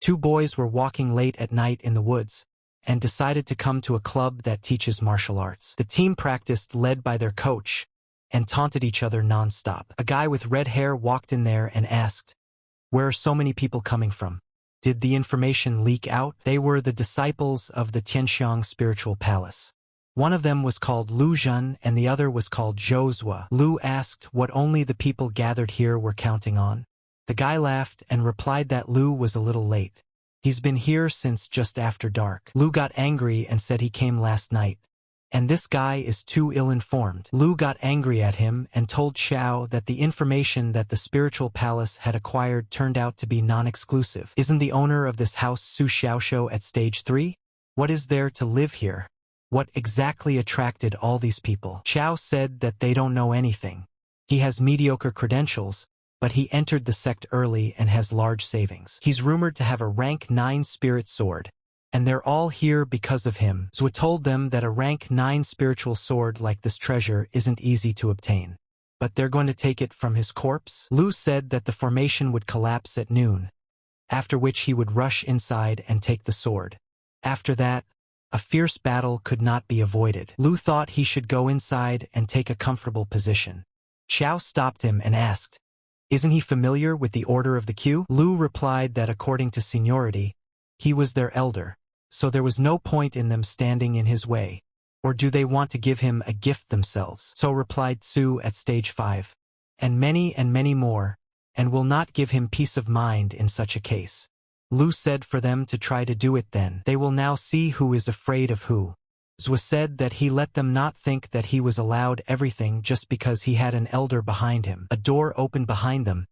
Two boys were walking late at night in the woods and decided to come to a club that teaches martial arts. The team practiced led by their coach and taunted each other non-stop. A guy with red hair walked in there and asked, "Where are so many people coming from? Did the information leak out?" They were the disciples of the Tianxiang spiritual palace. One of them was called Lu Zhen and the other was called Zhou. Lu asked what only the people gathered here were counting on. The guy laughed and replied that Lu was a little late. He's been here since just after dark. Lu got angry and said he came last night. And this guy is too ill-informed. Lu got angry at him and told Xiao that the information that the spiritual palace had acquired turned out to be non-exclusive. Isn't the owner of this house Su Xiaoshou at stage 3? What is there to live here? What exactly attracted all these people? Xiao said that they don't know anything. He has mediocre credentials, but he entered the sect early and has large savings. He's rumored to have a rank 9 spirit sword, and they're all here because of him. Zhou told them that a rank 9 spiritual sword like this treasure isn't easy to obtain. But they're going to take it from his corpse? Lu said that the formation would collapse at noon, after which he would rush inside and take the sword. After that, a fierce battle could not be avoided. Lu thought he should go inside and take a comfortable position. Xiao stopped him and asked, "Isn't he familiar with the order of the queue?" Lu replied that according to seniority, he was their elder, so there was no point in them standing in his way. Or do they want to give him a gift themselves? So replied Su at stage 5. And many more, and will not give him peace of mind in such a case. Lu said for them to try to do it then. They will now see who is afraid of who. Zhou said that he let them not think that he was allowed everything just because he had an elder behind him. A door opened behind them,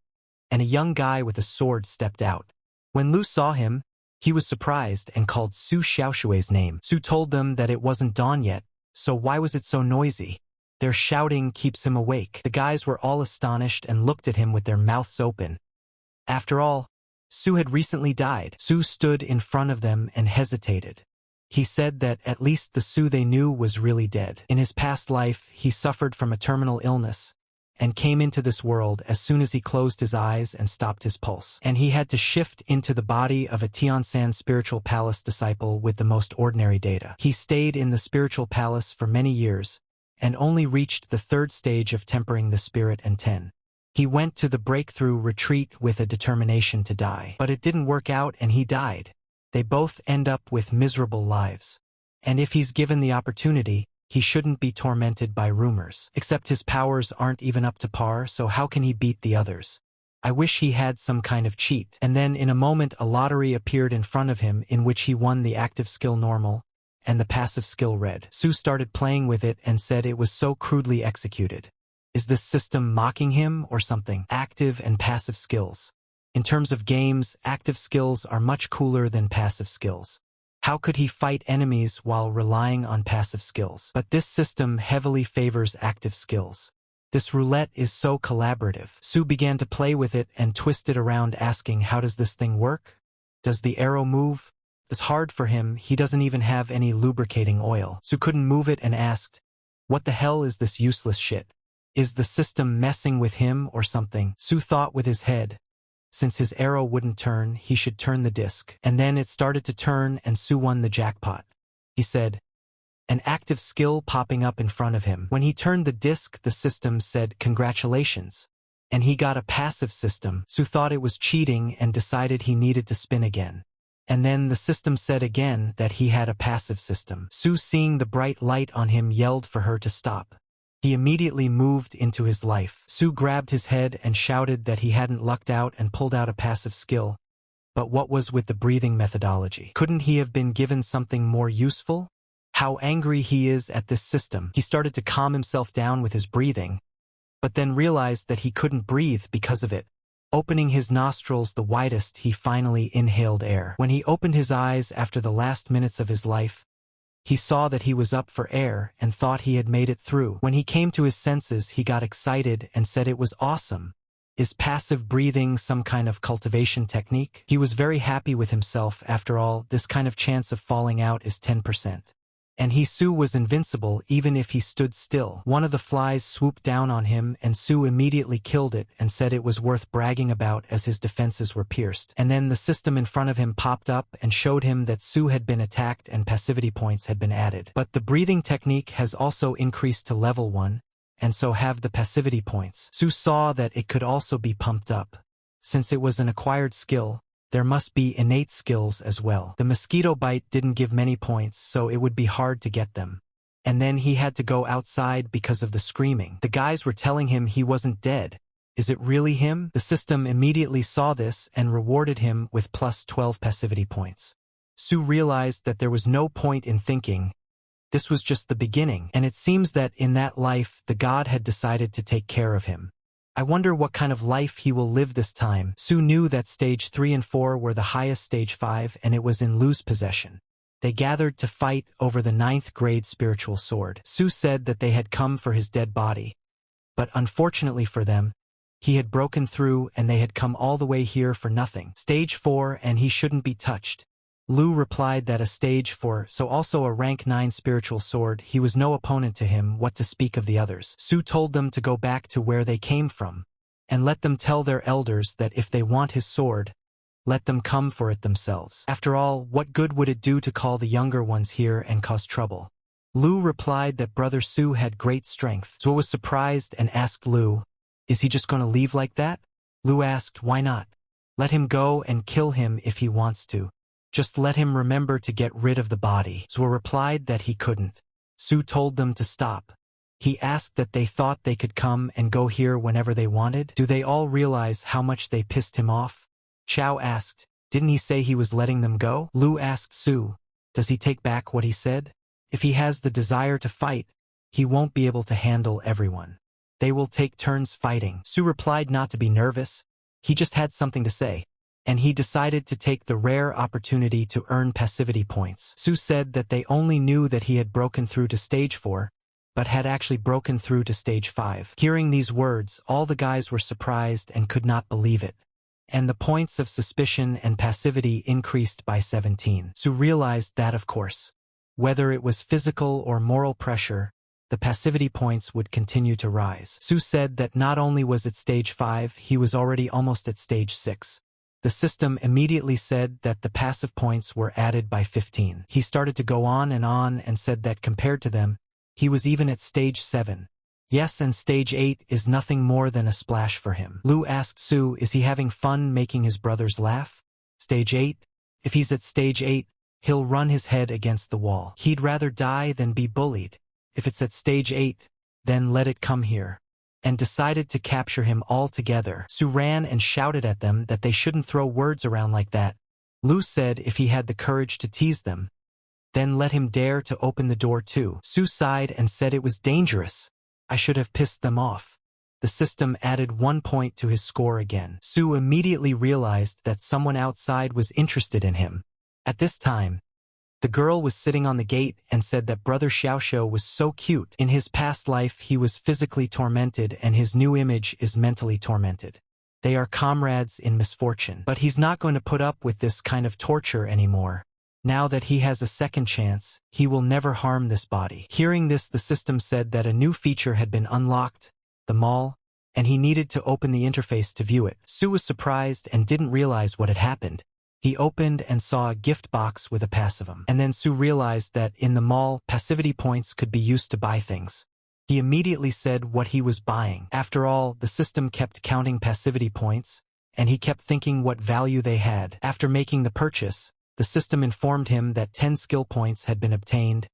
and a young guy with a sword stepped out. When Lu saw him, he was surprised and called Su Xiaoshui's name. Su told them that it wasn't dawn yet, so why was it so noisy? Their shouting keeps him awake. The guys were all astonished and looked at him with their mouths open. After all, Su had recently died. Su stood in front of them and hesitated. He said that at least the Su they knew was really dead. In his past life, he suffered from a terminal illness and came into this world as soon as he closed his eyes and stopped his pulse. And he had to shift into the body of a Tiansan spiritual palace disciple with the most ordinary data. He stayed in the spiritual palace for many years and only reached the 3rd stage of tempering the spirit and 10. He went to the breakthrough retreat with a determination to die. But it didn't work out and he died. They both end up with miserable lives. And if he's given the opportunity, he shouldn't be tormented by rumors. Except his powers aren't even up to par, so how can he beat the others? I wish he had some kind of cheat. And then in a moment a lottery appeared in front of him in which he won the active skill normal and the passive skill red. Su started playing with it and said it was so crudely executed. Is this system mocking him or something? Active and passive skills. In terms of games, active skills are much cooler than passive skills. How could he fight enemies while relying on passive skills? But this system heavily favors active skills. This roulette is so collaborative. Su began to play with it and twist it around asking, how does this thing work? Does the arrow move? It's hard for him, he doesn't even have any lubricating oil. Su couldn't move it and asked, what the hell is this useless shit? Is the system messing with him or something? Su thought with his head. Since his arrow wouldn't turn, he should turn the disc. And then it started to turn and Su won the jackpot. He said, an active skill popping up in front of him. When he turned the disc, the system said, congratulations. And he got a passive system. Su thought it was cheating and decided he needed to spin again. And then the system said again that he had a passive system. Su, seeing the bright light on him, yelled for her to stop. He immediately moved into his life. Su grabbed his head and shouted that he hadn't lucked out and pulled out a passive skill. But what was with the breathing methodology? Couldn't he have been given something more useful? How angry he is at this system. He started to calm himself down with his breathing, but then realized that he couldn't breathe because of it. Opening his nostrils the widest, he finally inhaled air. When he opened his eyes after the last minutes of his life, he saw that he was up for air and thought he had made it through. When he came to his senses, he got excited and said it was awesome. Is passive breathing some kind of cultivation technique? He was very happy with himself. After all, this kind of chance of falling out is 10%. And Su was invincible even if he stood still. One of the flies swooped down on him and Su immediately killed it and said it was worth bragging about as his defenses were pierced. And then the system in front of him popped up and showed him that Su had been attacked and passivity points had been added. But the breathing technique has also increased to level 1, and so have the passivity points. Su saw that it could also be pumped up. Since it was an acquired skill, there must be innate skills as well. The mosquito bite didn't give many points, so it would be hard to get them. And then he had to go outside because of the screaming. The guys were telling him he wasn't dead. Is it really him? The system immediately saw this and rewarded him with plus 12 passivity points. Su realized that there was no point in thinking. This was just the beginning, and it seems that in that life the god had decided to take care of him. I wonder what kind of life he will live this time. Su knew that stage 3 and 4 were the highest stage 5 and it was in Lu's possession. They gathered to fight over the 9th grade spiritual sword. Su said that they had come for his dead body. But unfortunately for them, he had broken through and they had come all the way here for nothing. Stage 4 and he shouldn't be touched. Lu replied that a stage 4, so also a rank 9 spiritual sword, he was no opponent to him, what to speak of the others. Su told them to go back to where they came from, and let them tell their elders that if they want his sword, let them come for it themselves. After all, what good would it do to call the younger ones here and cause trouble? Lu replied that Brother Su had great strength. Su was surprised and asked Lu, is he just going to leave like that? Lu asked, why not? Let him go and kill him if he wants to. Just let him remember to get rid of the body. Su replied that he couldn't. Su told them to stop. He asked that they thought they could come and go here whenever they wanted. Do they all realize how much they pissed him off? Chao asked, didn't he say he was letting them go? Lu asked Su, does he take back what he said? If he has the desire to fight, he won't be able to handle everyone. They will take turns fighting. Su replied not to be nervous. He just had something to say. And he decided to take the rare opportunity to earn passivity points. Su said that they only knew that he had broken through to stage 4, but had actually broken through to stage 5. Hearing these words, all the guys were surprised and could not believe it. And the points of suspicion and passivity increased by 17. Su realized that, of course, whether it was physical or moral pressure, the passivity points would continue to rise. Su said that not only was it stage 5, he was already almost at stage 6. The system immediately said that the passive points were added by 15. He started to go on and said that compared to them, he was even at stage 7. Yes, and stage 8 is nothing more than a splash for him. Lu asked Su, is he having fun making his brothers laugh? Stage 8? If he's at stage 8, he'll run his head against the wall. He'd rather die than be bullied. If it's at stage 8, then let it come here. And decided to capture him altogether. Su ran and shouted at them that they shouldn't throw words around like that. Lu said if he had the courage to tease them, then let him dare to open the door too. Su sighed and said it was dangerous. I should have pissed them off. The system added 1 point to his score again. Su immediately realized that someone outside was interested in him. At this time, the girl was sitting on the gate and said that Brother Xiaoxiao was so cute. In his past life he was physically tormented and his new image is mentally tormented. They are comrades in misfortune. But he's not going to put up with this kind of torture anymore. Now that he has a second chance, he will never harm this body. Hearing this, the system said that a new feature had been unlocked, the mall, and he needed to open the interface to view it. Su was surprised and didn't realize what had happened. He opened and saw a gift box with a passivum. And then Su realized that in the mall, passivity points could be used to buy things. He immediately said what he was buying. After all, the system kept counting passivity points, and he kept thinking what value they had. After making the purchase, the system informed him that 10 skill points had been obtained,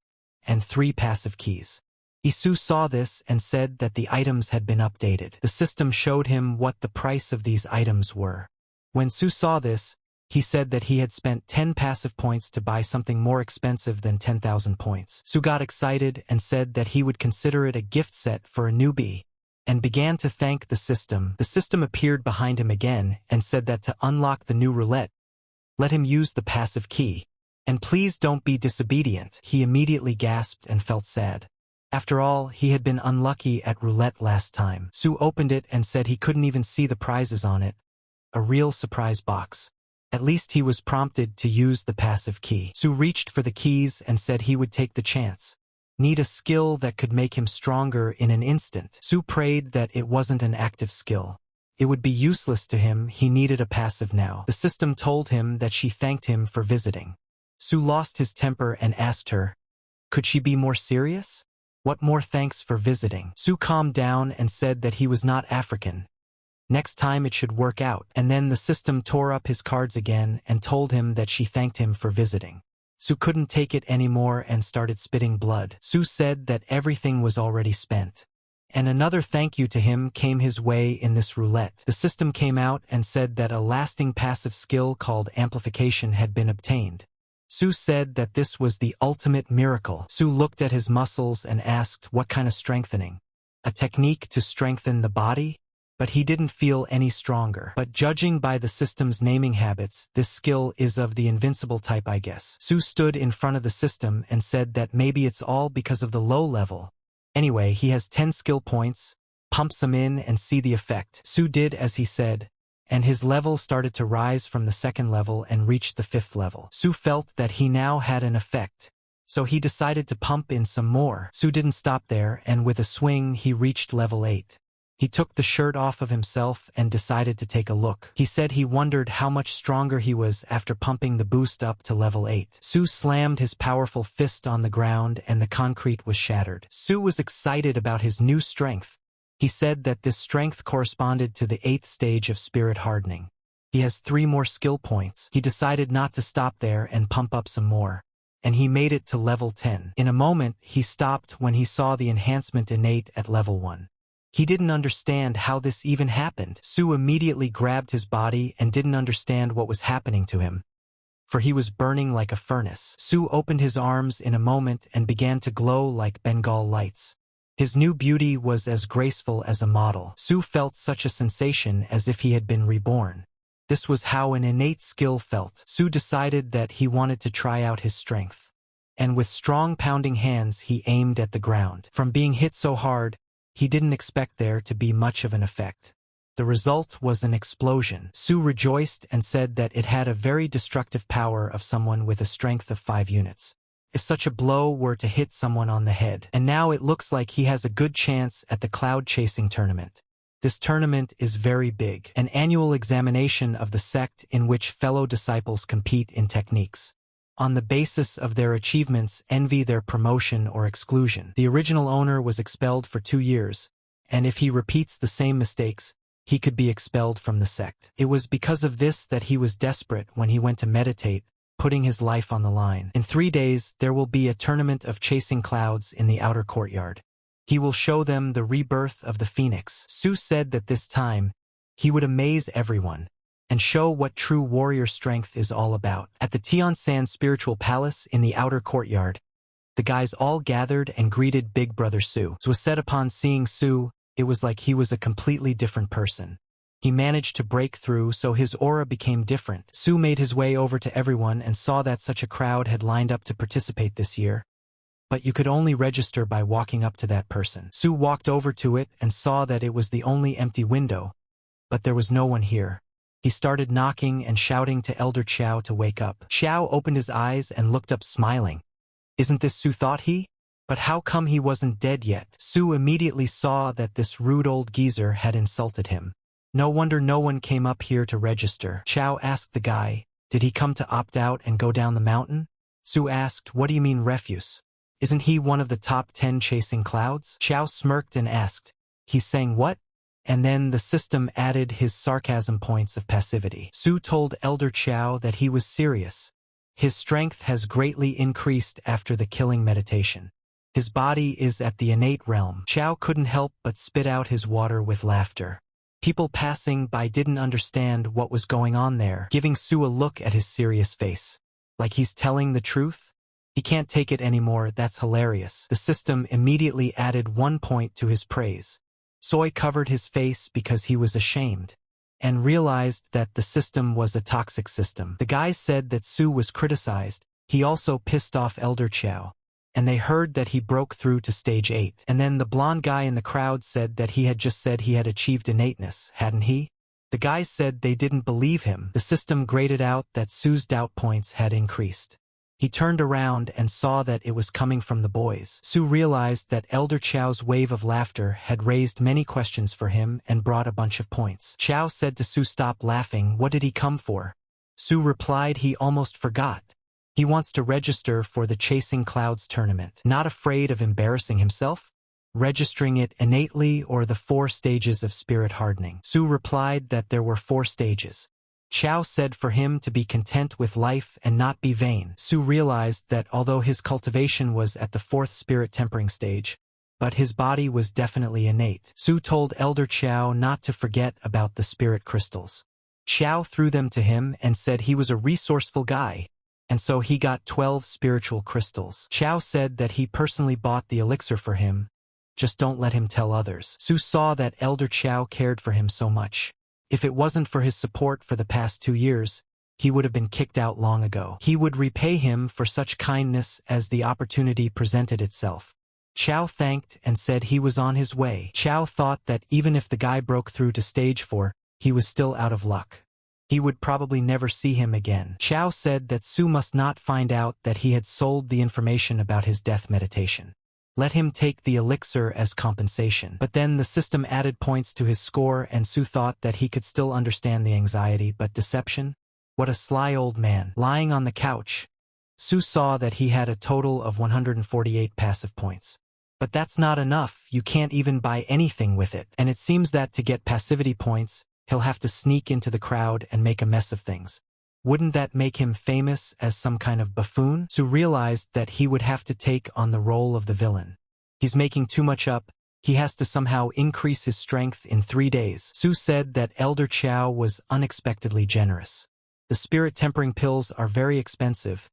and 3 passive keys. Su saw this and said that the items had been updated. The system showed him what the price of these items were. When Su saw this, he said that he had spent 10 passive points to buy something more expensive than 10,000 points. Su got excited and said that he would consider it a gift set for a newbie, and began to thank the system. The system appeared behind him again and said that to unlock the new roulette, let him use the passive key. And please don't be disobedient. He immediately gasped and felt sad. After all, he had been unlucky at roulette last time. Su opened it and said he couldn't even see the prizes on it. A real surprise box. At least he was prompted to use the passive key. Su reached for the keys and said he would take the chance. Need a skill that could make him stronger in an instant. Su prayed that it wasn't an active skill. It would be useless to him, he needed a passive now. The system told him that she thanked him for visiting. Su lost his temper and asked her, could she be more serious? What more thanks for visiting? Su calmed down and said that he was not African. Next time it should work out. And then the system tore up his cards again and told him that she thanked him for visiting. Su couldn't take it anymore and started spitting blood. Su said that everything was already spent. And another thank you to him came his way in this roulette. The system came out and said that a lasting passive skill called amplification had been obtained. Su said that this was the ultimate miracle. Su looked at his muscles and asked what kind of strengthening. A technique to strengthen the body? But he didn't feel any stronger. But judging by the system's naming habits, this skill is of the invincible type, I guess. Su stood in front of the system and said that maybe it's all because of the low level. Anyway, he has 10 skill points, pump some in and see the effect. Su did as he said, and his level started to rise from the 2nd level and reached the 5th level. Su felt that he now had an effect, so he decided to pump in some more. Su didn't stop there, and with a swing he reached level 8. He took the shirt off of himself and decided to take a look. He said he wondered how much stronger he was after pumping the boost up to level 8. Su slammed his powerful fist on the ground and the concrete was shattered. Su was excited about his new strength. He said that this strength corresponded to the 8th stage of spirit hardening. He has 3 more skill points. He decided not to stop there and pump up some more. And he made it to level 10. In a moment, he stopped when he saw the enhancement innate at level 1. He didn't understand how this even happened. Su immediately grabbed his body and didn't understand what was happening to him, for he was burning like a furnace. Su opened his arms in a moment and began to glow like Bengal lights. His new beauty was as graceful as a model. Su felt such a sensation as if he had been reborn. This was how an innate skill felt. Su decided that he wanted to try out his strength. And with strong pounding hands he aimed at the ground. From being hit so hard, he didn't expect there to be much of an effect. The result was an explosion. Su rejoiced and said that it had a very destructive power of someone with a strength of 5 units. If such a blow were to hit someone on the head. And now it looks like he has a good chance at the cloud chasing tournament. This tournament is very big, an annual examination of the sect in which fellow disciples compete in techniques. On the basis of their achievements, envy their promotion or exclusion. The original owner was expelled for 2 years, and if he repeats the same mistakes, he could be expelled from the sect. It was because of this that he was desperate when he went to meditate, putting his life on the line. In 3 days, there will be a tournament of chasing clouds in the outer courtyard. He will show them the rebirth of the phoenix. Su said that this time, he would amaze everyone and show what true warrior strength is all about. At the Tiansan Spiritual Palace in the outer courtyard, the guys all gathered and greeted Big Brother Su. It was said upon seeing Su, it was like he was a completely different person. He managed to break through, so his aura became different. Su made his way over to everyone and saw that such a crowd had lined up to participate this year. But you could only register by walking up to that person. Su walked over to it and saw that it was the only empty window, but there was no one here. He started knocking and shouting to Elder Qiao to wake up. Qiao opened his eyes and looked up smiling. Isn't this Su, thought he? But how come he wasn't dead yet? Su immediately saw that this rude old geezer had insulted him. No wonder no one came up here to register. Qiao asked the guy, did he come to opt out and go down the mountain? Su asked, what do you mean refuse? Isn't he one of the top 10 chasing clouds? Qiao smirked and asked, he's saying what? And then the system added his sarcasm points of passivity. Su told Elder Qiao that he was serious. His strength has greatly increased after the killing meditation. His body is at the innate realm. Qiao couldn't help but spit out his water with laughter. People passing by didn't understand what was going on there, giving Su a look at his serious face. Like he's telling the truth? He can't take it anymore, that's hilarious. The system immediately added 1 point to his praise. Soy covered his face because he was ashamed and realized that the system was a toxic system. The guys said that Su was criticized. He also pissed off Elder Qiao, and they heard that he broke through to stage 8. And then the blonde guy in the crowd said that he had just said he had achieved innateness, hadn't he? The guys said they didn't believe him. The system graded out that Su's doubt points had increased. He turned around and saw that it was coming from the boys. Su realized that Elder Chao's wave of laughter had raised many questions for him and brought a bunch of points. Chao said to Su, "Stop laughing, what did he come for?" Su replied he almost forgot. He wants to register for the Chasing Clouds tournament. Not afraid of embarrassing himself? Registering it innately or the 4 stages of spirit hardening? Su replied that there were 4 stages. Chao said for him to be content with life and not be vain. Su realized that although his cultivation was at the 4th spirit tempering stage, but his body was definitely innate. Su told Elder Chao not to forget about the spirit crystals. Chao threw them to him and said he was a resourceful guy, and so he got 12 spiritual crystals. Chao said that he personally bought the elixir for him, just don't let him tell others. Su saw that Elder Chao cared for him so much. If it wasn't for his support for the past 2 years, he would have been kicked out long ago. He would repay him for such kindness as the opportunity presented itself. Chao thanked and said he was on his way. Chao thought that even if the guy broke through to stage 4, he was still out of luck. He would probably never see him again. Chao said that Su must not find out that he had sold the information about his death meditation. Let him take the elixir as compensation. But then the system added points to his score and Su thought that he could still understand the anxiety, but deception? What a sly old man. Lying on the couch, Su saw that he had a total of 148 passive points. But that's not enough, you can't even buy anything with it. And it seems that to get passivity points, he'll have to sneak into the crowd and make a mess of things. Wouldn't that make him famous as some kind of buffoon? Su realized that he would have to take on the role of the villain. He's making too much up. He has to somehow increase his strength in 3 days. Su said that Elder Chao was unexpectedly generous. The spirit tempering pills are very expensive.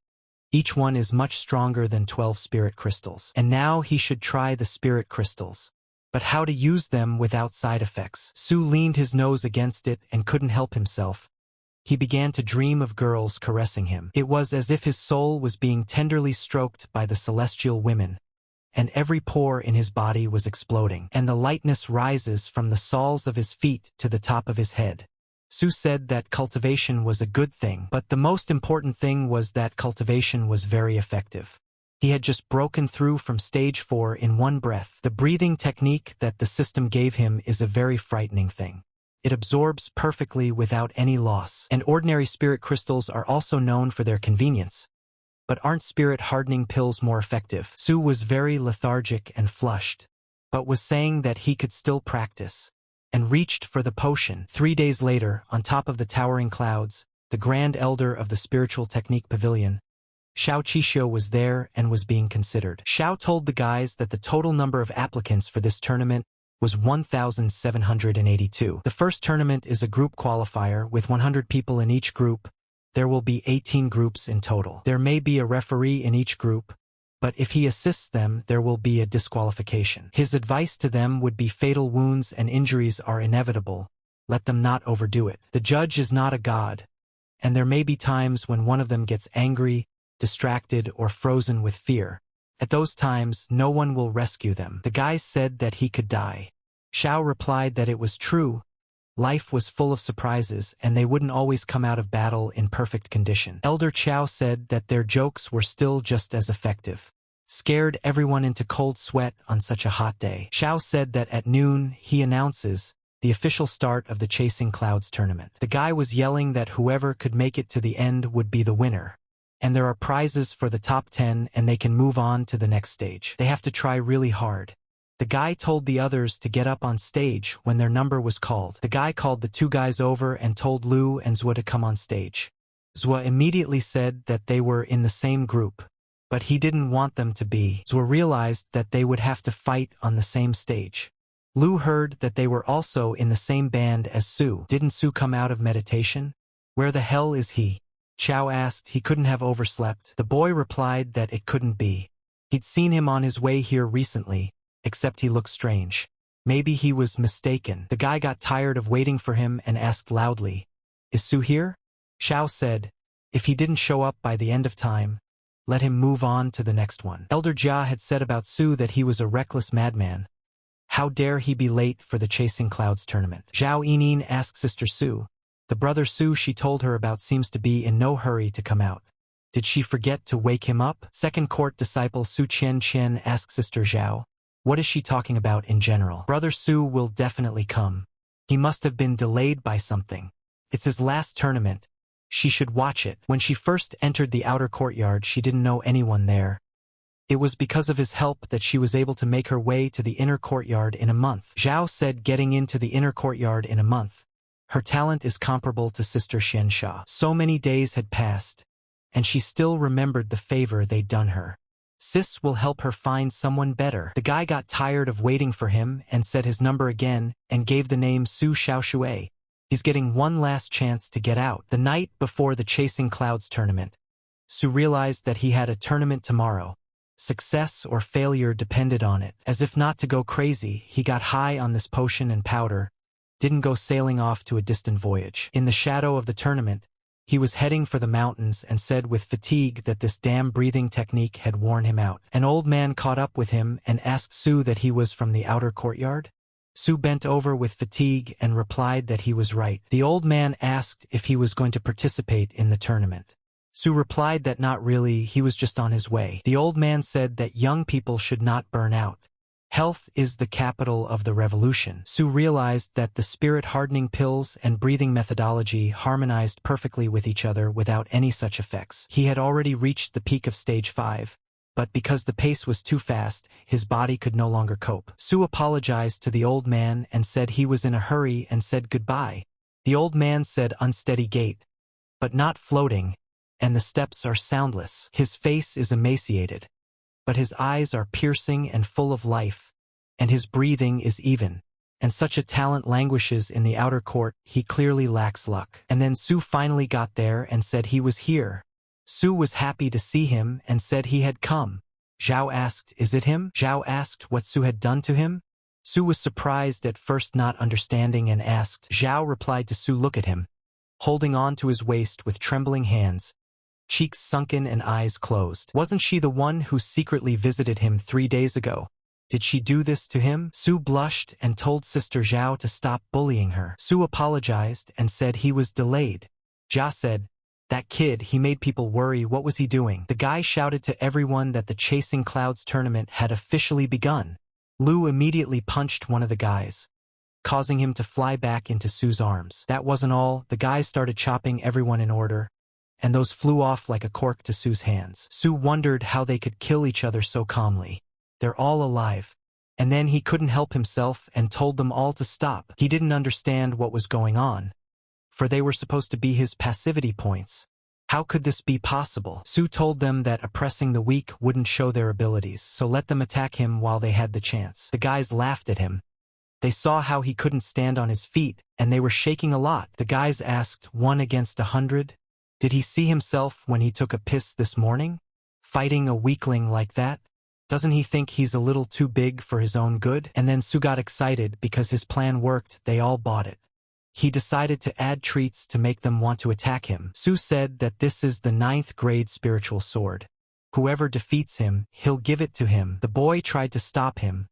Each one is much stronger than 12 spirit crystals. And now he should try the spirit crystals. But how to use them without side effects? Su leaned his nose against it and couldn't help himself. He began to dream of girls caressing him. It was as if his soul was being tenderly stroked by the celestial women, and every pore in his body was exploding, and the lightness rises from the soles of his feet to the top of his head. Su said that cultivation was a good thing, but the most important thing was that cultivation was very effective. He had just broken through from stage 4 in one breath. The breathing technique that the system gave him is a very frightening thing. It absorbs perfectly without any loss. And ordinary spirit crystals are also known for their convenience. But aren't spirit hardening pills more effective? Su was very lethargic and flushed, but was saying that he could still practice, and reached for the potion. 3 days later, on top of the towering clouds, the Grand Elder of the Spiritual Technique Pavilion, Xiao Qixio was there and was being considered. Xiao told the guys that the total number of applicants for this tournament was 1,782. The first tournament is a group qualifier with 100 people in each group. There will be 18 groups in total. There may be a referee in each group, but if he assists them, there will be a disqualification. His advice to them would be fatal wounds and injuries are inevitable. Let them not overdo it. The judge is not a god, and there may be times when one of them gets angry, distracted, or frozen with fear. At those times, no one will rescue them. The guys said that he could die. Xiao replied that it was true. Life was full of surprises, and they wouldn't always come out of battle in perfect condition. Elder Chao said that their jokes were still just as effective. Scared everyone into cold sweat on such a hot day. Xiao said that at noon, he announces the official start of the Chasing Clouds tournament. The guy was yelling that whoever could make it to the end would be the winner. And there are prizes for the top 10 and they can move on to the next stage. They have to try really hard. The guy told the others to get up on stage when their number was called. The guy called the 2 guys over and told Lu and Zhua to come on stage. Zhua immediately said that they were in the same group, but he didn't want them to be. Zhua realized that they would have to fight on the same stage. Lu heard that they were also in the same band as Su. Didn't Su come out of meditation? Where the hell is he? Chao asked. He couldn't have overslept. The boy replied that it couldn't be. He'd seen him on his way here recently, except he looked strange. Maybe he was mistaken. The guy got tired of waiting for him and asked loudly, "Is Su here?" Xiao said, if he didn't show up by the end of time, let him move on to the next one. Elder Jia had said about Su that he was a reckless madman. How dare he be late for the Chasing Clouds tournament? Zhao Yining asked Sister Su. The brother Su she told her about seems to be in no hurry to come out. Did she forget to wake him up? Second court disciple Su Chen asked Sister Zhao. What is she talking about in general? Brother Su will definitely come. He must have been delayed by something. It's his last tournament. She should watch it. When she first entered the outer courtyard, she didn't know anyone there. It was because of his help that she was able to make her way to the inner courtyard in a month. Zhao said getting into the inner courtyard in a month. Her talent is comparable to Sister Xiansha. So many days had passed, and she still remembered the favor they'd done her. Sis will help her find someone better. The guy got tired of waiting for him and said his number again and gave the name Su Xiaoshui. He's getting one last chance to get out. The night before the Chasing Clouds tournament, Su realized that he had a tournament tomorrow. Success or failure depended on it. As if not to go crazy, he got high on this potion and powder, didn't go sailing off to a distant voyage. In the shadow of the tournament, he was heading for the mountains and said with fatigue that this damn breathing technique had worn him out. An old man caught up with him and asked Su that he was from the outer courtyard. Su bent over with fatigue and replied that he was right. The old man asked if he was going to participate in the tournament. Su replied that not really, he was just on his way. The old man said that young people should not burn out. Health is the capital of the revolution. Su realized that the spirit-hardening pills and breathing methodology harmonized perfectly with each other without any such effects. He had already reached the peak of stage 5, but because the pace was too fast, his body could no longer cope. Su apologized to the old man and said he was in a hurry and said goodbye. The old man said unsteady gait, but not floating, and the steps are soundless. His face is emaciated, but his eyes are piercing and full of life, and his breathing is even. And such a talent languishes in the outer court, he clearly lacks luck. And then Su finally got there and said he was here. Su was happy to see him and said he had come. Zhao asked, is it him? Zhao asked what Su had done to him. Su was surprised at first, not understanding, and asked. Zhao replied to Su, look at him. Holding on to his waist with trembling hands, cheeks sunken and eyes closed. Wasn't she the one who secretly visited him 3 days ago? Did she do this to him? Su blushed and told Sister Zhao to stop bullying her. Su apologized and said he was delayed. Zhao said, that kid, he made people worry. What was he doing? The guy shouted to everyone that the Chasing Clouds tournament had officially begun. Lu immediately punched one of the guys, causing him to fly back into Su's arms. That wasn't all. The guys started chopping everyone in order, and those flew off like a cork to Su's hands. Su wondered how they could kill each other so calmly. They're all alive. And then he couldn't help himself and told them all to stop. He didn't understand what was going on, for they were supposed to be his passivity points. How could this be possible? Su told them that oppressing the weak wouldn't show their abilities, so let them attack him while they had the chance. The guys laughed at him. They saw how he couldn't stand on his feet, and they were shaking a lot. The guys asked, 1 against 100? Did he see himself when he took a piss this morning? Fighting a weakling like that? Doesn't he think he's a little too big for his own good? And then Su got excited because his plan worked. They all bought it. He decided to add treats to make them want to attack him. Su said that this is the 9th grade spiritual sword. Whoever defeats him, he'll give it to him. The boy tried to stop him,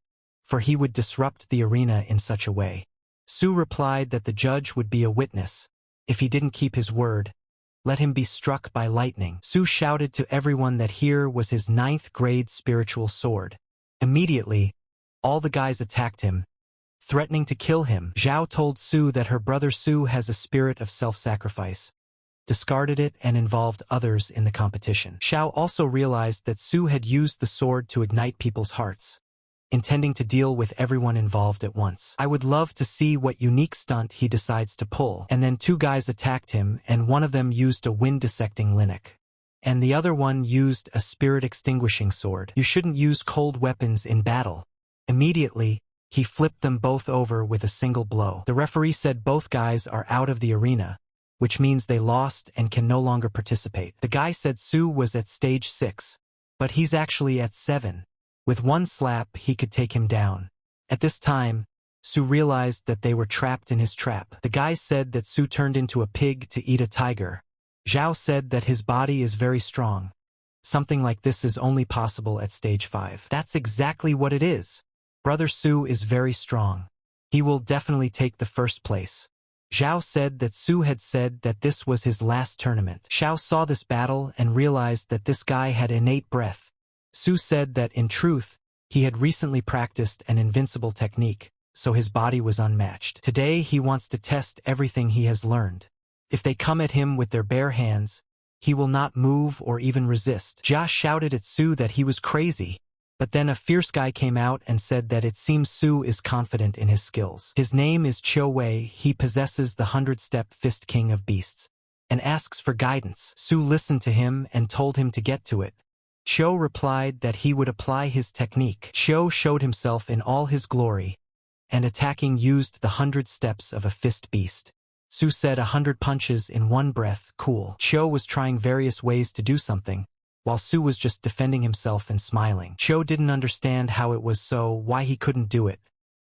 for he would disrupt the arena in such a way. Su replied that the judge would be a witness. If he didn't keep his word, let him be struck by lightning. Su shouted to everyone that here was his 9th grade spiritual sword. Immediately, all the guys attacked him, threatening to kill him. Zhao told Su that her brother Su has a spirit of self-sacrifice, discarded it, and involved others in the competition. Xiao also realized that Su had used the sword to ignite people's hearts, intending to deal with everyone involved at once. I would love to see what unique stunt he decides to pull. And then 2 guys attacked him, and one of them used a wind-dissecting linnock, and the other one used a spirit-extinguishing sword. You shouldn't use cold weapons in battle. Immediately, he flipped them both over with a single blow. The referee said both guys are out of the arena, which means they lost and can no longer participate. The guy said Su was at stage 6, but he's actually at 7. With one slap, he could take him down. At this time, Su realized that they were trapped in his trap. The guy said that Su turned into a pig to eat a tiger. Zhao said that his body is very strong. Something like this is only possible at stage 5. That's exactly what it is. Brother Su is very strong. He will definitely take the first place. Zhao said that Su had said that this was his last tournament. Xiao saw this battle and realized that this guy had innate breath. Su said that in truth, he had recently practiced an invincible technique, so his body was unmatched. Today he wants to test everything he has learned. If they come at him with their bare hands, he will not move or even resist. Jia shouted at Su that he was crazy. But then a fierce guy came out and said that it seems Su is confident in his skills. His name is Cho Wei, he possesses the 100-step fist king of beasts, and asks for guidance. Su listened to him and told him to get to it. Cho replied that he would apply his technique. Cho showed himself in all his glory, and attacking used the 100 steps of a fist beast. Su said 100 punches in one breath, cool. Cho was trying various ways to do something, while Su was just defending himself and smiling. Cho didn't understand how it was so, why he couldn't do it.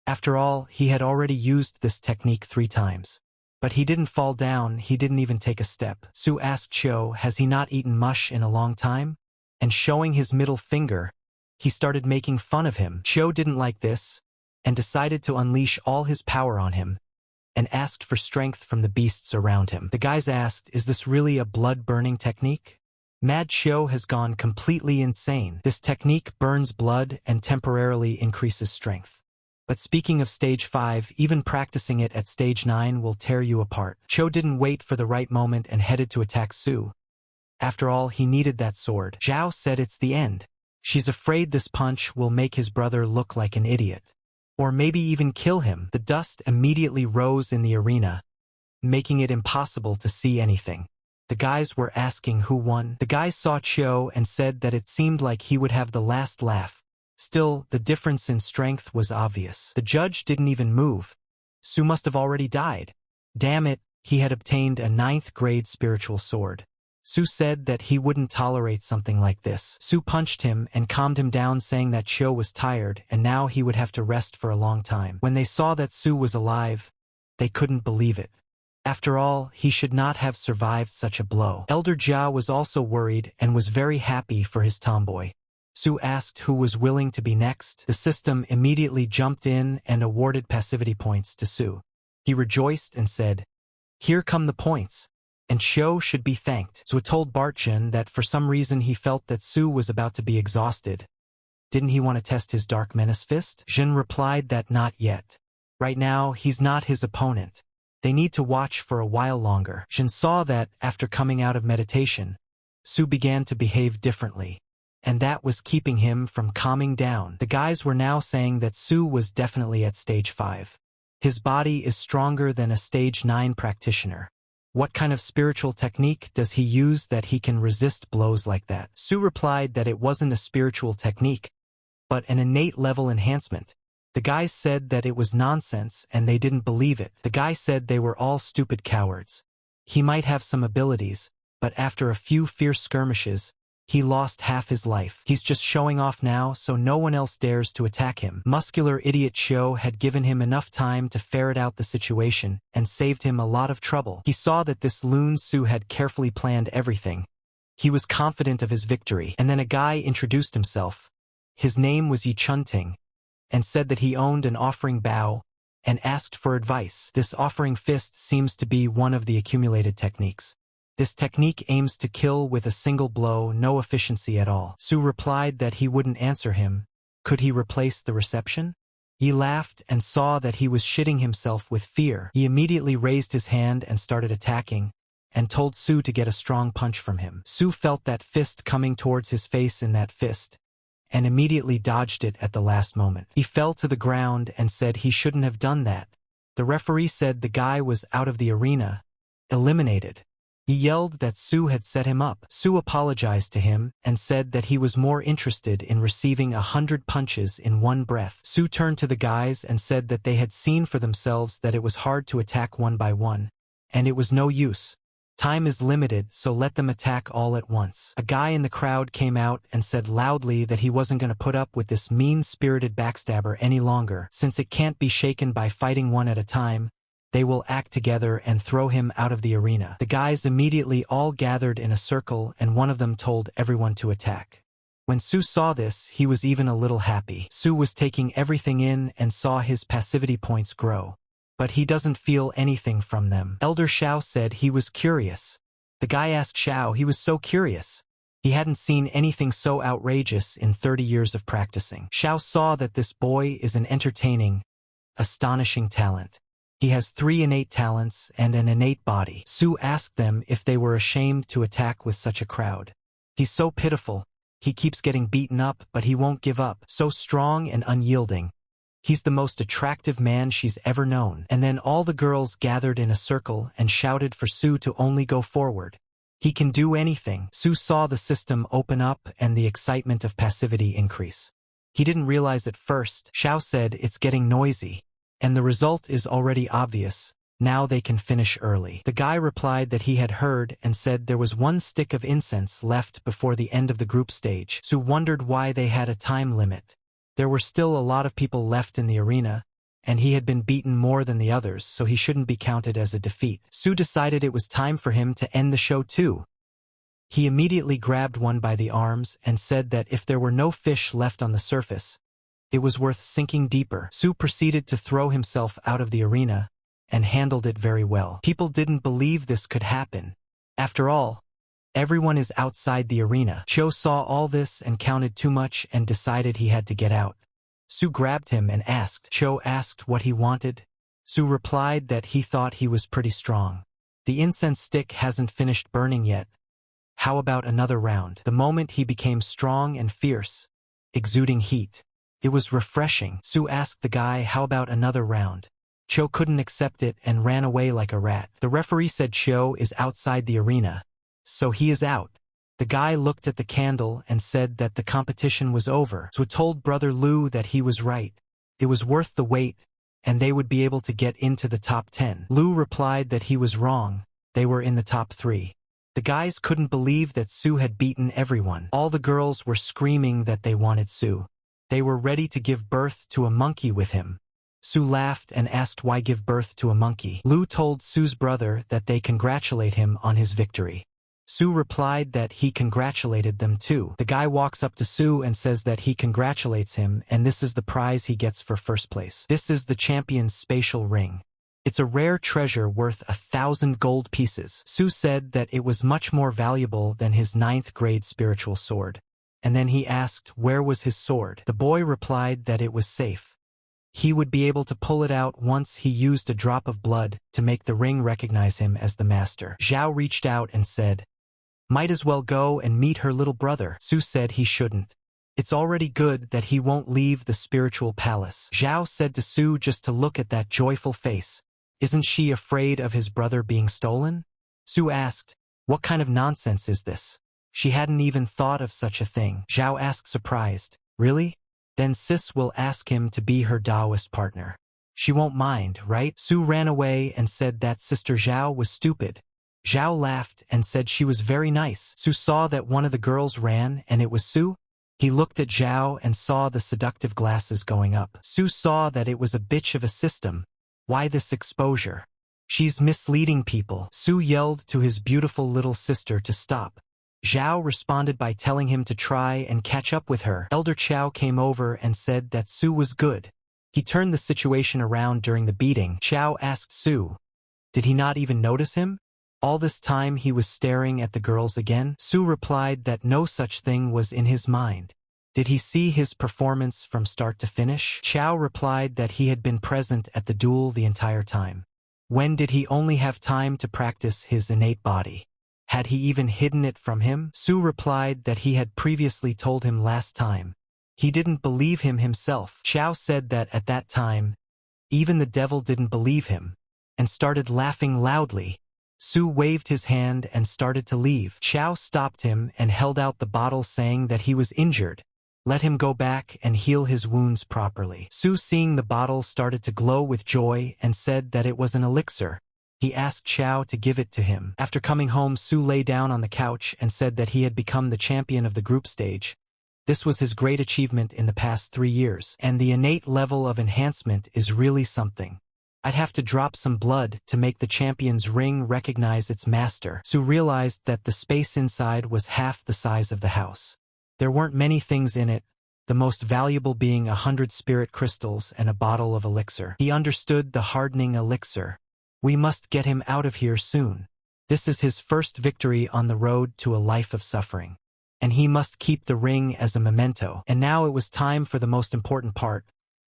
After all, he had already used this technique 3 times. But he didn't fall down, he didn't even take a step. Su asked Cho, has he not eaten mush in a long time? And showing his middle finger, he started making fun of him. Cho didn't like this, and decided to unleash all his power on him, and asked for strength from the beasts around him. The guys asked, is this really a blood-burning technique? Mad Cho has gone completely insane. This technique burns blood and temporarily increases strength. But speaking of stage 5, even practicing it at stage 9 will tear you apart. Cho didn't wait for the right moment and headed to attack Su. After all, he needed that sword. Zhao said it's the end. She's afraid this punch will make his brother look like an idiot. Or maybe even kill him. The dust immediately rose in the arena, making it impossible to see anything. The guys were asking who won. The guys saw Cho and said that it seemed like he would have the last laugh. Still, the difference in strength was obvious. The judge didn't even move. Su must have already died. Damn it, he had obtained a 9th grade spiritual sword. Su said that he wouldn't tolerate something like this. Su punched him and calmed him down, saying that Cho was tired and now he would have to rest for a long time. When they saw that Su was alive, they couldn't believe it. After all, he should not have survived such a blow. Elder Jia was also worried and was very happy for his tomboy. Su asked who was willing to be next. The system immediately jumped in and awarded passivity points to Su. He rejoiced and said, here come the points, and Cho should be thanked. Su told Bartjin that for some reason he felt that Su was about to be exhausted. Didn't he want to test his Dark Menace fist? Jin replied that not yet. Right now, he's not his opponent. They need to watch for a while longer. Jin saw that, after coming out of meditation, Su began to behave differently, and that was keeping him from calming down. The guys were now saying that Su was definitely at stage 5. His body is stronger than a stage 9 practitioner. What kind of spiritual technique does he use that he can resist blows like that? Su replied that it wasn't a spiritual technique, but an innate level enhancement. The guys said that it was nonsense and they didn't believe it. The guy said they were all stupid cowards. He might have some abilities, but after a few fierce skirmishes, he lost half his life. He's just showing off now so no one else dares to attack him. Muscular idiot Cho had given him enough time to ferret out the situation and saved him a lot of trouble. He saw that this loon Su had carefully planned everything. He was confident of his victory. And then a guy introduced himself. His name was Yi Chunting, and said that he owned an offering bow and asked for advice. This offering fist seems to be one of the accumulated techniques. This technique aims to kill with a single blow, no efficiency at all. Su replied that he wouldn't answer him. Could he replace the reception? Yi laughed and saw that he was shitting himself with fear. He immediately raised his hand and started attacking, and told Su to get a strong punch from him. Su felt that fist coming towards his face in that fist, and immediately dodged it at the last moment. He fell to the ground and said he shouldn't have done that. The referee said the guy was out of the arena, eliminated. He yelled that Su had set him up. Su apologized to him and said that he was more interested in receiving 100 punches in one breath. Su turned to the guys and said that they had seen for themselves that it was hard to attack one by one, and it was no use. Time is limited, so let them attack all at once. A guy in the crowd came out and said loudly that he wasn't going to put up with this mean-spirited backstabber any longer. Since it can't be shaken by fighting one at a time, they will act together and throw him out of the arena. The guys immediately all gathered in a circle and one of them told everyone to attack. When Su saw this, he was even a little happy. Su was taking everything in and saw his passivity points grow. But he doesn't feel anything from them. Elder Xiao said he was curious. The guy asked Xiao, he was so curious. He hadn't seen anything so outrageous in 30 years of practicing. Xiao saw that this boy is an entertaining, astonishing talent. He has 3 innate talents and an innate body. Su asked them if they were ashamed to attack with such a crowd. He's so pitiful. He keeps getting beaten up, but he won't give up. So strong and unyielding. He's the most attractive man she's ever known. And then all the girls gathered in a circle and shouted for Su to only go forward. He can do anything. Su saw the system open up and the excitement of passivity increase. He didn't realize at first. Xiao said it's getting noisy. And the result is already obvious. Now they can finish early. The guy replied that he had heard and said there was 1 stick of incense left before the end of the group stage. Su wondered why they had a time limit. There were still a lot of people left in the arena, and he had been beaten more than the others, so he shouldn't be counted as a defeat. Su decided it was time for him to end the show too. He immediately grabbed one by the arms and said that if there were no fish left on the surface, it was worth sinking deeper. Su proceeded to throw himself out of the arena, and handled it very well. People didn't believe this could happen. After all, everyone is outside the arena. Cho saw all this and counted too much and decided he had to get out. Su grabbed him and asked. Cho asked what he wanted. Su replied that he thought he was pretty strong. The incense stick hasn't finished burning yet. How about another round? The moment he became strong and fierce, exuding heat. It was refreshing. Su asked the guy, how about another round? Cho couldn't accept it and ran away like a rat. The referee said Cho is outside the arena, so he is out. The guy looked at the candle and said that the competition was over. Su told Brother Lu that he was right. It was worth the wait, and they would be able to get into the top 10. Lu replied that he was wrong. They were in the top 3. The guys couldn't believe that Su had beaten everyone. All the girls were screaming that they wanted Su. They were ready to give birth to a monkey with him. Su laughed and asked why give birth to a monkey. Lu told Su's brother that they congratulate him on his victory. Su replied that he congratulated them too. The guy walks up to Su and says that he congratulates him and this is the prize he gets for first place. This is the champion's spatial ring. It's a rare treasure worth 1,000 gold pieces. Su said that it was much more valuable than his 9th grade spiritual sword. And then he asked where was his sword. The boy replied that it was safe. He would be able to pull it out once he used a drop of blood to make the ring recognize him as the master. Zhao reached out and said, might as well go and meet her little brother. Su said he shouldn't. It's already good that he won't leave the spiritual palace. Zhao said to Su just to look at that joyful face. Isn't she afraid of his brother being stolen? Su asked, what kind of nonsense is this? She hadn't even thought of such a thing. Zhao asked surprised, really? Then Sis will ask him to be her Taoist partner. She won't mind, right? Su ran away and said that Sister Zhao was stupid. Zhao laughed and said she was very nice. Su saw that one of the girls ran and it was Su. He looked at Zhao and saw the seductive glasses going up. Su saw that it was a bitch of a system. Why this exposure? She's misleading people. Su yelled to his beautiful little sister to stop. Zhao responded by telling him to try and catch up with her. Elder Chao came over and said that Su was good. He turned the situation around during the beating. Chao asked Su, did he not even notice him? All this time he was staring at the girls again. Su replied that no such thing was in his mind. Did he see his performance from start to finish? Chao replied that he had been present at the duel the entire time. When did he only have time to practice his innate body? Had he even hidden it from him? Su replied that he had previously told him last time. He didn't believe him himself. Chao said that at that time, even the devil didn't believe him, and started laughing loudly. Su waved his hand and started to leave. Chao stopped him and held out the bottle saying that he was injured. Let him go back and heal his wounds properly. Su, seeing the bottle, started to glow with joy and said that it was an elixir. He asked Chao to give it to him. After coming home, Su lay down on the couch and said that he had become the champion of the group stage. This was his great achievement in the past 3 years, and the innate level of enhancement is really something. I'd have to drop some blood to make the champion's ring recognize its master. Su realized that the space inside was half the size of the house. There weren't many things in it, the most valuable being 100 spirit crystals and a bottle of elixir. He understood the hardening elixir. We must get him out of here soon. This is his first victory on the road to a life of suffering. And he must keep the ring as a memento. And now it was time for the most important part.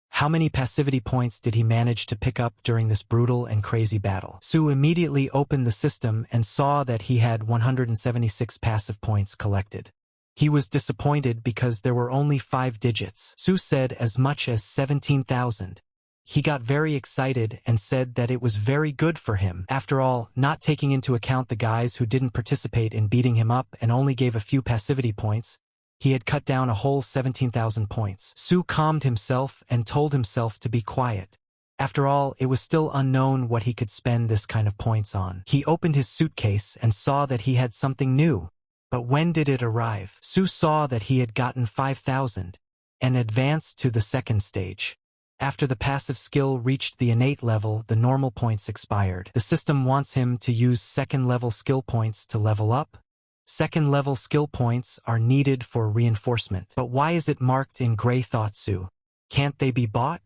How many passivity points did he manage to pick up during this brutal and crazy battle? Su immediately opened the system and saw that he had 176 passive points collected. He was disappointed because there were only 5 digits. Su said as much as 17,000. He got very excited and said that it was very good for him. After all, not taking into account the guys who didn't participate in beating him up and only gave a few passivity points, he had cut down a whole 17,000 points. Su calmed himself and told himself to be quiet. After all, it was still unknown what he could spend this kind of points on. He opened his suitcase and saw that he had something new. But when did it arrive? Su saw that he had gotten 5,000 and advanced to the second stage. After the passive skill reached the innate level, the normal points expired. The system wants him to use second-level skill points to level up. Second-level skill points are needed for reinforcement. But why is it marked in gray, thought Su? Can't they be bought?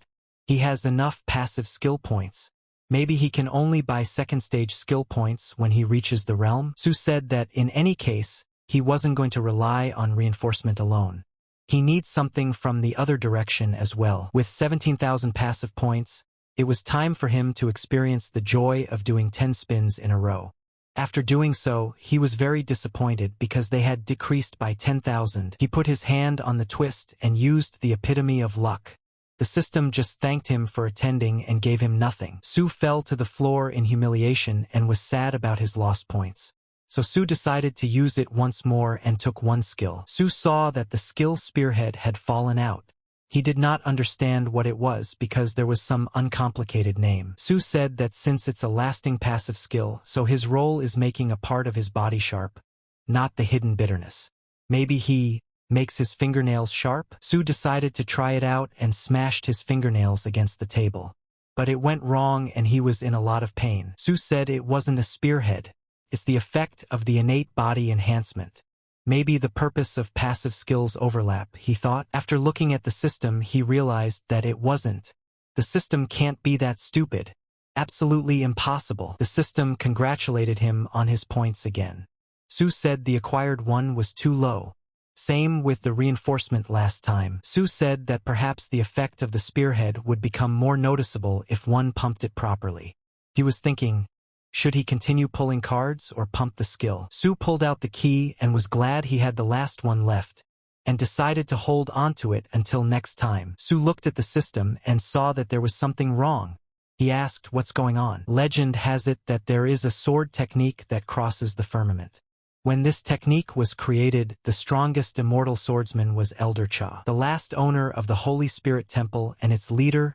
He has enough passive skill points. Maybe he can only buy second-stage skill points when he reaches the realm? Su said that in any case, he wasn't going to rely on reinforcement alone. He needs something from the other direction as well. With 17,000 passive points, it was time for him to experience the joy of doing 10 spins in a row. After doing so, he was very disappointed because they had decreased by 10,000. He put his hand on the twist and used the epitome of luck. The system just thanked him for attending and gave him nothing. Su fell to the floor in humiliation and was sad about his lost points. So Su decided to use it once more and took one skill. Su saw that the skill spearhead had fallen out. He did not understand what it was because there was some uncomplicated name. Su said that since it's a lasting passive skill, so his role is making a part of his body sharp, not the hidden bitterness. Maybe he makes his fingernails sharp? Su decided to try it out and smashed his fingernails against the table. But it went wrong and he was in a lot of pain. Su said it wasn't a spearhead. It's the effect of the innate body enhancement. Maybe the purpose of passive skills overlap, he thought. After looking at the system, he realized that it wasn't. The system can't be that stupid. Absolutely impossible. The system congratulated him on his points again. Su said the acquired one was too low. Same with the reinforcement last time. Su said that perhaps the effect of the spearhead would become more noticeable if one pumped it properly. He was thinking, should he continue pulling cards or pump the skill? Su pulled out the key and was glad he had the last one left, and decided to hold onto it until next time. Su looked at the system and saw that there was something wrong. He asked what's going on. Legend has it that there is a sword technique that crosses the firmament. When this technique was created, the strongest immortal swordsman was Elder Cha, the last owner of the Holy Spirit Temple and its leader,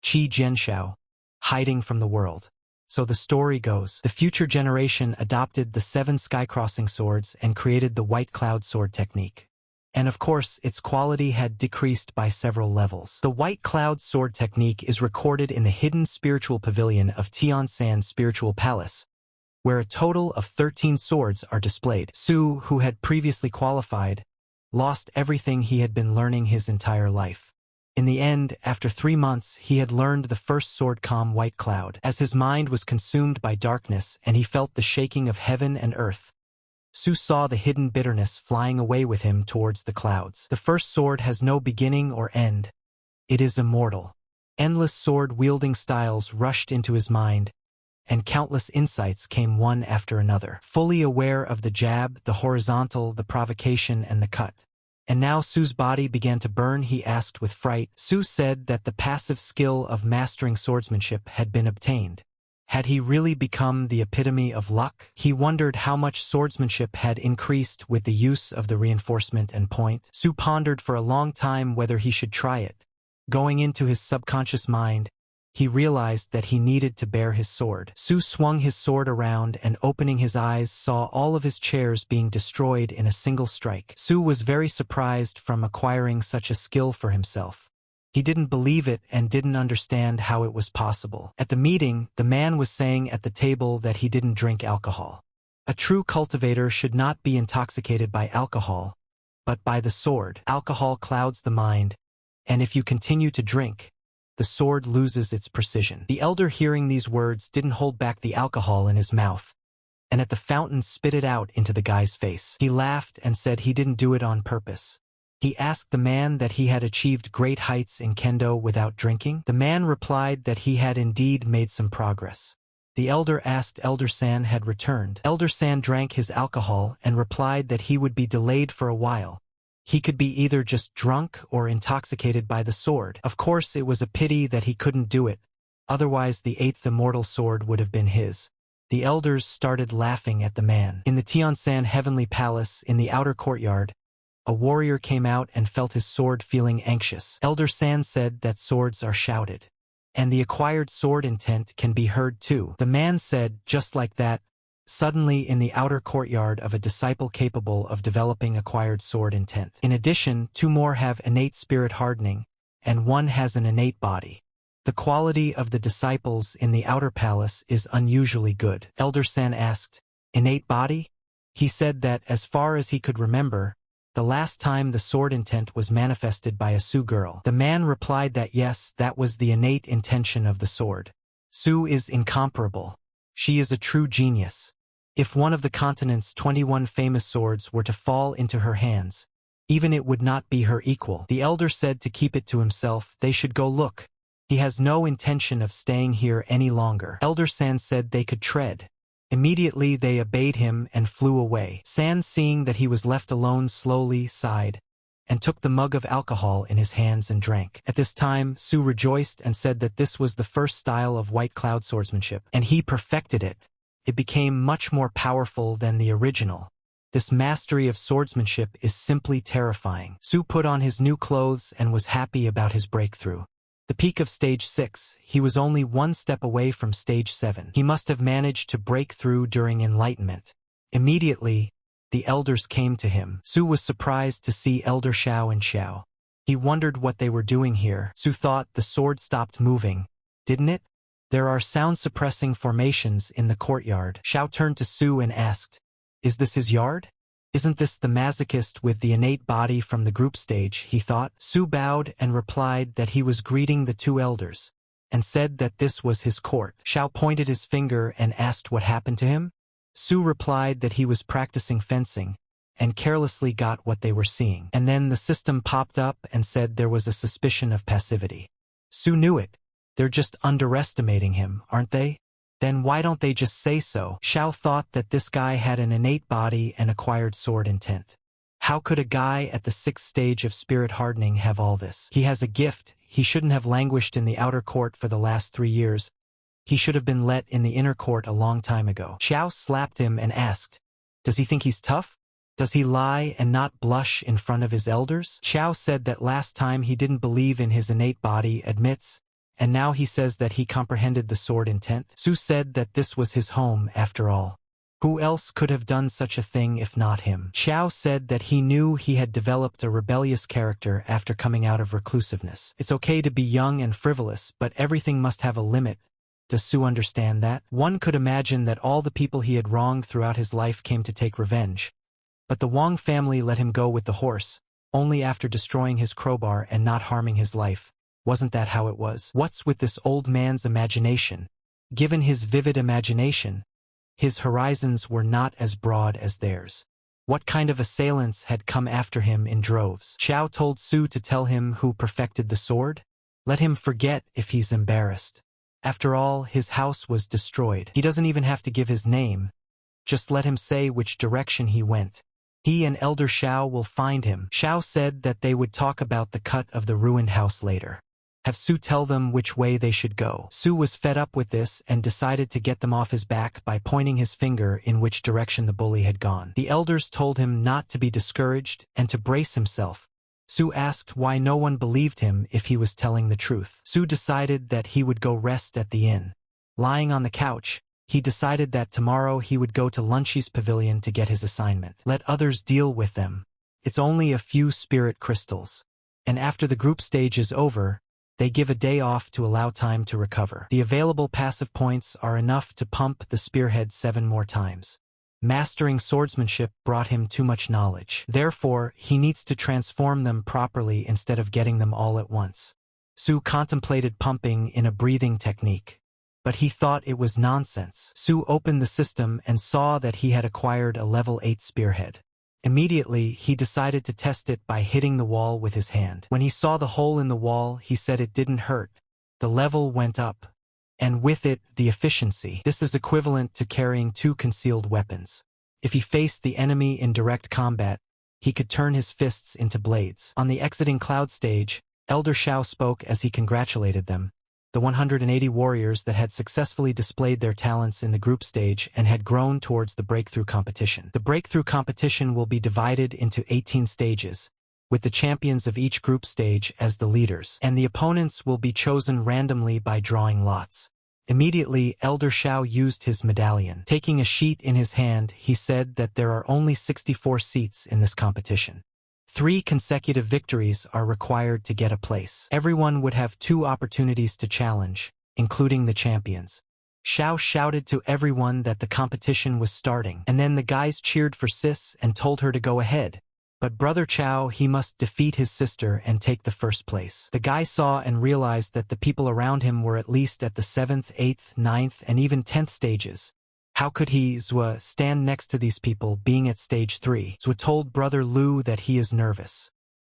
Qi Jianshao, hiding from the world. So the story goes, the future generation adopted the 7 sky-crossing swords and created the White Cloud sword technique. And of course, its quality had decreased by several levels. The White Cloud sword technique is recorded in the hidden spiritual pavilion of Tiansan's spiritual palace, where a total of 13 swords are displayed. Su, who had previously qualified, lost everything he had been learning his entire life. In the end, after 3 months, he had learned the first sword calm White Cloud. As his mind was consumed by darkness and he felt the shaking of heaven and earth, Su saw the hidden bitterness flying away with him towards the clouds. The first sword has no beginning or end. It is immortal. Endless sword-wielding styles rushed into his mind, and countless insights came one after another. Fully aware of the jab, the horizontal, the provocation, and the cut. And now Su's body began to burn. He asked with fright. Su said that the passive skill of mastering swordsmanship had been obtained. Had he really become the epitome of luck? He wondered how much swordsmanship had increased with the use of the reinforcement and point. Su pondered for a long time whether he should try it. Going into his subconscious mind, he realized that he needed to bear his sword. Su swung his sword around and opening his eyes saw all of his chairs being destroyed in a single strike. Su was very surprised from acquiring such a skill for himself. He didn't believe it and didn't understand how it was possible. At the meeting, the man was saying at the table that he didn't drink alcohol. A true cultivator should not be intoxicated by alcohol, but by the sword. Alcohol clouds the mind, and if you continue to drink, the sword loses its precision. The elder, hearing these words, didn't hold back the alcohol in his mouth, and at the fountain spit it out into the guy's face. He laughed and said he didn't do it on purpose. He asked the man that he had achieved great heights in kendo without drinking. The man replied that he had indeed made some progress. The elder asked Elder San had returned. Elder San drank his alcohol and replied that he would be delayed for a while. He could be either just drunk or intoxicated by the sword. Of course, it was a pity that he couldn't do it, otherwise the 8th immortal sword would have been his. The elders started laughing at the man. In the Tionsan Heavenly Palace, in the outer courtyard, a warrior came out and felt his sword, feeling anxious. Elder San said that swords are shouted, and the acquired sword intent can be heard too. The man said, just like that, suddenly in the outer courtyard of a disciple capable of developing acquired sword intent. In addition, 2 more have innate spirit hardening, and 1 has an innate body. The quality of the disciples in the outer palace is unusually good. Elder San asked, innate body? He said that, as far as he could remember, the last time the sword intent was manifested by a Sioux girl. The man replied that yes, that was the innate intention of the sword. Sioux is incomparable. She is a true genius. If one of the continent's 21 famous swords were to fall into her hands, even it would not be her equal. The elder said to keep it to himself, they should go look. He has no intention of staying here any longer. Elder San said they could tread. Immediately they obeyed him and flew away. San, seeing that he was left alone, slowly sighed and took the mug of alcohol in his hands and drank. At this time, Su rejoiced and said that this was the first style of white cloud swordsmanship, and he perfected it. It became much more powerful than the original. This mastery of swordsmanship is simply terrifying. Su put on his new clothes and was happy about his breakthrough. The peak of stage 6, he was only 1 step away from stage 7. He must have managed to break through during enlightenment. Immediately, the elders came to him. Su was surprised to see Elder Xiao and Xiao. He wondered what they were doing here. Su thought the sword stopped moving, didn't it? There are sound-suppressing formations in the courtyard. Xiao turned to Su and asked, is this his yard? Isn't this the masochist with the innate body from the group stage, he thought. Su bowed and replied that he was greeting the 2 elders, and said that this was his court. Xiao pointed his finger and asked what happened to him. Su replied that he was practicing fencing, and carelessly got what they were seeing. And then the system popped up and said there was a suspicion of passivity. Su knew it. They're just underestimating him, aren't they? Then why don't they just say so? Xiao thought that this guy had an innate body and acquired sword intent. How could a guy at the 6th stage of spirit hardening have all this? He has a gift. He shouldn't have languished in the outer court for the last 3 years. He should have been let in the inner court a long time ago. Xiao slapped him and asked, does he think he's tough? Does he lie and not blush in front of his elders? Xiao said that last time he didn't believe in his innate body, admits, and now he says that he comprehended the sword intent. Su said that this was his home after all. Who else could have done such a thing if not him? Xiao said that he knew he had developed a rebellious character after coming out of reclusiveness. It's okay to be young and frivolous, but everything must have a limit. Does Su understand that? One could imagine that all the people he had wronged throughout his life came to take revenge. But the Wang family let him go with the horse, only after destroying his crowbar and not harming his life. Wasn't that how it was? What's with this old man's imagination? Given his vivid imagination, his horizons were not as broad as theirs. What kind of assailants had come after him in droves? Xiao told Su to tell him who perfected the sword. Let him forget if he's embarrassed. After all, his house was destroyed. He doesn't even have to give his name. Just let him say which direction he went. He and Elder Xiao will find him. Xiao said that they would talk about the cut of the ruined house later. Have Su tell them which way they should go. Su was fed up with this and decided to get them off his back by pointing his finger in which direction the bully had gone. The elders told him not to be discouraged and to brace himself. Su asked why no one believed him if he was telling the truth. Su decided that he would go rest at the inn. Lying on the couch, he decided that tomorrow he would go to Lunchy's pavilion to get his assignment. Let others deal with them. It's only a few spirit crystals. And after the group stage is over, they give a day off to allow time to recover. The available passive points are enough to pump the spearhead 7 more times. Mastering swordsmanship brought him too much knowledge. Therefore, he needs to transform them properly instead of getting them all at once. Su contemplated pumping in a breathing technique. But he thought it was nonsense. Su opened the system and saw that he had acquired a level 8 spearhead. Immediately, he decided to test it by hitting the wall with his hand. When he saw the hole in the wall, he said it didn't hurt. The level went up. And with it, the efficiency. This is equivalent to carrying 2 concealed weapons. If he faced the enemy in direct combat, he could turn his fists into blades. On the exiting cloud stage, Elder Shao spoke as he congratulated them, the 180 warriors that had successfully displayed their talents in the group stage and had grown towards the breakthrough competition. The breakthrough competition will be divided into 18 stages, with the champions of each group stage as the leaders, and the opponents will be chosen randomly by drawing lots. Immediately, Elder Shao used his medallion. Taking a sheet in his hand, he said that there are only 64 seats in this competition. 3 consecutive victories are required to get a place. Everyone would have 2 opportunities to challenge, including the champions. Shao shouted to everyone that the competition was starting, and then the guys cheered for Sis and told her to go ahead. But Brother Chao, he must defeat his sister and take the first place. The guy saw and realized that the people around him were at least at the 7th, 8th, 9th, and even 10th stages. How could he, Zua, stand next to these people being at stage 3? Zua told Brother Lu that he is nervous.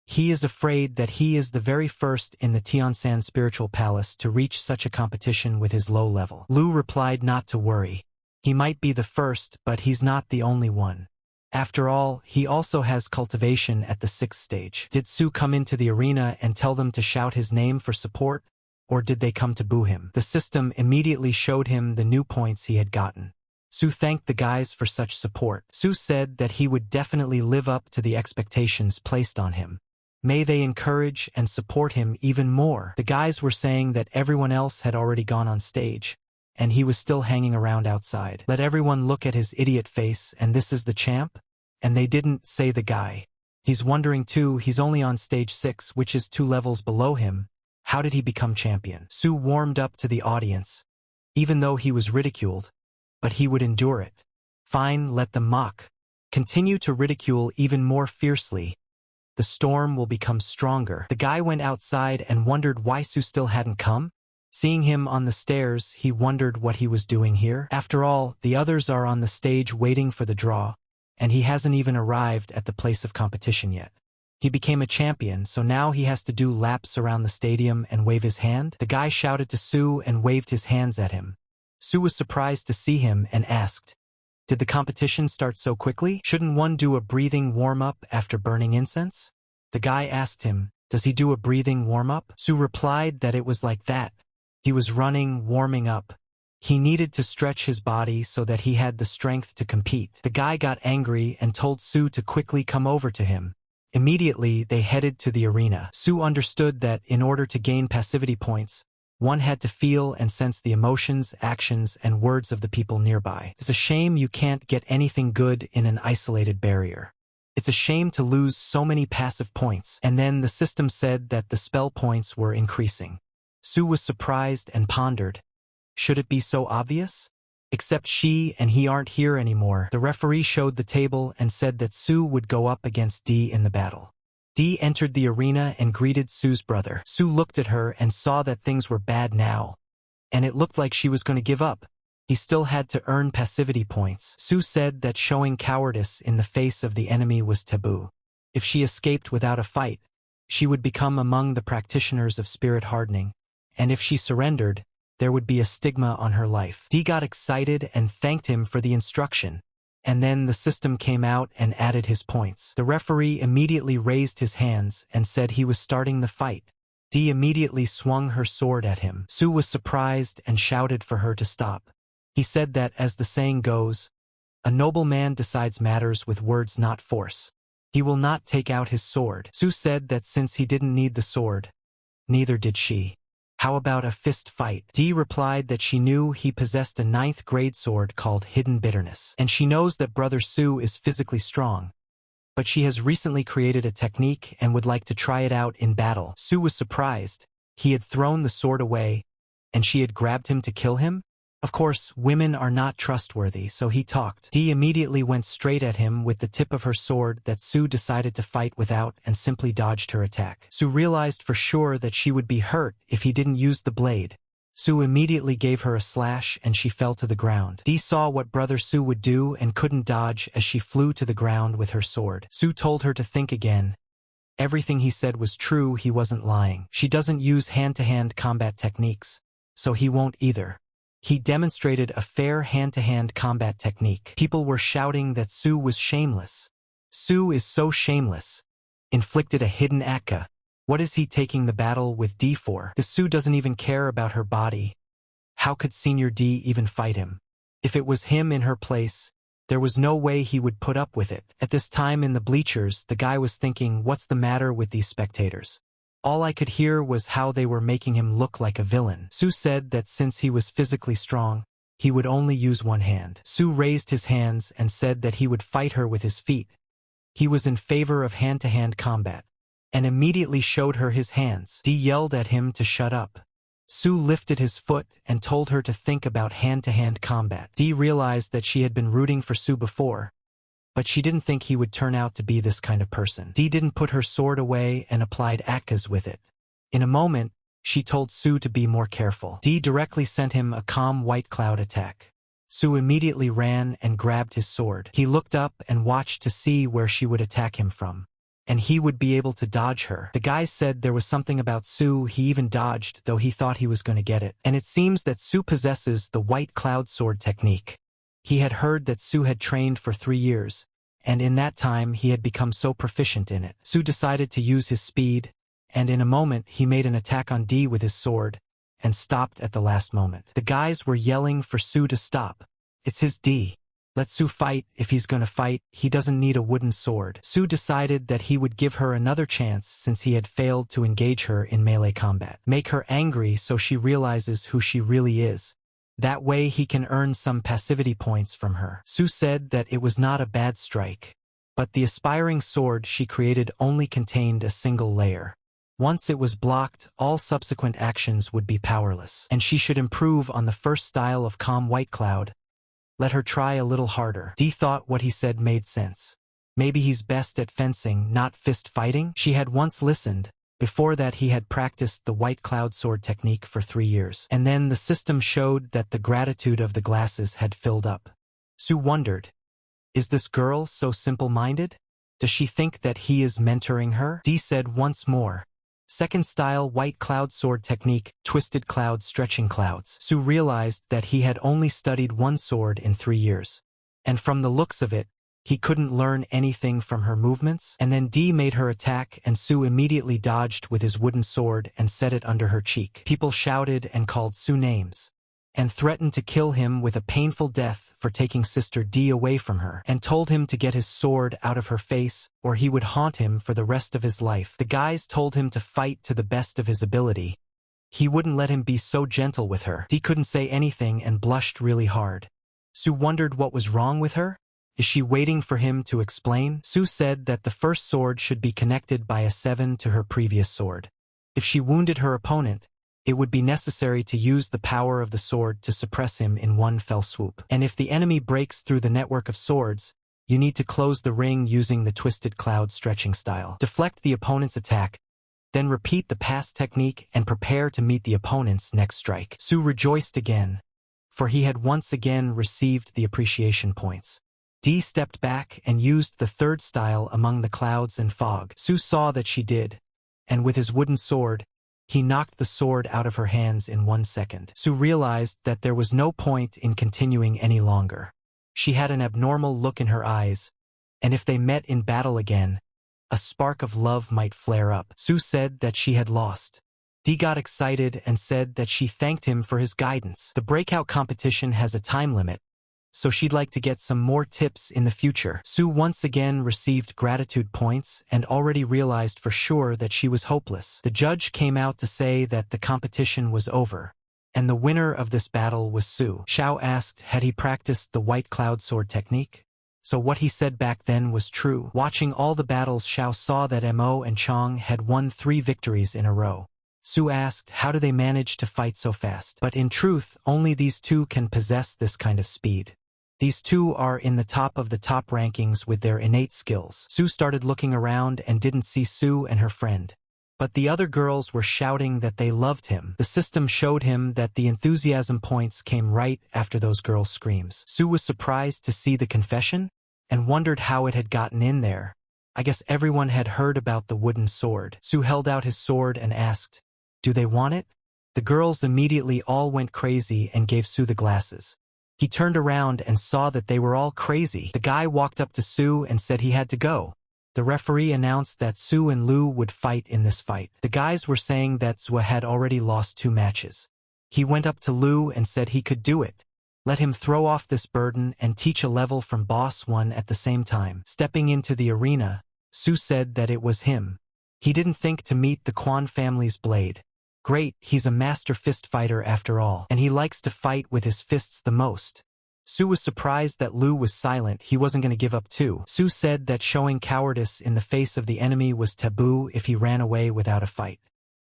He is afraid that he is the very first in the Tiansan spiritual palace to reach such a competition with his low level. Lu replied not to worry. He might be the first, but he's not the only one. After all, he also has cultivation at the 6th stage. Did Su come into the arena and tell them to shout his name for support, or did they come to boo him? The system immediately showed him the new points he had gotten. Su thanked the guys for such support. Su said that he would definitely live up to the expectations placed on him. May they encourage and support him even more. The guys were saying that everyone else had already gone on stage, and he was still hanging around outside. Let everyone look at his idiot face, and this is the champ? And they didn't say the guy. He's wondering too, he's only on stage 6, which is 2 levels below him. How did he become champion? Su warmed up to the audience. Even though he was ridiculed, but he would endure it. Fine, let them mock. Continue to ridicule even more fiercely. The storm will become stronger. The guy went outside and wondered why Su still hadn't come. Seeing him on the stairs, he wondered what he was doing here. After all, the others are on the stage waiting for the draw, and he hasn't even arrived at the place of competition yet. He became a champion, so now he has to do laps around the stadium and wave his hand? The guy shouted to Su and waved his hands at him. Su was surprised to see him and asked, "Did the competition start so quickly? Shouldn't one do a breathing warm-up after burning incense?" The guy asked him, "Does he do a breathing warm-up?" Su replied that it was like that. He was running, warming up. He needed to stretch his body so that he had the strength to compete. The guy got angry and told Su to quickly come over to him. Immediately, they headed to the arena. Su understood that in order to gain passivity points, one had to feel and sense the emotions, actions, and words of the people nearby. It's a shame you can't get anything good in an isolated barrier. It's a shame to lose so many passive points. And then the system said that the spell points were increasing. Su was surprised and pondered. Should it be so obvious? Except she and he aren't here anymore. The referee showed the table and said that Su would go up against D in the battle. D entered the arena and greeted Su's brother. Su looked at her and saw that things were bad now, and it looked like she was going to give up. He still had to earn passivity points. Su said that showing cowardice in the face of the enemy was taboo. If she escaped without a fight, she would become among the practitioners of spirit hardening, and if she surrendered, there would be a stigma on her life. D got excited and thanked him for the instruction. And then the system came out and added his points. The referee immediately raised his hands and said he was starting the fight. D immediately swung her sword at him. Su was surprised and shouted for her to stop. He said that, as the saying goes, a noble man decides matters with words, not force. He will not take out his sword. Su said that since he didn't need the sword, neither did she. How about a fist fight? D replied that she knew he possessed a 9th grade sword called Hidden Bitterness, and she knows that Brother Su is physically strong. But she has recently created a technique and would like to try it out in battle. Su was surprised. He had thrown the sword away, and she had grabbed him to kill him? Of course, women are not trustworthy, so he talked. Dee immediately went straight at him with the tip of her sword that Sue decided to fight without and simply dodged her attack. Sue realized for sure that she would be hurt if he didn't use the blade. Sue immediately gave her a slash and she fell to the ground. Dee saw what Brother Sue would do and couldn't dodge as she flew to the ground with her sword. Sue told her to think again. Everything he said was true, he wasn't lying. She doesn't use hand-to-hand combat techniques, so he won't either. He demonstrated a fair hand-to-hand combat technique. People were shouting that Sue was shameless. Sue is so shameless. Inflicted a hidden akka. What is he taking the battle with D for? The Sue doesn't even care about her body. How could Senior D even fight him? If it was him in her place, there was no way he would put up with it. At this time in the bleachers, the guy was thinking, what's the matter with these spectators? All I could hear was how they were making him look like a villain. Sue said that since he was physically strong, he would only use one hand. Sue raised his hands and said that he would fight her with his feet. He was in favor of hand-to-hand combat, and immediately showed her his hands. Dee yelled at him to shut up. Sue lifted his foot and told her to think about hand-to-hand combat. Dee realized that she had been rooting for Sue before, but she didn't think he would turn out to be this kind of person. Dee didn't put her sword away and applied akkas with it. In a moment, she told Sue to be more careful. Dee directly sent him a calm white cloud attack. Sue immediately ran and grabbed his sword. He looked up and watched to see where she would attack him from, and he would be able to dodge her. The guy said there was something about Sue he even dodged, though he thought he was going to get it. And it seems that Sue possesses the white cloud sword technique. He had heard that Sue had trained for 3 years, and in that time he had become so proficient in it. Sue decided to use his speed, and in a moment he made an attack on Dee with his sword, and stopped at the last moment. The guys were yelling for Sue to stop. It's his Dee. Let Sue fight if he's gonna fight, he doesn't need a wooden sword. Sue decided that he would give her another chance since he had failed to engage her in melee combat. Make her angry so she realizes who she really is. That way he can earn some passivity points from her. Sue said that it was not a bad strike, but the aspiring sword she created only contained a single layer. Once it was blocked, all subsequent actions would be powerless, and she should improve on the first style of calm white cloud. Let her try a little harder. Dee thought what he said made sense. Maybe he's best at fencing, not fist fighting? She had once listened. Before that he had practiced the white cloud sword technique for 3 years. And then the system showed that the gratitude of the glasses had filled up. Sue wondered, is this girl so simple-minded? Does she think that he is mentoring her? Dee said once more. Second style white cloud sword technique, twisted cloud stretching clouds. Sue realized that he had only studied one sword in 3 years. And from the looks of it, he couldn't learn anything from her movements. And then Dee made her attack and Sue immediately dodged with his wooden sword and set it under her cheek. People shouted and called Sue names, and threatened to kill him with a painful death for taking Sister Dee away from her, and told him to get his sword out of her face or he would haunt him for the rest of his life. The guys told him to fight to the best of his ability. He wouldn't let him be so gentle with her. Dee couldn't say anything and blushed really hard. Sue wondered what was wrong with her. Is she waiting for him to explain? Sue said that the first sword should be connected by a 7 to her previous sword. If she wounded her opponent, it would be necessary to use the power of the sword to suppress him in one fell swoop. And if the enemy breaks through the network of swords, you need to close the ring using the twisted cloud stretching style. Deflect the opponent's attack, then repeat the pass technique and prepare to meet the opponent's next strike. Sue rejoiced again, for he had once again received the appreciation points. Dee stepped back and used the third style among the clouds and fog. Sue saw that she did, and with his wooden sword, he knocked the sword out of her hands in 1 second. Sue realized that there was no point in continuing any longer. She had an abnormal look in her eyes, and if they met in battle again, a spark of love might flare up. Sue said that she had lost. Dee got excited and said that she thanked him for his guidance. The breakout competition has a time limit, so she'd like to get some more tips in the future. Sue once again received gratitude points and already realized for sure that she was hopeless. The judge came out to say that the competition was over, and the winner of this battle was Sue. Xiao asked had he practiced the white cloud sword technique. So what he said back then was true. Watching all the battles, Xiao saw that Mo and Chong had won 3 victories in a row. Su asked, how do they manage to fight so fast? But in truth, only these two can possess this kind of speed. These two are in the top of the top rankings with their innate skills. Su started looking around and didn't see Su and her friend. But the other girls were shouting that they loved him. The system showed him that the enthusiasm points came right after those girls' screams. Su was surprised to see the confession and wondered how it had gotten in there. I guess everyone had heard about the wooden sword. Su held out his sword and asked, do they want it? The girls immediately all went crazy and gave Su the glasses. He turned around and saw that they were all crazy. The guy walked up to Su and said he had to go. The referee announced that Su and Lu would fight in this fight. The guys were saying that Su had already lost 2 matches. He went up to Lu and said he could do it. Let him throw off this burden and teach a level from Boss 1 at the same time. Stepping into the arena, Su said that it was him. He didn't think to meet the Quan family's blade. Great, he's a master fist fighter after all, and he likes to fight with his fists the most. Su was surprised that Lu was silent. He wasn't going to give up too. Su said that showing cowardice in the face of the enemy was taboo if he ran away without a fight.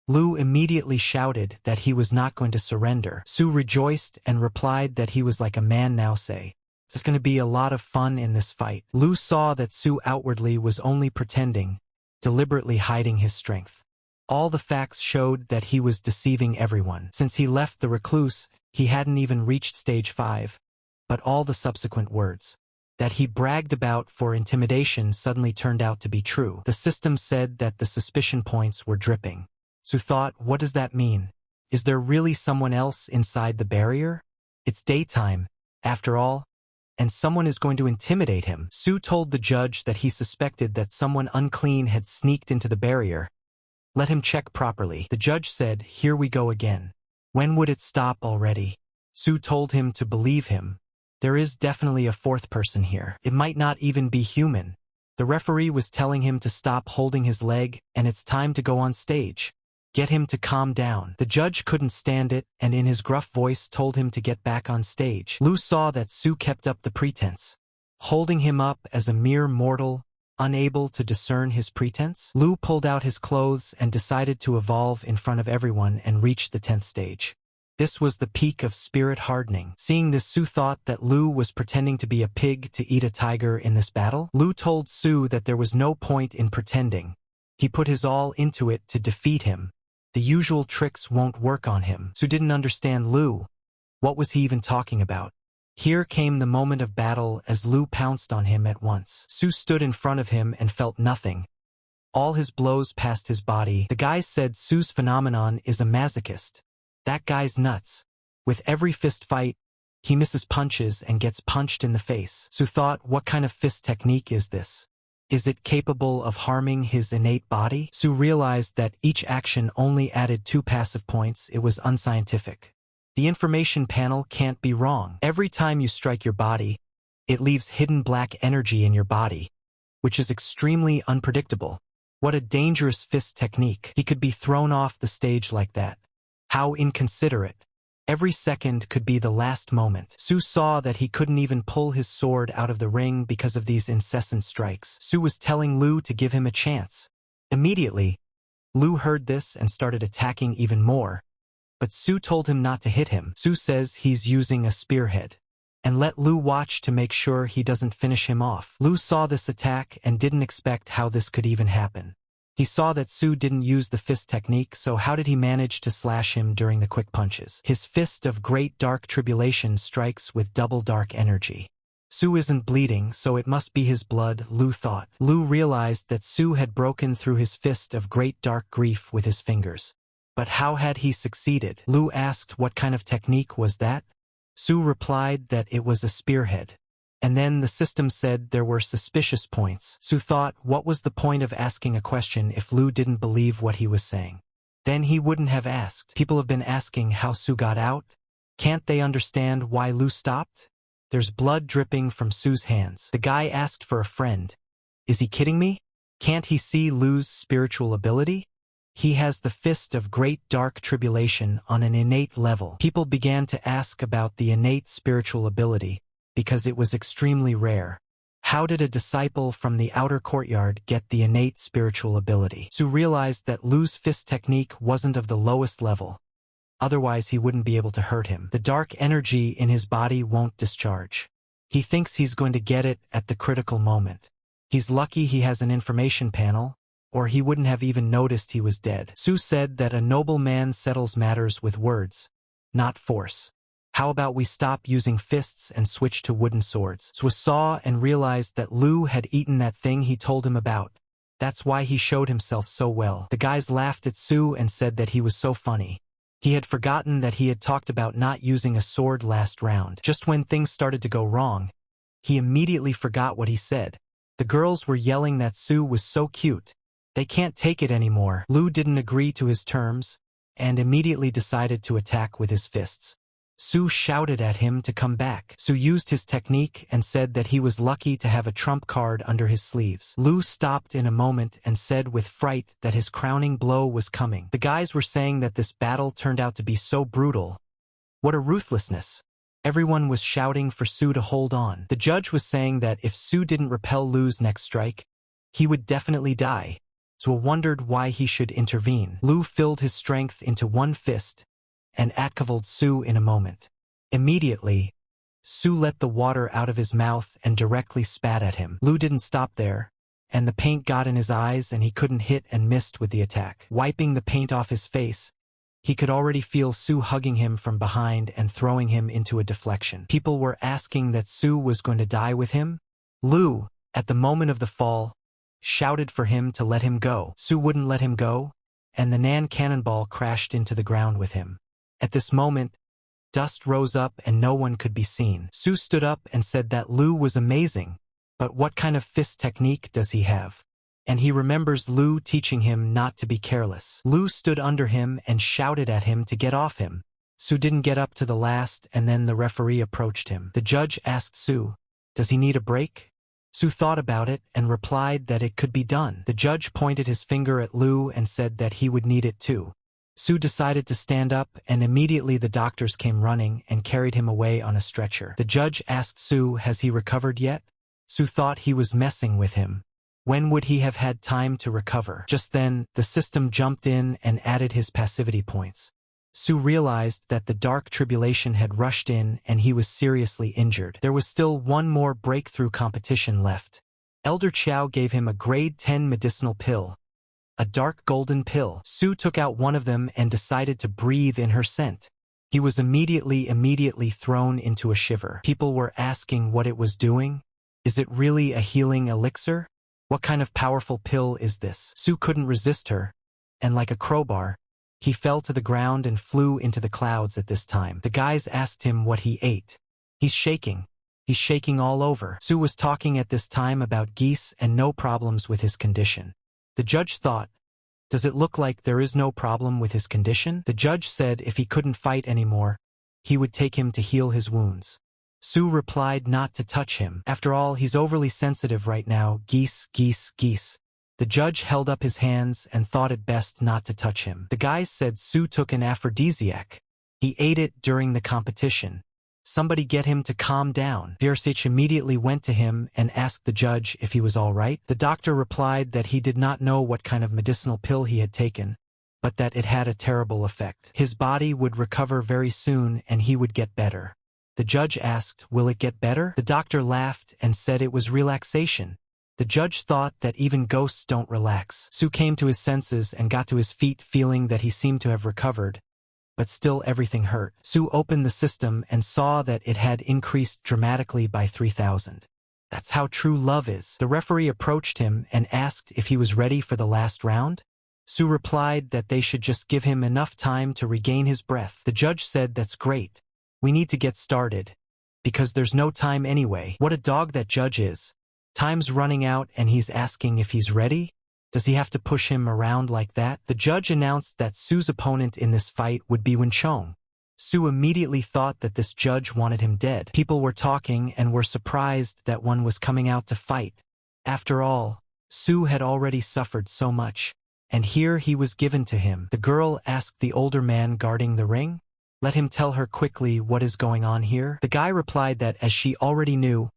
Lu immediately shouted that he was not going to surrender. Su rejoiced and replied that he was like a man now. Say, there's going to be a lot of fun in this fight. Lu saw that Su outwardly was only pretending, deliberately hiding his strength. All the facts showed that he was deceiving everyone. Since he left the recluse, he hadn't even reached stage 5. But all the subsequent words that he bragged about for intimidation suddenly turned out to be true. The system said that the suspicion points were dripping. Su thought, what does that mean? Is there really someone else inside the barrier? It's daytime, after all, and someone is going to intimidate him. Su told the judge that he suspected that someone unclean had sneaked into the barrier. Let him check properly. The judge said, here we go again. When would it stop already? Su told him to believe him. There is definitely a 4th person here. It might not even be human. The referee was telling him to stop holding his leg, and it's time to go on stage. Get him to calm down. The judge couldn't stand it, and in his gruff voice told him to get back on stage. Lu saw that Su kept up the pretense, holding him up as a mere mortal, unable to discern his pretense. Lu pulled out his clothes and decided to evolve in front of everyone and reached the 10th stage. This was the peak of spirit hardening. Seeing this, Su thought that Lu was pretending to be a pig to eat a tiger in this battle. Lu told Su that there was no point in pretending. He put his all into it to defeat him. The usual tricks won't work on him. Su didn't understand Lu. What was he even talking about? Here came the moment of battle as Lu pounced on him at once. Su stood in front of him and felt nothing. All his blows passed his body. The guys said Su's phenomenon is a masochist. That guy's nuts. With every fist fight, he misses punches and gets punched in the face. Su thought, what kind of fist technique is this? Is it capable of harming his innate body? Su realized that each action only added 2 passive points. It was unscientific. The information panel can't be wrong. Every time you strike your body, it leaves hidden black energy in your body, which is extremely unpredictable. What a dangerous fist technique. He could be thrown off the stage like that. How inconsiderate. Every second could be the last moment. Su saw that he couldn't even pull his sword out of the ring because of these incessant strikes. Su was telling Lu to give him a chance. Immediately, Lu heard this and started attacking even more. But Su told him not to hit him. Su says he's using a spearhead. And let Lu watch to make sure he doesn't finish him off. Lu saw this attack and didn't expect how this could even happen. He saw that Su didn't use the fist technique, so how did he manage to slash him during the quick punches? His fist of great dark tribulation strikes with double dark energy. Su isn't bleeding, so it must be his blood, Lu thought. Lu realized that Su had broken through his fist of great dark grief with his fingers. But how had he succeeded? Lu asked what kind of technique was that? Su replied that it was a spearhead. And then the system said there were suspicious points. Su thought, what was the point of asking a question if Lu didn't believe what he was saying? Then he wouldn't have asked. People have been asking how Su got out. Can't they understand why Lu stopped? There's blood dripping from Su's hands. The guy asked for a friend. Is he kidding me? Can't he see Lu's spiritual ability? He has the fist of great dark tribulation on an innate level. People began to ask about the innate spiritual ability, because it was extremely rare. How did a disciple from the outer courtyard get the innate spiritual ability? Su realized that Lu's fist technique wasn't of the lowest level. Otherwise he wouldn't be able to hurt him. The dark energy in his body won't discharge. He thinks he's going to get it at the critical moment. He's lucky he has an information panel, or he wouldn't have even noticed he was dead. Su said that a noble man settles matters with words, not force. How about we stop using fists and switch to wooden swords? Su saw and realized that Lu had eaten that thing he told him about. That's why he showed himself so well. The guys laughed at Su and said that he was so funny. He had forgotten that he had talked about not using a sword last round. Just when things started to go wrong, he immediately forgot what he said. The girls were yelling that Su was so cute. They can't take it anymore. Lu didn't agree to his terms, and immediately decided to attack with his fists. Su shouted at him to come back. Su used his technique and said that he was lucky to have a trump card under his sleeves. Lu stopped in a moment and said with fright that his crowning blow was coming. The guys were saying that this battle turned out to be so brutal. What a ruthlessness. Everyone was shouting for Su to hold on. The judge was saying that if Su didn't repel Lu's next strike, he would definitely die. Su wondered why he should intervene. Lu filled his strength into one fist and outcavalled Su in a moment. Immediately, Su let the water out of his mouth and directly spat at him. Lu didn't stop there, and the paint got in his eyes and he couldn't hit and missed with the attack. Wiping the paint off his face, he could already feel Su hugging him from behind and throwing him into a deflection. People were asking that Su was going to die with him. Lu, at the moment of the fall, shouted for him to let him go. Su wouldn't let him go, and the Nan cannonball crashed into the ground with him. At this moment, dust rose up and no one could be seen. Su stood up and said that Lu was amazing, but what kind of fist technique does he have? And he remembers Lu teaching him not to be careless. Lu stood under him and shouted at him to get off him. Su didn't get up to the last, and then the referee approached him. The judge asked Su, "Does he need a break?" Su thought about it and replied that it could be done. The judge pointed his finger at Lu and said that he would need it too. Su decided to stand up, and immediately the doctors came running and carried him away on a stretcher. The judge asked Su, has he recovered yet? Su thought he was messing with him. When would he have had time to recover? Just then, the system jumped in and added his passivity points. Su realized that the dark tribulation had rushed in and he was seriously injured. There was still one more breakthrough competition left. Elder Chow gave him a grade 10 medicinal pill. A dark golden pill. Su took out one of them and decided to breathe in her scent. He was immediately thrown into a shiver. People were asking what it was doing. Is it really a healing elixir? What kind of powerful pill is this? Su couldn't resist her, and like a crowbar, he fell to the ground and flew into the clouds at this time. The guys asked him what he ate. He's shaking. He's shaking all over. Su was talking at this time about geese and no problems with his condition. The judge thought, does it look like there is no problem with his condition? The judge said if he couldn't fight anymore, he would take him to heal his wounds. Su replied not to touch him. After all, he's overly sensitive right now. Geese, geese, geese. The judge held up his hands and thought it best not to touch him. The guys said Su took an aphrodisiac. He ate it during the competition. Somebody get him to calm down. Virsich immediately went to him and asked the judge if he was all right. The doctor replied that he did not know what kind of medicinal pill he had taken, but that it had a terrible effect. His body would recover very soon and he would get better. The judge asked, will it get better? The doctor laughed and said it was relaxation. The judge thought that even ghosts don't relax. Su came to his senses and got to his feet feeling that he seemed to have recovered. But still everything hurt. Su opened the system and saw that it had increased dramatically by 3,000. That's how true love is. The referee approached him and asked if he was ready for the last round. Su replied that they should just give him enough time to regain his breath. The judge said that's great. We need to get started. Because there's no time anyway. What a dog that judge is. Time's running out and he's asking if he's ready? Does he have to push him around like that? The judge announced that Su's opponent in this fight would be Wenchong. Su immediately thought that this judge wanted him dead. People were talking and were surprised that one was coming out to fight. After all, Su had already suffered so much, and here he was given to him. The girl asked the older man guarding the ring, let him tell her quickly what is going on here. The guy replied that as she already knew,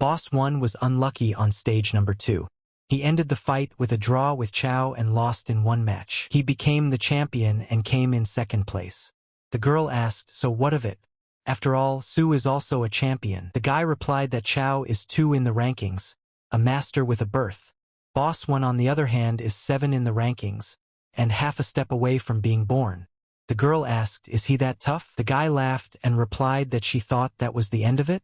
Boss 1 was unlucky on stage number 2. He ended the fight with a draw with Chow and lost in one match. He became the champion and came in second place. The girl asked, so what of it? After all, Su is also a champion. The guy replied that Chow is 2 in the rankings, a master with a berth. Boss 1 on the other hand is 7 in the rankings, and half a step away from being born. The girl asked, is he that tough? The guy laughed and replied that she thought that was the end of it.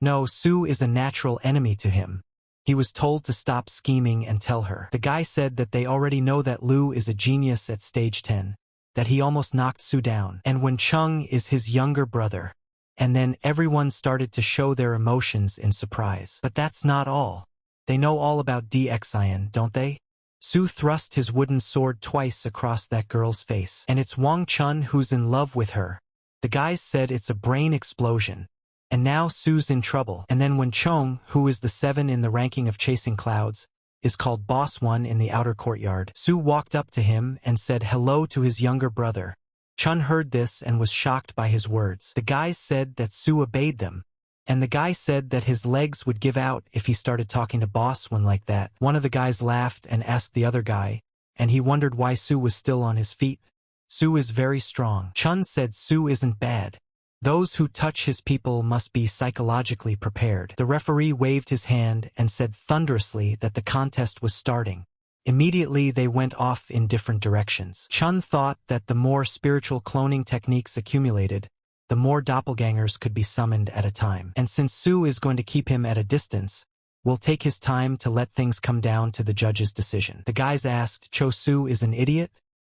No, Su is a natural enemy to him. He was told to stop scheming and tell her. The guy said that they already know that Lu is a genius at stage 10, that he almost knocked Su down, and when Chung is his younger brother. And then everyone started to show their emotions in surprise. But that's not all. They know all about DXIN, don't they? Su thrust his wooden sword twice across that girl's face. And it's Wang Chun who's in love with her. The guys said it's a brain explosion. And now Su's in trouble. And then when Chong, who is the 7 in the ranking of Chasing Clouds, is called Boss 1 in the outer courtyard, Su walked up to him and said hello to his younger brother. Chun heard this and was shocked by his words. The guys said that Su obeyed them. And the guy said that his legs would give out if he started talking to Boss 1 like that. One of the guys laughed and asked the other guy, and he wondered why Su was still on his feet. Su is very strong. Chun said Su isn't bad. Those who touch his people must be psychologically prepared. The referee waved his hand and said thunderously that the contest was starting. Immediately they went off in different directions. Chun thought that the more spiritual cloning techniques accumulated, the more doppelgangers could be summoned at a time. And since Su is going to keep him at a distance, will take his time to let things come down to the judge's decision. The guys asked, Cho Su is an idiot?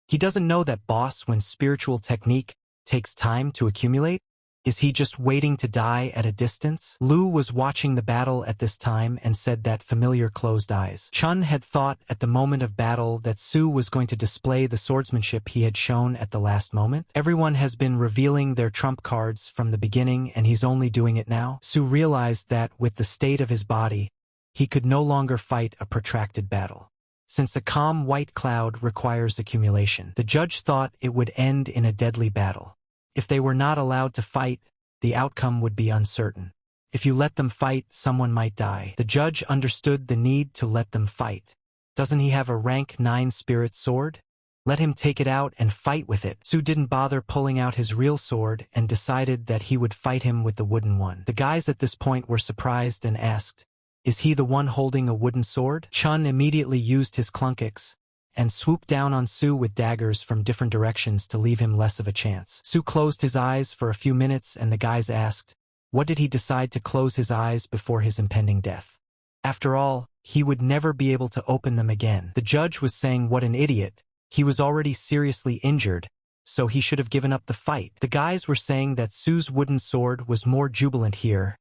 He doesn't know that Boss when spiritual technique takes time to accumulate? Is he just waiting to die at a distance? Lu was watching the battle at this time and said that familiar closed eyes. Chun had thought at the moment of battle that Su was going to display the swordsmanship he had shown at the last moment. Everyone has been revealing their trump cards from the beginning and he's only doing it now. Su realized that with the state of his body, he could no longer fight a protracted battle. Since a calm white cloud requires accumulation, the judge thought it would end in a deadly battle. If they were not allowed to fight, the outcome would be uncertain. If you let them fight, someone might die. The judge understood the need to let them fight. Doesn't he have a rank 9 spirit sword? Let him take it out and fight with it. Su didn't bother pulling out his real sword and decided that he would fight him with the wooden one. The guys at this point were surprised and asked, is he the one holding a wooden sword? Chun immediately used his clunkix and swooped down on Su with daggers from different directions to leave him less of a chance. Su closed his eyes for a few minutes and the guys asked, what did he decide to close his eyes before his impending death? After all, he would never be able to open them again. The judge was saying what an idiot. He was already seriously injured, so he should have given up the fight. The guys were saying that Su's wooden sword was more jubilant here,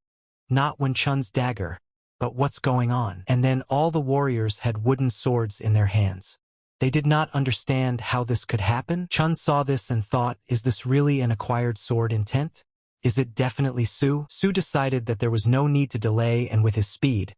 not when Chun's dagger. But what's going on? And then all the warriors had wooden swords in their hands. They did not understand how this could happen. Chun saw this and thought, is this really an acquired sword intent? Is it definitely Su? Su decided that there was no need to delay and with his speed,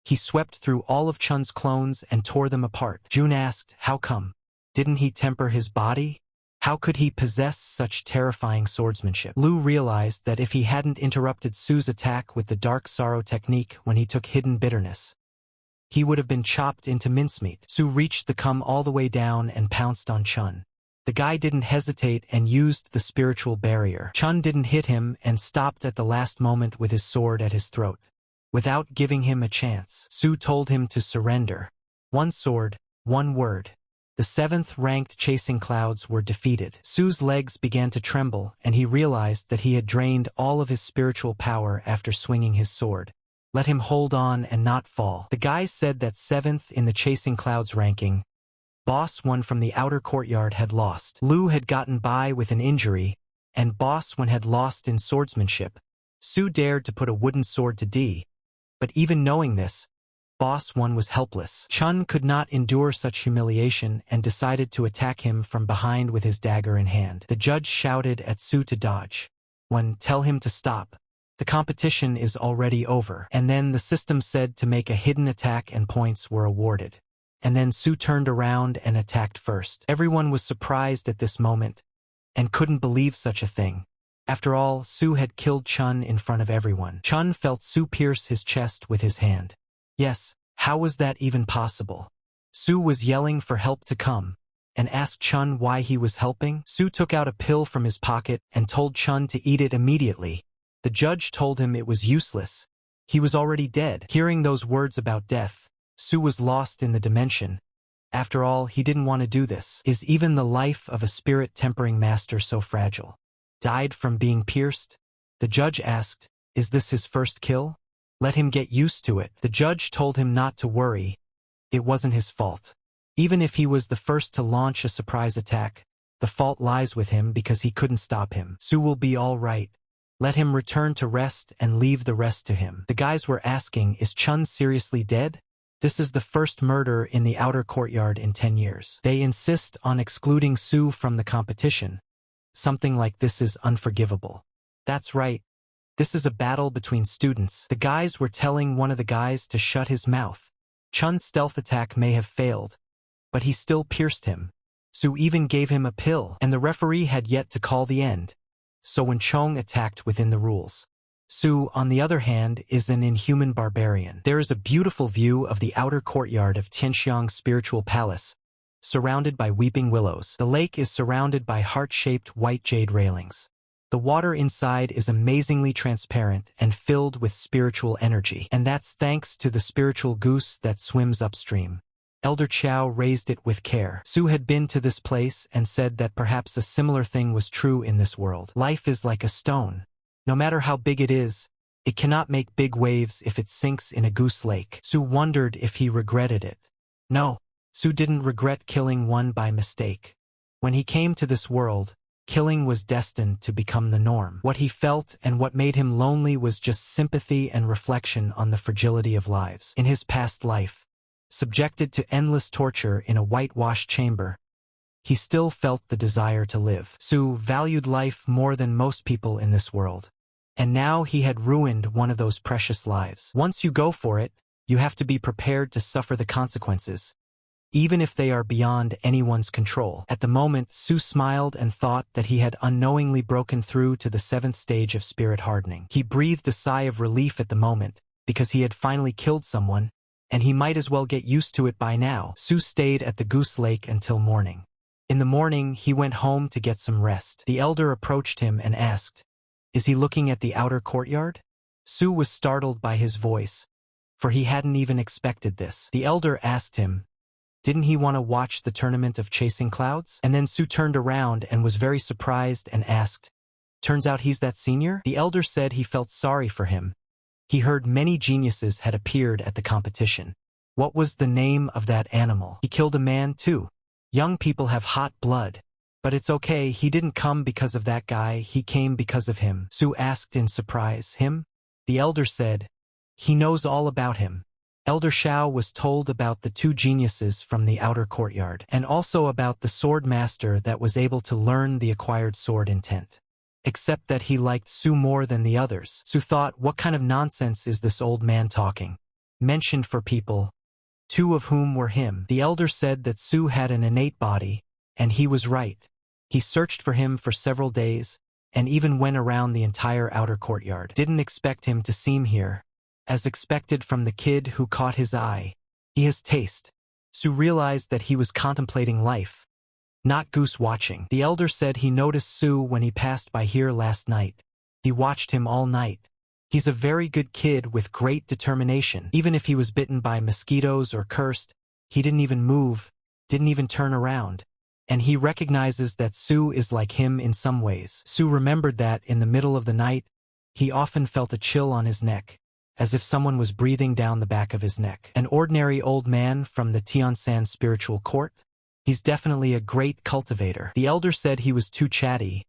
he swept through all of Chun's clones and tore them apart. Jun asked, how come? Didn't he temper his body? How could he possess such terrifying swordsmanship? Lu realized that if he hadn't interrupted Su's attack with the Dark Sorrow technique when he took Hidden Bitterness, he would have been chopped into mincemeat. Su reached the come all the way down and pounced on Chun. The guy didn't hesitate and used the spiritual barrier. Chun didn't hit him and stopped at the last moment with his sword at his throat. Without giving him a chance, Su told him to surrender. One sword, one word. The 7th-ranked Chasing Clouds were defeated. Su's legs began to tremble and he realized that he had drained all of his spiritual power after swinging his sword. Let him hold on and not fall. The guys said that 7th in the Chasing Clouds ranking, Boss 1 from the outer courtyard had lost. Lu had gotten by with an injury, and Boss 1 had lost in swordsmanship. Su dared to put a wooden sword to D. But even knowing this, Boss 1 was helpless. Chun could not endure such humiliation and decided to attack him from behind with his dagger in hand. The judge shouted at Su to dodge. One, tell him to stop. The competition is already over. And then the system said to make a hidden attack and points were awarded. And then Su turned around and attacked first. Everyone was surprised at this moment and couldn't believe such a thing. After all, Su had killed Chun in front of everyone. Chun felt Su pierce his chest with his hand. Yes, how was that even possible? Su was yelling for help to come, and asked Chun why he was helping. Su took out a pill from his pocket and told Chun to eat it immediately. The judge told him it was useless. He was already dead. Hearing those words about death, Su was lost in the dimension. After all, he didn't want to do this. Is even the life of a spirit-tempering master so fragile? Died from being pierced? The judge asked, is this his first kill? Let him get used to it. The judge told him not to worry. It wasn't his fault. Even if he was the first to launch a surprise attack, the fault lies with him because he couldn't stop him. Su will be all right. Let him return to rest and leave the rest to him. The guys were asking, is Chun seriously dead? This is the first murder in the outer courtyard in 10 years. They insist on excluding Su from the competition. Something like this is unforgivable. That's right. This is a battle between students. The guys were telling one of the guys to shut his mouth. Chun's stealth attack may have failed, but he still pierced him. Su even gave him a pill, and the referee had yet to call the end. So when Chong attacked within the rules. Su, on the other hand, is an inhuman barbarian. There is a beautiful view of the outer courtyard of Tianxiang's spiritual palace, surrounded by weeping willows. The lake is surrounded by heart-shaped white jade railings. The water inside is amazingly transparent and filled with spiritual energy, and that's thanks to the spiritual goose that swims upstream. Elder Chow raised it with care. Su had been to this place and said that perhaps a similar thing was true in this world. Life is like a stone. No matter how big it is, it cannot make big waves if it sinks in a goose lake. Su wondered if he regretted it. No, Su didn't regret killing one by mistake. When he came to this world, killing was destined to become the norm. What he felt and what made him lonely was just sympathy and reflection on the fragility of lives. In his past life, subjected to endless torture in a whitewashed chamber, he still felt the desire to live. Su valued life more than most people in this world. And now he had ruined one of those precious lives. Once you go for it, you have to be prepared to suffer the consequences, even if they are beyond anyone's control. At the moment, Su smiled and thought that he had unknowingly broken through to the 7th stage of spirit hardening. He breathed a sigh of relief at the moment, because he had finally killed someone, and he might as well get used to it by now. Su stayed at the Goose Lake until morning. In the morning, he went home to get some rest. The elder approached him and asked, is he looking at the outer courtyard? Su was startled by his voice, for he hadn't even expected this. The elder asked him, didn't he want to watch the tournament of chasing clouds? And then Su turned around and was very surprised and asked, turns out he's that senior? The elder said he felt sorry for him. He heard many geniuses had appeared at the competition. What was the name of that animal? He killed a man too. Young people have hot blood. But it's okay, he didn't come because of that guy, he came because of him. Su asked in surprise, him? The elder said, he knows all about him. Elder Shao was told about the 2 geniuses from the outer courtyard, and also about the sword master that was able to learn the acquired sword intent. Except that he liked Su more than the others. Su thought, what kind of nonsense is this old man talking? Mentioned for people, 2 of whom were him. The elder said that Su had an innate body, and he was right. He searched for him for several days, and even went around the entire outer courtyard. Didn't expect him to seem here. As expected from the kid who caught his eye. He has taste. Su realized that he was contemplating life, not goose watching. The elder said he noticed Su when he passed by here last night. He watched him all night. He's a very good kid with great determination. Even if he was bitten by mosquitoes or cursed, he didn't even move, didn't even turn around. And he recognizes that Su is like him in some ways. Su remembered that in the middle of the night, he often felt a chill on his neck, as if someone was breathing down the back of his neck. An ordinary old man from the Tiansan spiritual court? He's definitely a great cultivator. The elder said he was too chatty.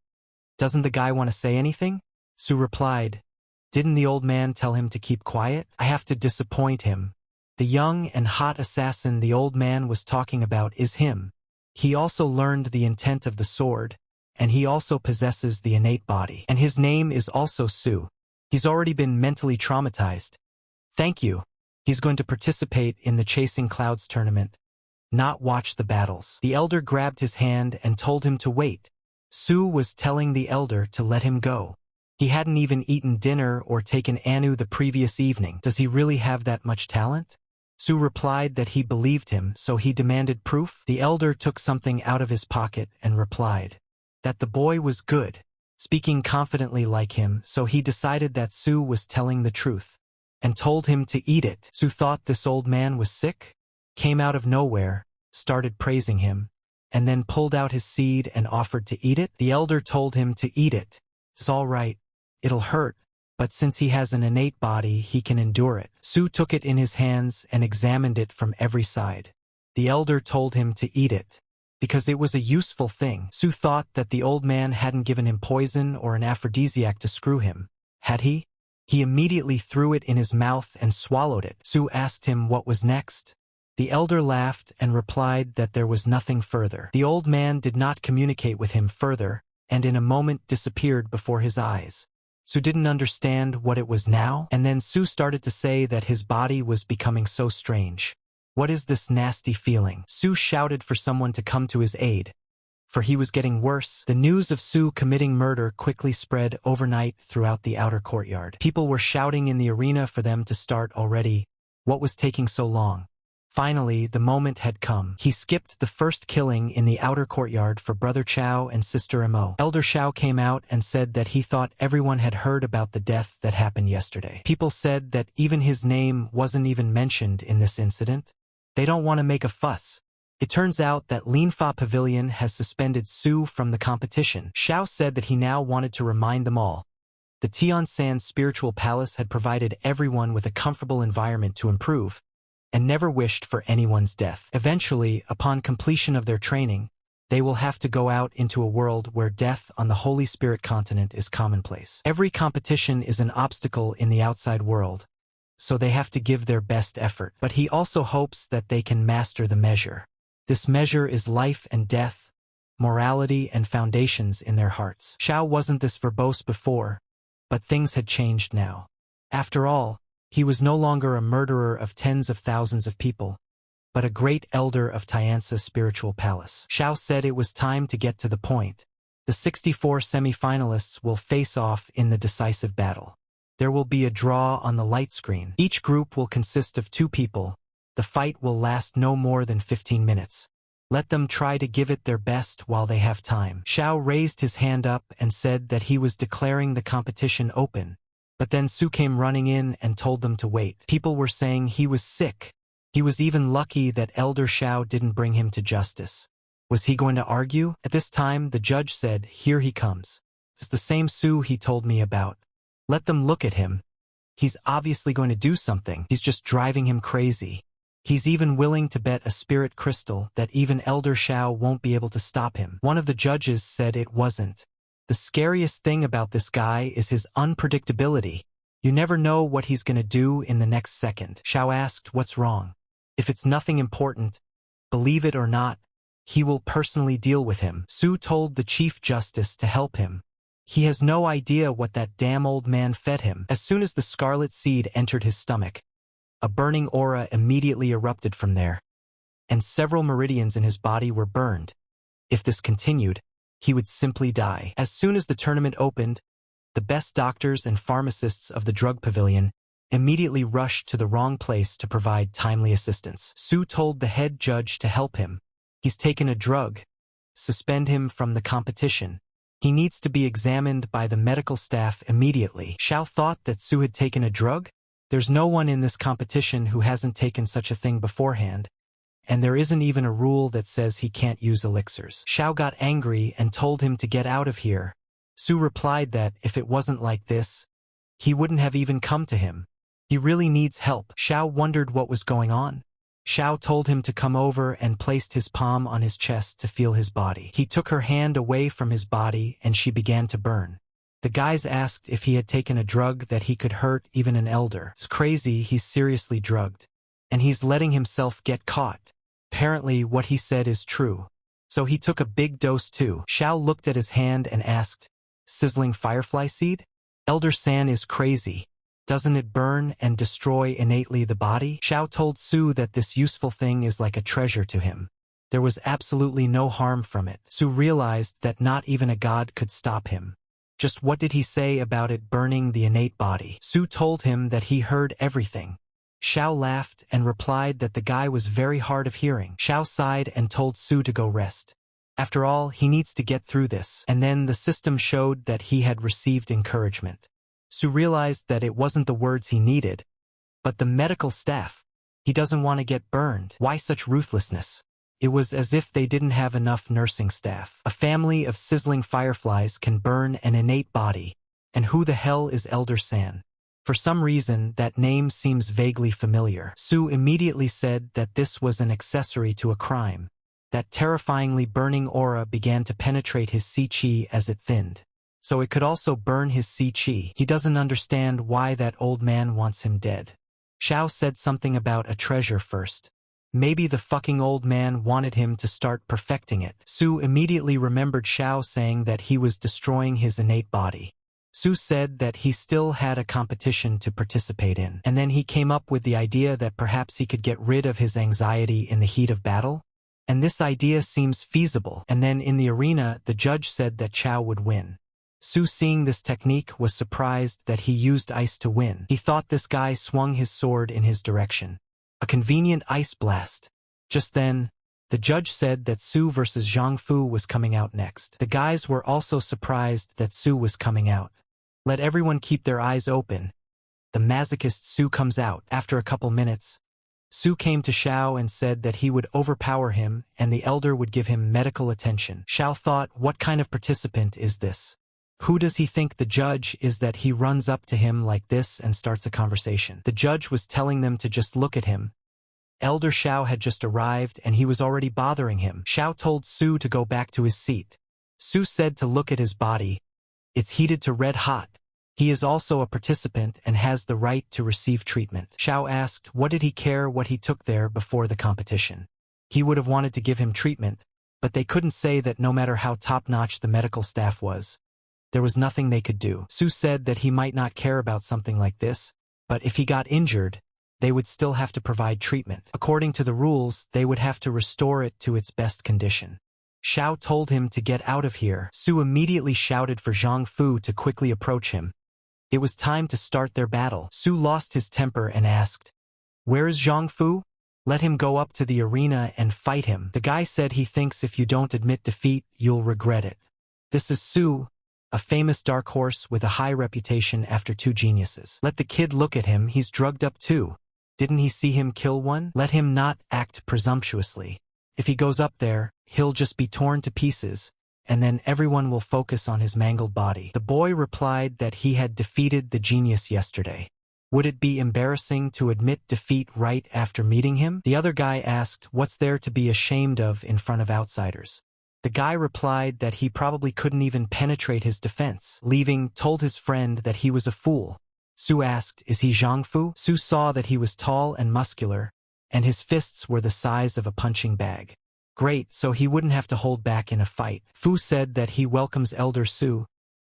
Doesn't the guy want to say anything? Su replied, didn't the old man tell him to keep quiet? I have to disappoint him. The young and hot assassin the old man was talking about is him. He also learned the intent of the sword, and he also possesses the innate body. And his name is also Su. He's already been mentally traumatized. Thank you. He's going to participate in the Chasing Clouds tournament, not watch the battles. The elder grabbed his hand and told him to wait. Su was telling the elder to let him go. He hadn't even eaten dinner or taken anu the previous evening. Does he really have that much talent? Su replied that he believed him, so he demanded proof. The elder took something out of his pocket and replied that the boy was good, speaking confidently like him, so he decided that Su was telling the truth and told him to eat it. Su thought this old man was sick, came out of nowhere, started praising him, and then pulled out his seed and offered to eat it. The elder told him to eat it. It's all right. It'll hurt, but since he has an innate body, he can endure it. Su took it in his hands and examined it from every side. The elder told him to eat it because it was a useful thing. Su thought that the old man hadn't given him poison or an aphrodisiac to screw him. Had he? He immediately threw it in his mouth and swallowed it. Su asked him what was next. The elder laughed and replied that there was nothing further. The old man did not communicate with him further, and in a moment disappeared before his eyes. Su didn't understand what it was now, and then Su started to say that his body was becoming so strange. What is this nasty feeling? Su shouted for someone to come to his aid, for he was getting worse. The news of Su committing murder quickly spread overnight throughout the outer courtyard. People were shouting in the arena for them to start already. What was taking so long? Finally, the moment had come. He skipped the first killing in the outer courtyard for Brother Chao and Sister Mo. Elder Chao came out and said that he thought everyone had heard about the death that happened yesterday. People said that even his name wasn't even mentioned in this incident. They don't want to make a fuss. It turns out that Linfa Pavilion has suspended Su from the competition. Chao said that he now wanted to remind them all. The Tiansan Spiritual Palace had provided everyone with a comfortable environment to improve, and never wished for anyone's death. Eventually, upon completion of their training, they will have to go out into a world where death on the Holy Spirit continent is commonplace. Every competition is an obstacle in the outside world, so they have to give their best effort. But he also hopes that they can master the measure. This measure is life and death, morality and foundations in their hearts. Chao wasn't this verbose before, but things had changed now. After all, he was no longer a murderer of tens of thousands of people, but a great elder of Tiansa Spiritual Palace. Chao said it was time to get to the point. The 64 semi-finalists will face off in the decisive battle. There will be a draw on the light screen. Each group will consist of 2 people. The fight will last no more than 15 minutes. Let them try to give it their best while they have time. Chao raised his hand up and said that he was declaring the competition open. But then Su came running in and told them to wait. People were saying he was sick. He was even lucky that Elder Chao didn't bring him to justice. Was he going to argue? At this time, the judge said, "Here he comes. It's the same Su he told me about. Let them look at him. He's obviously going to do something. He's just driving him crazy. He's even willing to bet a spirit crystal that even Elder Chao won't be able to stop him." One of the judges said it wasn't. The scariest thing about this guy is his unpredictability. You never know what he's going to do in the next second. Chao asked, "What's wrong?" "If it's nothing important, believe it or not, he will personally deal with him." Su told the Chief Justice to help him. He has no idea what that damn old man fed him. As soon as the scarlet seed entered his stomach, a burning aura immediately erupted from there, and several meridians in his body were burned. If this continued, he would simply die. As soon as the tournament opened, the best doctors and pharmacists of the drug pavilion immediately rushed to the wrong place to provide timely assistance. Su told the head judge to help him. He's taken a drug. Suspend him from the competition. He needs to be examined by the medical staff immediately. Chao thought that Su had taken a drug. There's no one in this competition who hasn't taken such a thing beforehand, and there isn't even a rule that says he can't use elixirs. Chao got angry and told him to get out of here. Su replied that if it wasn't like this, he wouldn't have even come to him. He really needs help. Chao wondered what was going on. Chao told him to come over and placed his palm on his chest to feel his body. He took her hand away from his body and she began to burn. The guys asked if he had taken a drug that he could hurt even an elder. It's crazy, he's seriously drugged. And he's letting himself get caught. Apparently what he said is true. So he took a big dose too. Chao looked at his hand and asked, "Sizzling firefly seed? Elder San is crazy. Doesn't it burn and destroy innately the body?" Chao told Su that this useful thing is like a treasure to him. There was absolutely no harm from it. Su realized that not even a god could stop him. Just what did he say about it burning the innate body? Su told him that he heard everything. Xiao laughed and replied that the guy was very hard of hearing. Xiao sighed and told Su to go rest. After all, he needs to get through this. And then the system showed that he had received encouragement. Su realized that it wasn't the words he needed, but the medical staff. He doesn't want to get burned. Why such ruthlessness? It was as if they didn't have enough nursing staff. A family of sizzling fireflies can burn an innate body. And who the hell is Elder San? For some reason, that name seems vaguely familiar. Su immediately said that this was an accessory to a crime. That terrifyingly burning aura began to penetrate his si-chi as it thinned. So it could also burn his si-chi. He doesn't understand why that old man wants him dead. Xiao said something about a treasure first. Maybe the fucking old man wanted him to start perfecting it. Su immediately remembered Xiao saying that he was destroying his innate body. Su said that he still had a competition to participate in. And then he came up with the idea that perhaps he could get rid of his anxiety in the heat of battle. And this idea seems feasible. And then in the arena, the judge said that Xiao would win. Su, seeing this technique, was surprised that he used ice to win. He thought this guy swung his sword in his direction. A convenient ice blast. Just then, the judge said that Su versus Zhang Fu was coming out next. The guys were also surprised that Su was coming out. Let everyone keep their eyes open. The masochist Su comes out. After a couple minutes, Su came to Xiao and said that he would overpower him and the elder would give him medical attention. Xiao thought, what kind of participant is this? Who does he think the judge is that he runs up to him like this and starts a conversation? The judge was telling them to just look at him. Elder Xiao had just arrived and he was already bothering him. Xiao told Su to go back to his seat. Su said to look at his body. It's heated to red hot. He is also a participant and has the right to receive treatment. Xiao asked what did he care what he took there before the competition. He would have wanted to give him treatment, but they couldn't say that no matter how top-notch the medical staff was. There was nothing they could do. Su said that he might not care about something like this, but if he got injured, they would still have to provide treatment. According to the rules, they would have to restore it to its best condition. Xiao told him to get out of here. Su immediately shouted for Zhang Fu to quickly approach him. It was time to start their battle. Su lost his temper and asked, "Where is Zhang Fu? Let him go up to the arena and fight him." The guy said he thinks if you don't admit defeat, you'll regret it. This is Su, a famous dark horse with a high reputation after two geniuses. Let the kid look at him, he's drugged up too. Didn't he see him kill one? Let him not act presumptuously. If he goes up there, he'll just be torn to pieces, and then everyone will focus on his mangled body. The boy replied that he had defeated the genius yesterday. Would it be embarrassing to admit defeat right after meeting him? The other guy asked, what's there to be ashamed of in front of outsiders? The guy replied that he probably couldn't even penetrate his defense. Leaving, told his friend that he was a fool. Su asked, is he Zhang Fu? Su saw that he was tall and muscular, and his fists were the size of a punching bag. Great, so he wouldn't have to hold back in a fight. Fu said that he welcomes Elder Su.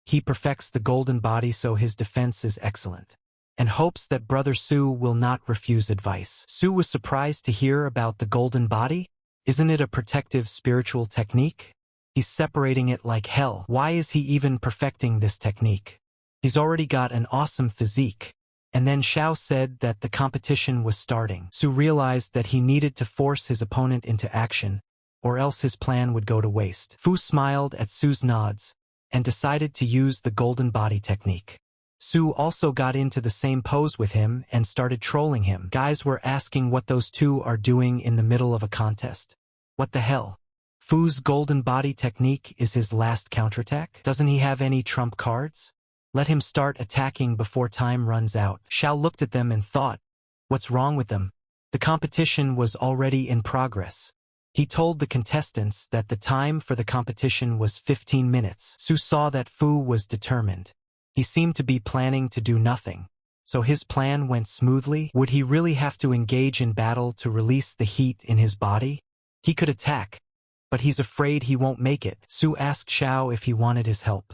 He perfects the golden body so his defense is excellent, and hopes that Brother Su will not refuse advice. Su was surprised to hear about the golden body. Isn't it a protective spiritual technique? He's separating it like hell. Why is he even perfecting this technique? He's already got an awesome physique. And then Xiao said that the competition was starting. Su realized that he needed to force his opponent into action, or else his plan would go to waste. Fu smiled at Su's nods, and decided to use the golden body technique. Su also got into the same pose with him and started trolling him. Guys were asking what those two are doing in the middle of a contest. What the hell? Fu's golden body technique is his last counterattack? Doesn't he have any trump cards? Let him start attacking before time runs out. Xiao looked at them and thought, what's wrong with them? The competition was already in progress. He told the contestants that the time for the competition was 15 minutes. Su saw that Fu was determined. He seemed to be planning to do nothing. So his plan went smoothly. Would he really have to engage in battle to release the heat in his body? He could attack, but he's afraid he won't make it. Su asked Xiao if he wanted his help.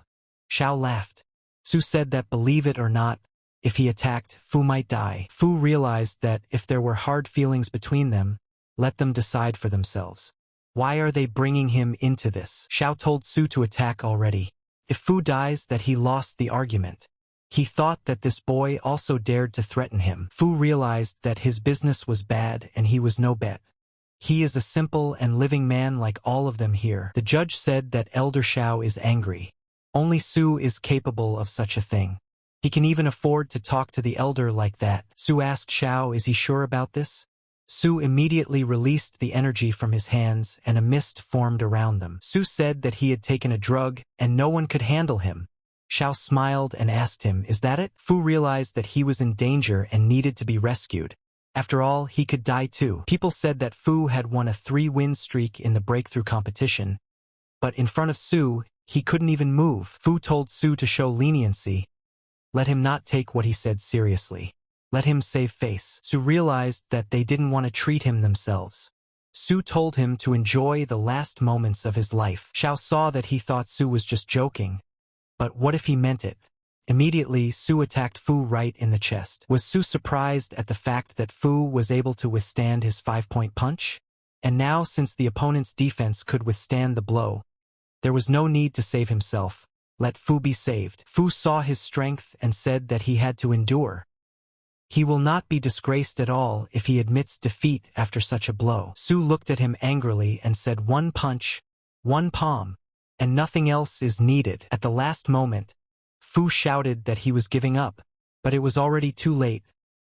Xiao laughed. Su said that believe it or not, if he attacked, Fu might die. Fu realized that if there were hard feelings between them, let them decide for themselves. Why are they bringing him into this? Xiao told Su to attack already. If Fu dies, that he lost the argument. He thought that this boy also dared to threaten him. Fu realized that his business was bad and he was no bet. He is a simple and living man like all of them here. The judge said that Elder Xiao is angry. Only Su is capable of such a thing. He can even afford to talk to the elder like that. Su asked Xiao, is he sure about this? Su immediately released the energy from his hands and a mist formed around them. Su said that he had taken a drug and no one could handle him. Xiao smiled and asked him, is that it? Fu realized that he was in danger and needed to be rescued. After all, he could die too. People said that Fu had won a 3-win streak in the breakthrough competition, but in front of Su, he couldn't even move. Fu told Su to show leniency. Let him not take what he said seriously. Let him save face. Su realized that they didn't want to treat him themselves. Su told him to enjoy the last moments of his life. Xiao saw that he thought Su was just joking. But what if he meant it? Immediately, Su attacked Fu right in the chest. Was Su surprised at the fact that Fu was able to withstand his 5-point punch? And now, since the opponent's defense could withstand the blow, there was no need to save himself. Let Fu be saved. Fu saw his strength and said that he had to endure. He will not be disgraced at all if he admits defeat after such a blow. Su looked at him angrily and said, 1 punch, 1 palm, and nothing else is needed. At the last moment, Fu shouted that he was giving up, but it was already too late,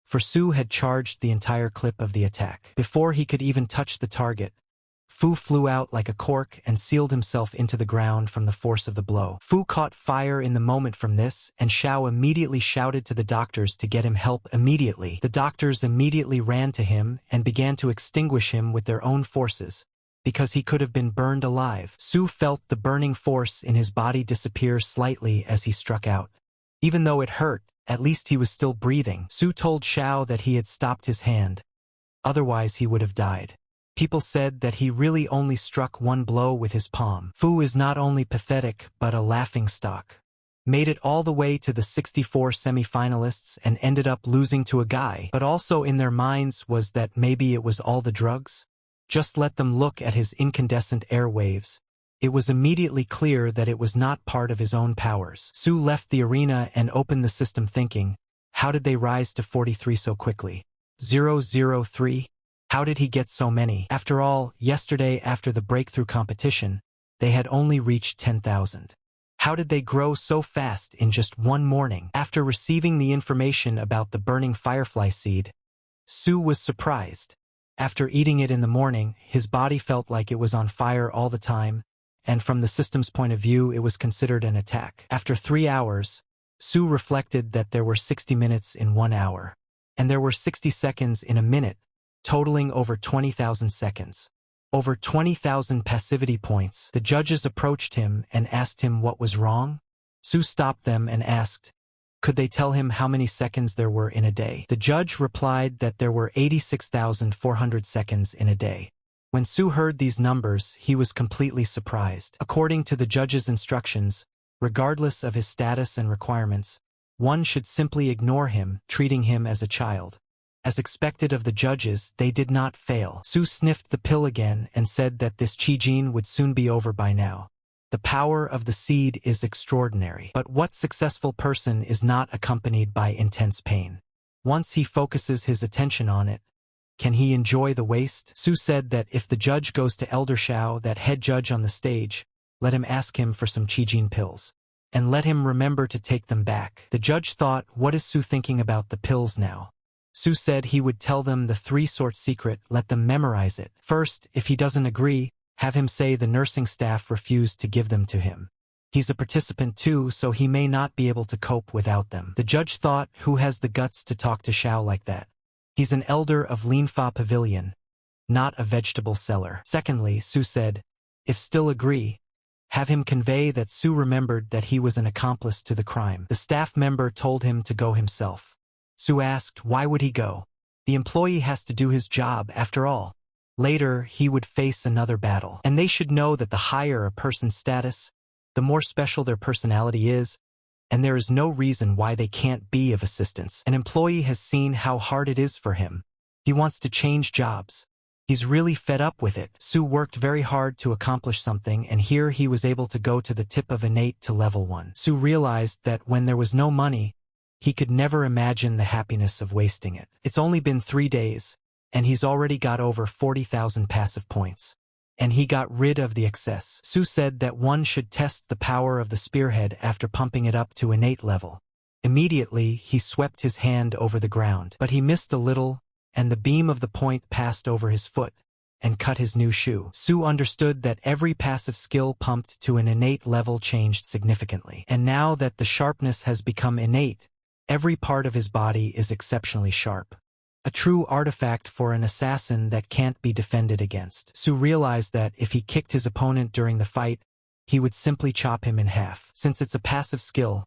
for Su had charged the entire clip of the attack. Before he could even touch the target, Fu flew out like a cork and sealed himself into the ground from the force of the blow. Fu caught fire in the moment from this, and Xiao immediately shouted to the doctors to get him help immediately. The doctors immediately ran to him and began to extinguish him with their own forces, because he could have been burned alive. Su felt the burning force in his body disappear slightly as he struck out. Even though it hurt, at least he was still breathing. Su told Xiao that he had stopped his hand. Otherwise he would have died. People said that he really only struck 1 blow with his palm. Fu is not only pathetic but a laughingstock. Made it all the way to the 64 semi-finalists and ended up losing to a guy. But also in their minds was that maybe it was all the drugs? Just let them look at his incandescent airwaves. It was immediately clear that it was not part of his own powers. Su left the arena and opened the system thinking, how did they rise to 43 so quickly? 003? How did he get so many? After all, yesterday after the breakthrough competition, they had only reached 10,000. How did they grow so fast in just one morning? After receiving the information about the burning firefly seed, Su was surprised. After eating it in the morning, his body felt like it was on fire all the time, and from the system's point of view it was considered an attack. After 3 hours, Su reflected that there were 60 minutes in 1 hour, and there were 60 seconds in a minute, totaling over 20,000 seconds. Over 20,000 passivity points. The judges approached him and asked him what was wrong. Su stopped them and asked, could they tell him how many seconds there were in a day? The judge replied that there were 86,400 seconds in a day. When Su heard these numbers, he was completely surprised. According to the judge's instructions, regardless of his status and requirements, one should simply ignore him, treating him as a child. As expected of the judges, they did not fail. Su sniffed the pill again and said that this Qijin would soon be over by now. The power of the seed is extraordinary. But what successful person is not accompanied by intense pain? Once he focuses his attention on it, can he enjoy the waste? Su said that if the judge goes to Elder Xiao, that head judge on the stage, let him ask him for some Qijin pills. And let him remember to take them back. The judge thought, what is Su thinking about the pills now? Su said he would tell them the 3-sort secret, let them memorize it. First, if he doesn't agree, have him say the nursing staff refused to give them to him. He's a participant too, so he may not be able to cope without them. The judge thought, who has the guts to talk to Xiao like that? He's an elder of Linfa Pavilion, not a vegetable seller. Secondly, Su said, if still agree, have him convey that Su remembered that he was an accomplice to the crime. The staff member told him to go himself. Su asked, why would he go? The employee has to do his job, after all. Later, he would face another battle. And they should know that the higher a person's status, the more special their personality is, and there is no reason why they can't be of assistance. An employee has seen how hard it is for him. He wants to change jobs. He's really fed up with it. Su worked very hard to accomplish something, and here he was able to go to the tip of innate to level 1. Su realized that when there was no money, he could never imagine the happiness of wasting it. It's only been 3 days, and he's already got over 40,000 passive points. And he got rid of the excess. Su said that one should test the power of the spearhead after pumping it up to innate level. Immediately, he swept his hand over the ground, but he missed a little, and the beam of the point passed over his foot and cut his new shoe. Su understood that every passive skill pumped to an innate level changed significantly. And now that the sharpness has become innate, every part of his body is exceptionally sharp. A true artifact for an assassin that can't be defended against. Su realized that if he kicked his opponent during the fight, he would simply chop him in half. Since it's a passive skill,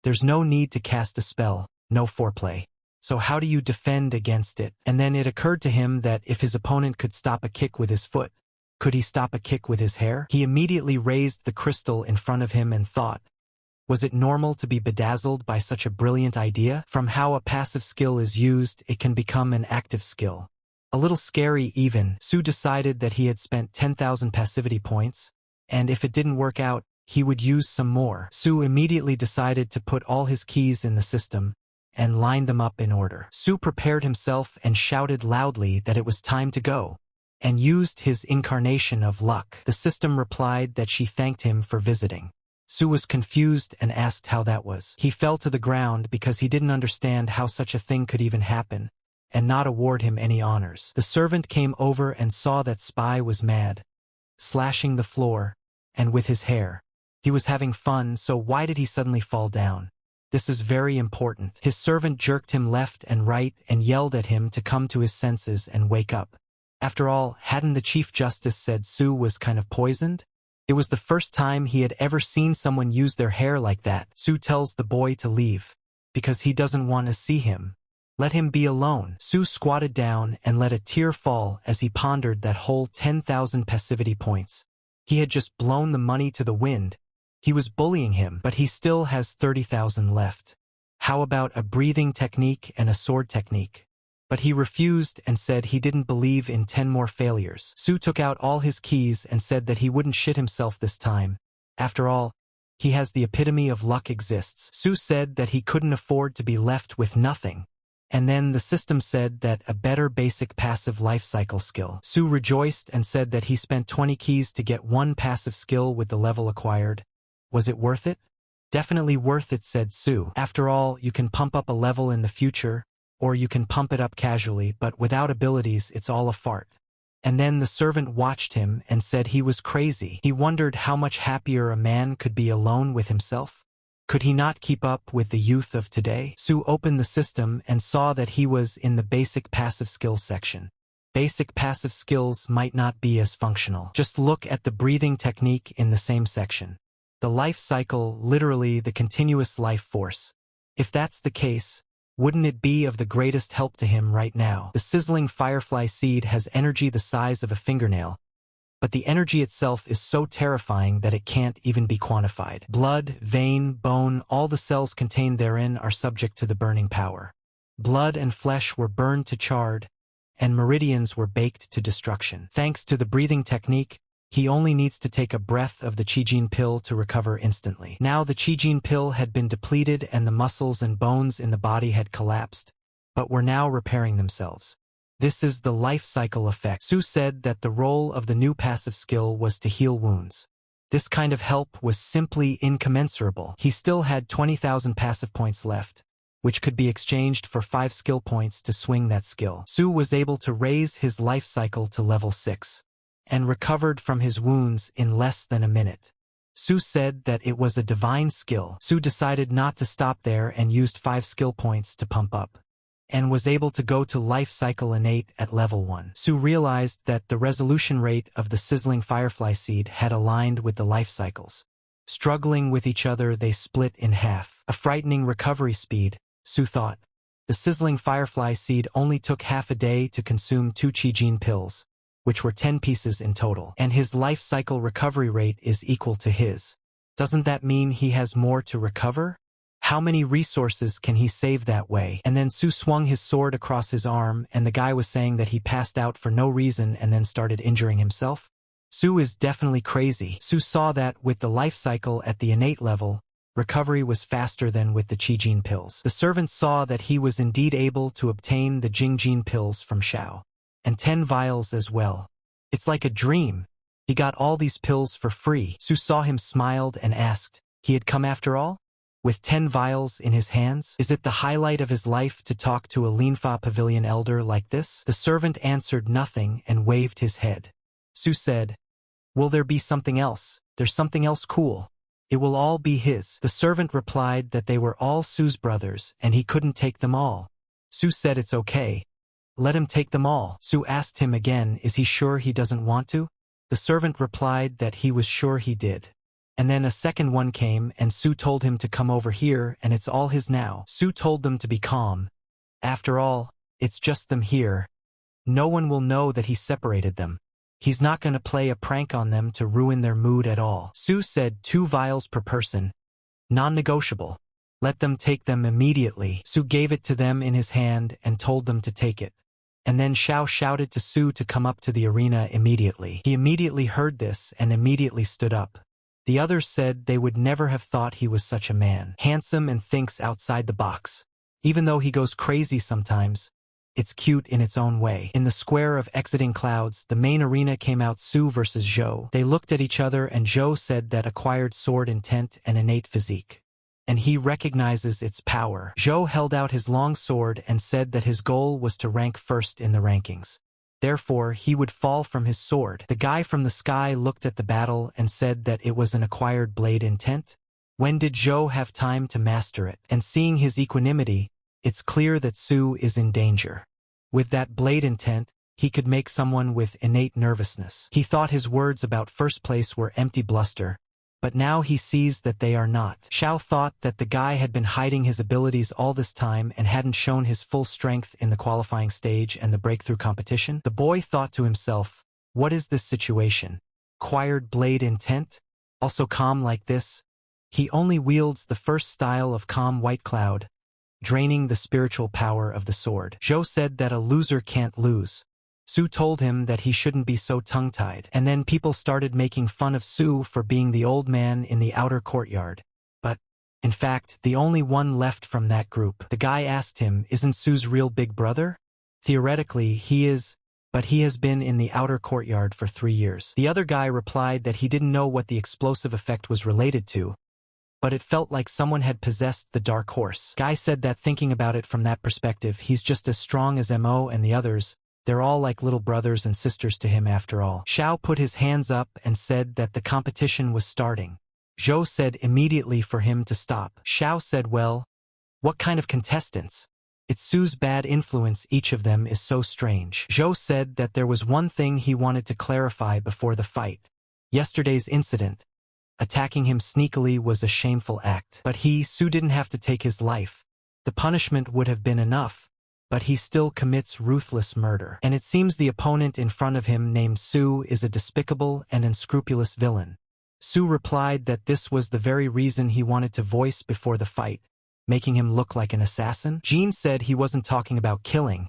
there's no need to cast a spell, no foreplay. So how do you defend against it? And then it occurred to him that if his opponent could stop a kick with his foot, could he stop a kick with his hair? He immediately raised the crystal in front of him and thought, was it normal to be bedazzled by such a brilliant idea? From how a passive skill is used, it can become an active skill. A little scary even. Su decided that he had spent 10,000 passivity points, and if it didn't work out, he would use some more. Su immediately decided to put all his keys in the system and line them up in order. Su prepared himself and shouted loudly that it was time to go, and used his incarnation of luck. The system replied that she thanked him for visiting. Su was confused and asked how that was. He fell to the ground because he didn't understand how such a thing could even happen, and not award him any honors. The servant came over and saw that Spy was mad, slashing the floor, and with his hair. He was having fun, so why did he suddenly fall down? This is very important. His servant jerked him left and right and yelled at him to come to his senses and wake up. After all, hadn't the Chief Justice said Su was kind of poisoned? It was the first time he had ever seen someone use their hair like that. Su tells the boy to leave, because he doesn't want to see him. Let him be alone. Su squatted down and let a tear fall as he pondered that whole 10,000 passivity points. He had just blown the money to the wind. He was bullying him, but he still has 30,000 left. How about a breathing technique and a sword technique? But he refused and said he didn't believe in 10 more failures. Su took out all his keys and said that he wouldn't shit himself this time. After all, he has the epitome of luck exists. Su said that he couldn't afford to be left with nothing. And then the system said that a better basic passive life cycle skill. Su rejoiced and said that he spent 20 keys to get 1 passive skill with the level acquired. Was it worth it? Definitely worth it, said Su. After all, you can pump up a level in the future, or you can pump it up casually, but without abilities it's all a fart. And then the servant watched him and said he was crazy. He wondered how much happier a man could be alone with himself. Could he not keep up with the youth of today? Su opened the system and saw that he was in the basic passive skills section. Basic passive skills might not be as functional. Just look at the breathing technique in the same section. The life cycle, literally the continuous life force. If that's the case, wouldn't it be of the greatest help to him right now? The sizzling firefly seed has energy the size of a fingernail, but the energy itself is so terrifying that it can't even be quantified. Blood, vein, bone, all the cells contained therein are subject to the burning power. Blood and flesh were burned to charred, and meridians were baked to destruction. Thanks to the breathing technique, he only needs to take a breath of the Qijin pill to recover instantly. Now the Qijin pill had been depleted and the muscles and bones in the body had collapsed, but were now repairing themselves. This is the life cycle effect. Su said that the role of the new passive skill was to heal wounds. This kind of help was simply incommensurable. He still had 20,000 passive points left, which could be exchanged for 5 skill points to swing that skill. Su was able to raise his life cycle to level 6. And recovered from his wounds in less than a minute. Su said that it was a divine skill. Su decided not to stop there and used 5 skill points to pump up, and was able to go to life cycle innate at level 1. Su realized that the resolution rate of the sizzling firefly seed had aligned with the life cycles. Struggling with each other, they split in half. A frightening recovery speed, Su thought. The sizzling firefly seed only took half a day to consume 2 Qijin pills, which were 10 pieces in total, and his life cycle recovery rate is equal to his. Doesn't that mean he has more to recover? How many resources can he save that way? And then Su swung his sword across his arm, and the guy was saying that he passed out for no reason and then started injuring himself. Su is definitely crazy. Su saw that with the life cycle at the innate level, recovery was faster than with the Qijin pills. The servant saw that he was indeed able to obtain the Jingjin pills from Xiao. And 10 vials as well. It's like a dream. He got all these pills for free. Su saw him, smiled, and asked, he had come after all? With 10 vials in his hands? Is it the highlight of his life to talk to a Linfa Pavilion elder like this? The servant answered nothing and waved his head. Su said, will there be something else? There's something else cool. It will all be his. The servant replied that they were all Su's brothers and he couldn't take them all. Su said it's okay. Let him take them all. Su asked him again, is he sure he doesn't want to? The servant replied that he was sure he did. And then a second one came and Su told him to come over here and it's all his now. Su told them to be calm. After all, it's just them here. No one will know that he separated them. He's not going to play a prank on them to ruin their mood at all. Su said 2 vials per person. Non-negotiable. Let them take them immediately. Su gave it to them in his hand and told them to take it. And then Xiao shouted to Su to come up to the arena immediately. He immediately heard this and immediately stood up. The others said they would never have thought he was such a man. Handsome and thinks outside the box. Even though he goes crazy sometimes, it's cute in its own way. In the square of exiting clouds, the main arena came out. Su versus Zhou. They looked at each other and Zhou said that acquired sword intent and innate physique. And he recognizes its power. Zhou held out his long sword and said that his goal was to rank first in the rankings. Therefore, he would fall from his sword. The guy from the sky looked at the battle and said that it was an acquired blade intent. When did Zhou have time to master it? And seeing his equanimity, it's clear that Su is in danger. With that blade intent, he could make someone with innate nervousness. He thought his words about first place were empty bluster, but now he sees that they are not. Xiao thought that the guy had been hiding his abilities all this time and hadn't shown his full strength in the qualifying stage and the breakthrough competition. The boy thought to himself, what is this situation? Acquired blade intent? Also calm like this? He only wields the first style of calm white cloud, draining the spiritual power of the sword. Zhou said that a loser can't lose. Su told him that he shouldn't be so tongue-tied. And then people started making fun of Su for being the old man in the outer courtyard. But, in fact, the only one left from that group. The guy asked him, isn't Su's real big brother? Theoretically, he is, but he has been in the outer courtyard for 3 years. The other guy replied that he didn't know what the explosive effect was related to, but it felt like someone had possessed the dark horse. Guy said that thinking about it from that perspective, he's just as strong as Mo and the others. They're all like little brothers and sisters to him after all. Xiao put his hands up and said that the competition was starting. Zhou said immediately for him to stop. Xiao said, well, what kind of contestants? It's Su's bad influence, each of them is so strange. Zhou said that there was one thing he wanted to clarify before the fight. Yesterday's incident. Attacking him sneakily was a shameful act. But Su didn't have to take his life. The punishment would have been enough. But he still commits ruthless murder. And it seems the opponent in front of him named Su is a despicable and unscrupulous villain. Su replied that this was the very reason he wanted to voice before the fight, making him look like an assassin. Jean said he wasn't talking about killing.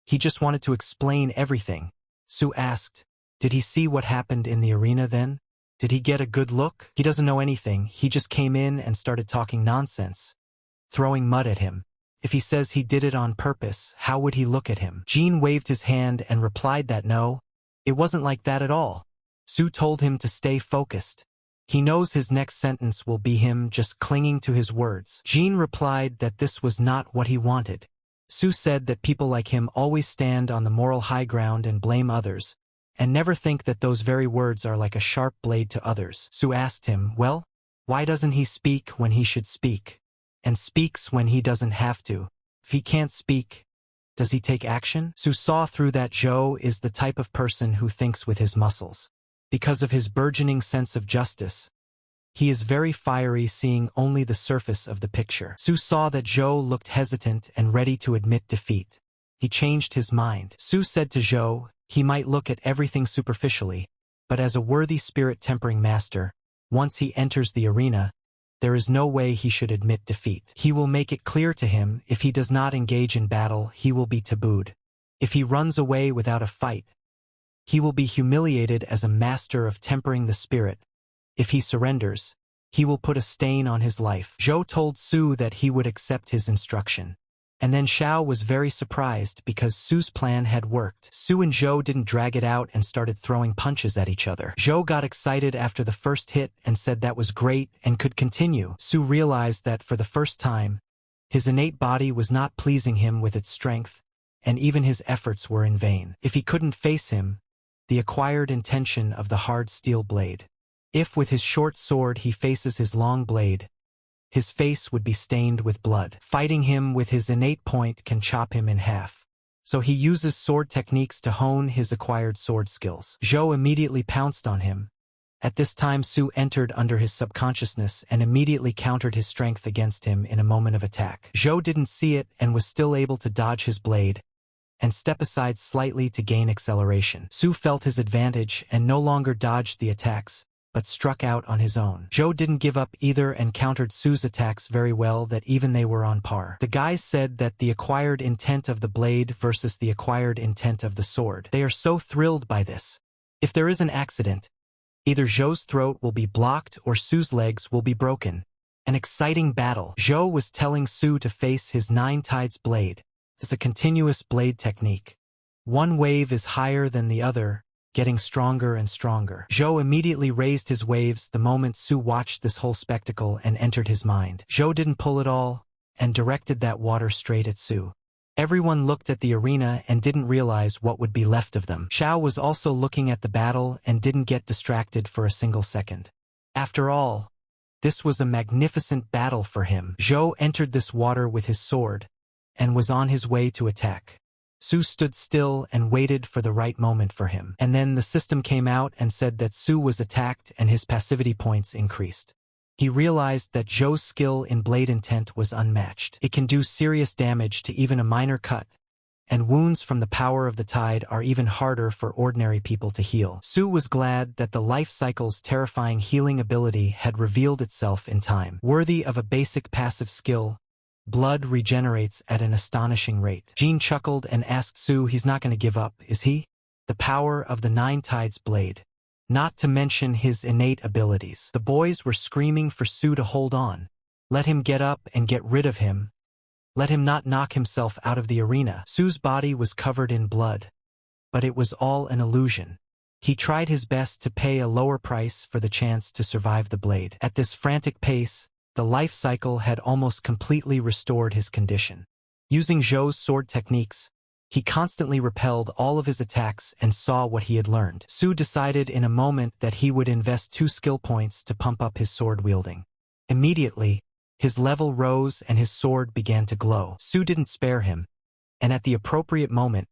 He just wanted to explain everything. Su asked, did he see what happened in the arena then? Did he get a good look? He doesn't know anything. He just came in and started talking nonsense, throwing mud at him. If he says he did it on purpose, how would he look at him? Jean waved his hand and replied that no, it wasn't like that at all. Su told him to stay focused. He knows his next sentence will be him just clinging to his words. Jean replied that this was not what he wanted. Su said that people like him always stand on the moral high ground and blame others, and never think that those very words are like a sharp blade to others. Su asked him, well, why doesn't he speak when he should speak? And speaks when he doesn't have to. If he can't speak, does he take action? Su saw through that Zhou is the type of person who thinks with his muscles. Because of his burgeoning sense of justice, he is very fiery, seeing only the surface of the picture. Su saw that Zhou looked hesitant and ready to admit defeat. He changed his mind. Su said to Zhou, he might look at everything superficially, but as a worthy spirit-tempering master, once he enters the arena, there is no way he should admit defeat. He will make it clear to him if he does not engage in battle, he will be tabooed. If he runs away without a fight, he will be humiliated as a master of tempering the spirit. If he surrenders, he will put a stain on his life. Zhou told Su that he would accept his instruction. And then Xiao was very surprised because Su's plan had worked. Su and Zhou didn't drag it out and started throwing punches at each other. Zhou got excited after the first hit and said that was great and could continue. Su realized that for the first time, his innate body was not pleasing him with its strength, and even his efforts were in vain. If he couldn't face him, the acquired intention of the hard steel blade. If with his short sword he faces his long blade, his face would be stained with blood. Fighting him with his innate point can chop him in half. So he uses sword techniques to hone his acquired sword skills. Zhou immediately pounced on him. At this time Su entered under his subconsciousness and immediately countered his strength against him in a moment of attack. Zhou didn't see it and was still able to dodge his blade and step aside slightly to gain acceleration. Su felt his advantage and no longer dodged the attacks, but struck out on his own. Zhou didn't give up either and countered Su's attacks very well, that even they were on par. The guys said that the acquired intent of the blade versus the acquired intent of the sword. They are so thrilled by this. If there is an accident, either Zhou's throat will be blocked or Su's legs will be broken. An exciting battle. Zhou was telling Su to face his nine tides blade. It's a continuous blade technique. One wave is higher than the other, getting stronger and stronger. Zhou immediately raised his waves the moment Su watched this whole spectacle and entered his mind. Zhou didn't pull it all, and directed that water straight at Su. Everyone looked at the arena and didn't realize what would be left of them. Xiao was also looking at the battle and didn't get distracted for a single second. After all, this was a magnificent battle for him. Zhou entered this water with his sword, and was on his way to attack. Su stood still and waited for the right moment for him. And then the system came out and said that Su was attacked and his passivity points increased. He realized that Zhou's skill in blade intent was unmatched. It can do serious damage to even a minor cut, and wounds from the power of the tide are even harder for ordinary people to heal. Su was glad that the life cycle's terrifying healing ability had revealed itself in time. Worthy of a basic passive skill, blood regenerates at an astonishing rate. Jean chuckled and asked Su he's not going to give up, is he? The power of the Nine Tides blade. Not to mention his innate abilities. The boys were screaming for Su to hold on. Let him get up and get rid of him. Let him not knock himself out of the arena. Su's body was covered in blood, but it was all an illusion. He tried his best to pay a lower price for the chance to survive the blade. At this frantic pace, the life cycle had almost completely restored his condition. Using Zhou's sword techniques, he constantly repelled all of his attacks and saw what he had learned. Su decided in a moment that he would invest 2 skill points to pump up his sword wielding. Immediately, his level rose and his sword began to glow. Su didn't spare him, and at the appropriate moment,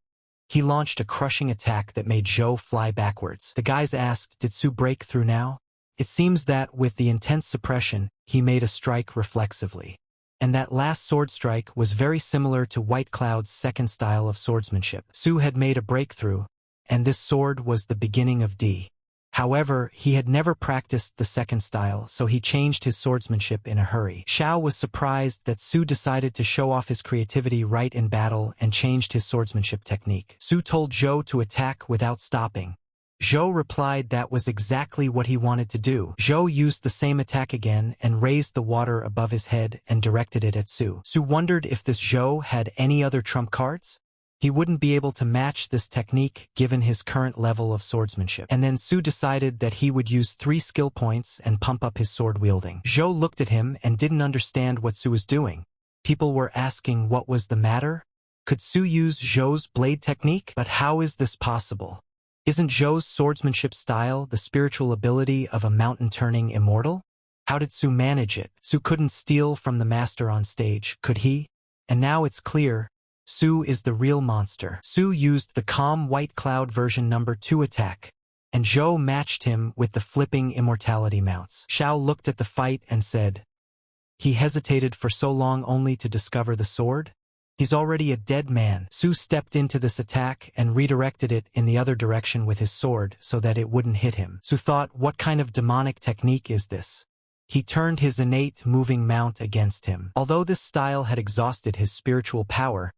he launched a crushing attack that made Zhou fly backwards. The guys asked, did Su break through now? It seems that, with the intense suppression, he made a strike reflexively. And that last sword strike was very similar to White Cloud's second style of swordsmanship. Su had made a breakthrough, and this sword was the beginning of D. However, he had never practiced the second style, so he changed his swordsmanship in a hurry. Xiao was surprised that Su decided to show off his creativity right in battle and changed his swordsmanship technique. Su told Zhou to attack without stopping. Zhou replied that was exactly what he wanted to do. Zhou used the same attack again and raised the water above his head and directed it at Su. Su wondered if this Zhou had any other trump cards. He wouldn't be able to match this technique given his current level of swordsmanship. And then Su decided that he would use 3 skill points and pump up his sword wielding. Zhou looked at him and didn't understand what Su was doing. People were asking what was the matter. Could Su use Zhou's blade technique? But how is this possible? Isn't Zhou's swordsmanship style the spiritual ability of a mountain-turning immortal? How did Su manage it? Su couldn't steal from the master on stage, could he? And now it's clear, Su is the real monster. Su used the calm White Cloud version number 2 attack, and Zhou matched him with the flipping immortality mounts. Xiao looked at the fight and said, he hesitated for so long only to discover the sword? He's already a dead man. Su stepped into this attack and redirected it in the other direction with his sword so that it wouldn't hit him. Su thought, what kind of demonic technique is this? He turned his innate moving mount against him. Although this style had exhausted his spiritual power,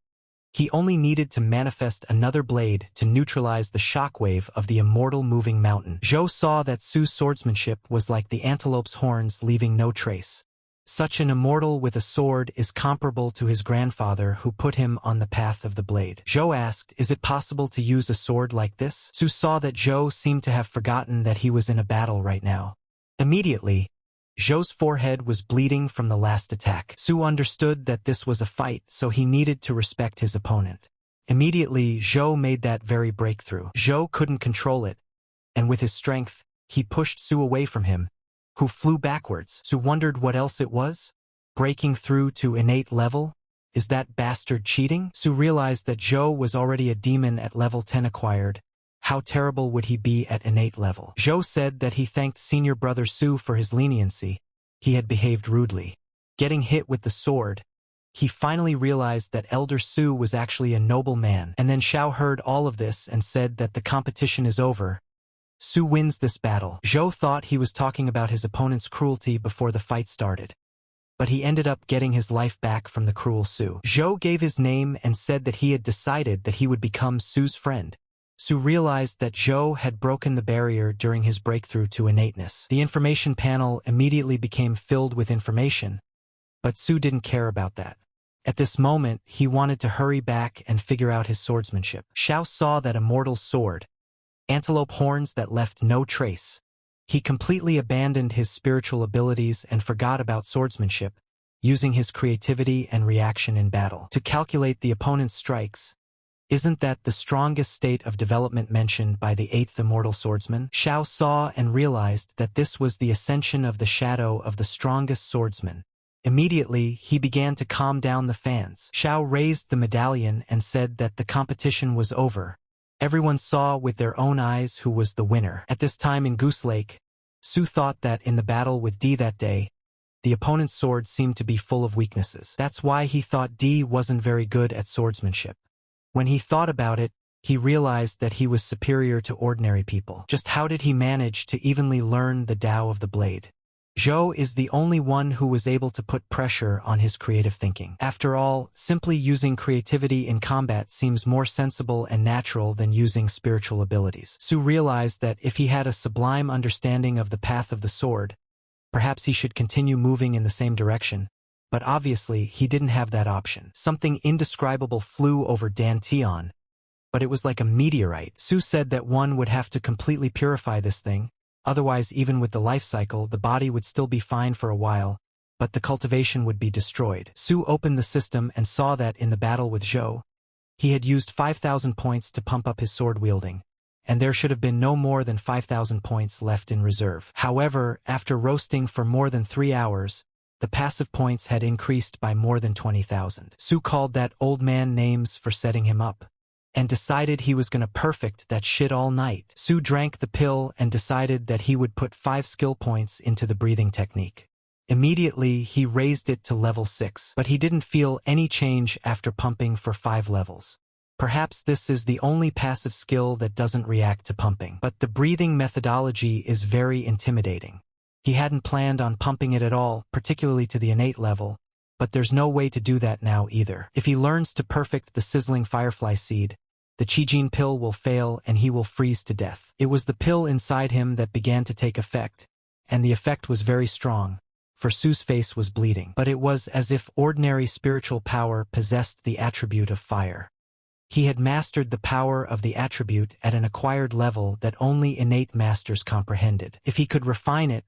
he only needed to manifest another blade to neutralize the shockwave of the immortal moving mountain. Zhou saw that Su's swordsmanship was like the antelope's horns, leaving no trace. Such an immortal with a sword is comparable to his grandfather who put him on the path of the blade. Zhou asked, "Is it possible to use a sword like this?" Su saw that Zhou seemed to have forgotten that he was in a battle right now. Immediately, Zhou's forehead was bleeding from the last attack. Su understood that this was a fight, so he needed to respect his opponent. Immediately, Zhou made that very breakthrough. Zhou couldn't control it, and with his strength, he pushed Su away from him, who flew backwards. Su wondered what else it was. Breaking through to innate level? Is that bastard cheating? Su realized that Zhou was already a demon at level 10 acquired. How terrible would he be at innate level? Zhou said that he thanked senior brother Su for his leniency. He had behaved rudely. Getting hit with the sword, he finally realized that Elder Su was actually a noble man. And then Xiao heard all of this and said that the competition is over. Su wins this battle. Zhou thought he was talking about his opponent's cruelty before the fight started, but he ended up getting his life back from the cruel Su. Zhou gave his name and said that he had decided that he would become Su's friend. Su realized that Zhou had broken the barrier during his breakthrough to innateness. The information panel immediately became filled with information, but Su didn't care about that. At this moment, he wanted to hurry back and figure out his swordsmanship. Xiao saw that immortal sword, antelope horns that left no trace. He completely abandoned his spiritual abilities and forgot about swordsmanship, using his creativity and reaction in battle to calculate the opponent's strikes. Isn't that the strongest state of development mentioned by the 8th immortal swordsman? Xiao saw and realized that this was the ascension of the shadow of the strongest swordsman. Immediately, he began to calm down the fans. Xiao raised the medallion and said that the competition was over. Everyone saw with their own eyes who was the winner. At this time in Goose Lake, Su thought that in the battle with D that day, the opponent's sword seemed to be full of weaknesses. That's why he thought D wasn't very good at swordsmanship. When he thought about it, he realized that he was superior to ordinary people. Just how did he manage to evenly learn the Tao of the blade? Zhou is the only one who was able to put pressure on his creative thinking. After all, simply using creativity in combat seems more sensible and natural than using spiritual abilities. Su realized that if he had a sublime understanding of the path of the sword, perhaps he should continue moving in the same direction. But obviously, he didn't have that option. Something indescribable flew over Dantian, but it was like a meteorite. Su said that one would have to completely purify this thing, otherwise even with the life cycle, the body would still be fine for a while, but the cultivation would be destroyed. Su opened the system and saw that in the battle with Zhou, he had used 5,000 points to pump up his sword wielding, and there should have been no more than 5,000 points left in reserve. However, after roasting for more than 3 hours, the passive points had increased by more than 20,000. Su called that old man names for setting him up, and decided he was gonna perfect that shit all night. Su drank the pill and decided that he would put 5 skill points into the breathing technique. Immediately, he raised it to level 6, but he didn't feel any change after pumping for 5 levels. Perhaps this is the only passive skill that doesn't react to pumping. But the breathing methodology is very intimidating. He hadn't planned on pumping it at all, particularly to the innate level, but there's no way to do that now either. If he learns to perfect the sizzling firefly seed, the Qijin pill will fail and he will freeze to death. It was the pill inside him that began to take effect, and the effect was very strong, for Su's face was bleeding. But it was as if ordinary spiritual power possessed the attribute of fire. He had mastered the power of the attribute at an acquired level that only innate masters comprehended. If he could refine it,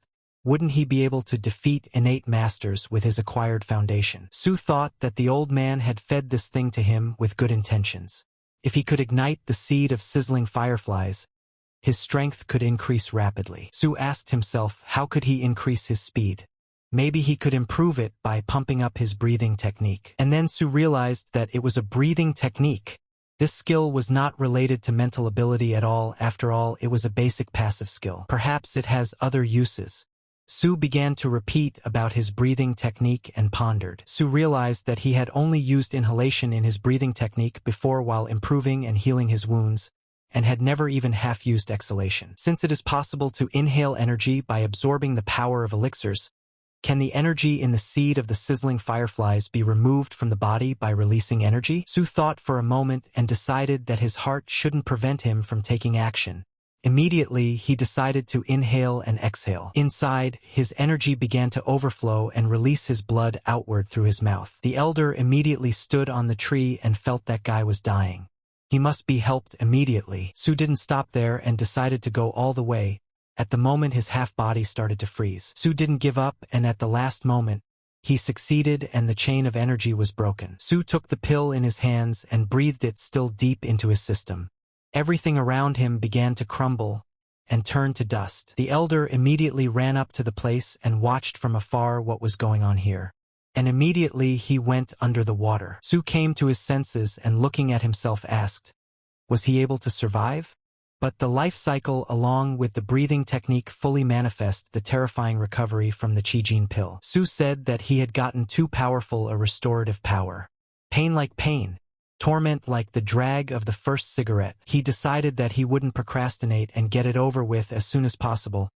wouldn't he be able to defeat innate masters with his acquired foundation? Su thought that the old man had fed this thing to him with good intentions. If he could ignite the seed of sizzling fireflies, his strength could increase rapidly. Su asked himself, how could he increase his speed? Maybe he could improve it by pumping up his breathing technique. And then Su realized that it was a breathing technique. This skill was not related to mental ability at all. After all, it was a basic passive skill. Perhaps it has other uses. Su began to repeat about his breathing technique and pondered. Su realized that he had only used inhalation in his breathing technique before while improving and healing his wounds, and had never even half-used exhalation. Since it is possible to inhale energy by absorbing the power of elixirs, Can the energy in the seed of the sizzling fireflies be removed from the body by releasing energy? Su thought for a moment and decided that his heart shouldn't prevent him from taking action. Immediately, he decided to inhale and exhale. Inside, his energy began to overflow and release his blood outward through his mouth. The elder immediately stood on the tree and felt that guy was dying. He must be helped immediately. Su didn't stop there and decided to go all the way. At the moment his half-body started to freeze. Su didn't give up, and at the last moment, he succeeded and the chain of energy was broken. Su took the pill in his hands and breathed it still deep into his system. Everything around him began to crumble and turn to dust. The elder immediately ran up to the place and watched from afar what was going on here. And immediately he went under the water. Su came to his senses and looking at himself asked, was he able to survive? But the life cycle along with the breathing technique fully manifest the terrifying recovery from the Qijin pill. Su said that he had gotten too powerful a restorative power. Pain like pain. Torment like the drag of the first cigarette. He decided that he wouldn't procrastinate and get it over with as soon as possible.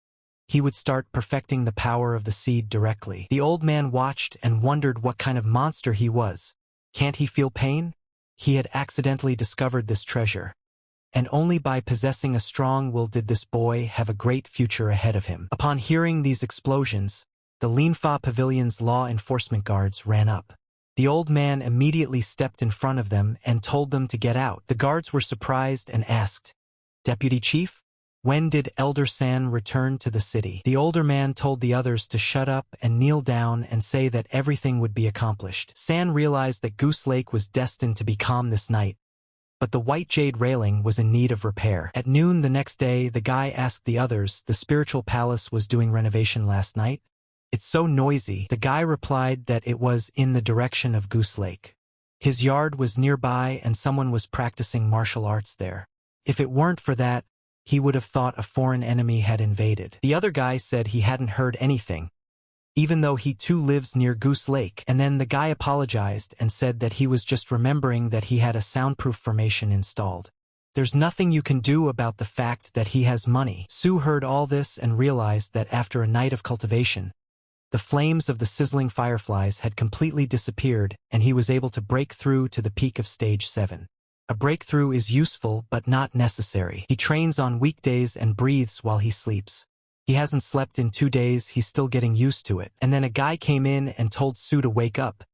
He would start perfecting the power of the seed directly. The old man watched and wondered what kind of monster he was. Can't he feel pain? He had accidentally discovered this treasure. And only by possessing a strong will did this boy have a great future ahead of him. Upon hearing these explosions, the Linfa Pavilion's law enforcement guards ran up. The old man immediately stepped in front of them and told them to get out. The guards were surprised and asked, "Deputy Chief, when did Elder San return to the city?" The older man told the others to shut up and kneel down and say that everything would be accomplished. San realized that Goose Lake was destined to be calm this night, but the white jade railing was in need of repair. At noon the next day, the guy asked the others, "The spiritual palace was doing renovation last night? It's so noisy." The guy replied that it was in the direction of Goose Lake. His yard was nearby and someone was practicing martial arts there. If it weren't for that, he would have thought a foreign enemy had invaded. The other guy said he hadn't heard anything, even though he too lives near Goose Lake. And then the guy apologized and said that he was just remembering that he had a soundproof formation installed. There's nothing you can do about the fact that he has money. Su heard all this and realized that after a night of cultivation, the flames of the sizzling fireflies had completely disappeared and he was able to break through to the peak of stage 7. A breakthrough is useful but not necessary. He trains on weekdays and breathes while he sleeps. He hasn't slept in 2 days, he's still getting used to it. And then a guy came in and told Su to wake up.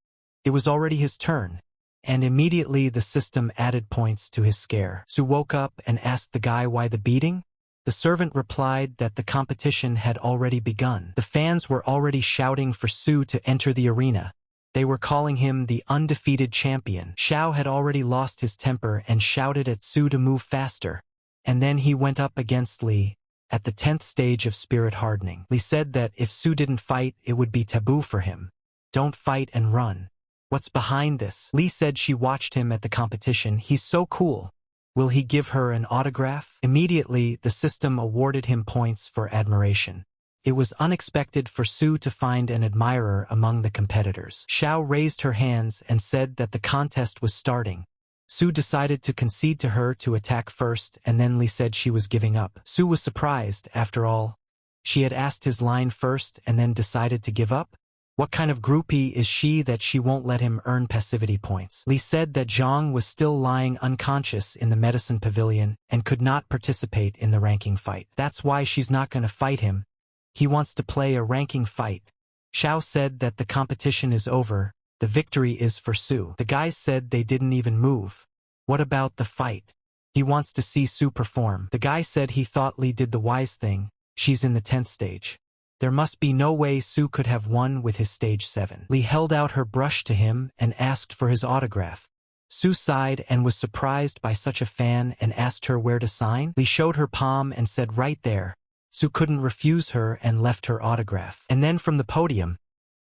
It was already his turn, and immediately the system added points to his scare. Su woke up and asked the guy why the beating. The servant replied that the competition had already begun. The fans were already shouting for Su to enter the arena. They were calling him the undefeated champion. Xiao had already lost his temper and shouted at Su to move faster. And then he went up against Li. At the 10th stage of spirit hardening, Li said that if Su didn't fight, it would be taboo for him. Don't fight and run. What's behind this? Li said she watched him at the competition. He's so cool. Will he give her an autograph? Immediately, the system awarded him points for admiration. It was unexpected for Su to find an admirer among the competitors. Xiao raised her hands and said that the contest was starting. Su decided to concede to her to attack first, and then Li said she was giving up. Su was surprised, after all. She had asked his line first and then decided to give up? What kind of groupie is she that she won't let him earn passivity points? Li said that Zhang was still lying unconscious in the medicine pavilion and could not participate in the ranking fight. That's why she's not going to fight him. He wants to play a ranking fight. Xiao said that the competition is over. The victory is for Su. The guys said they didn't even move. What about the fight? He wants to see Su perform. The guy said he thought Li did the wise thing. She's in the 10th stage. There must be no way Su could have won with his stage 7. Li held out her brush to him and asked for his autograph. Su sighed and was surprised by such a fan and asked her where to sign. Li showed her palm and said right there. Su couldn't refuse her and left her autograph. And then from the podium,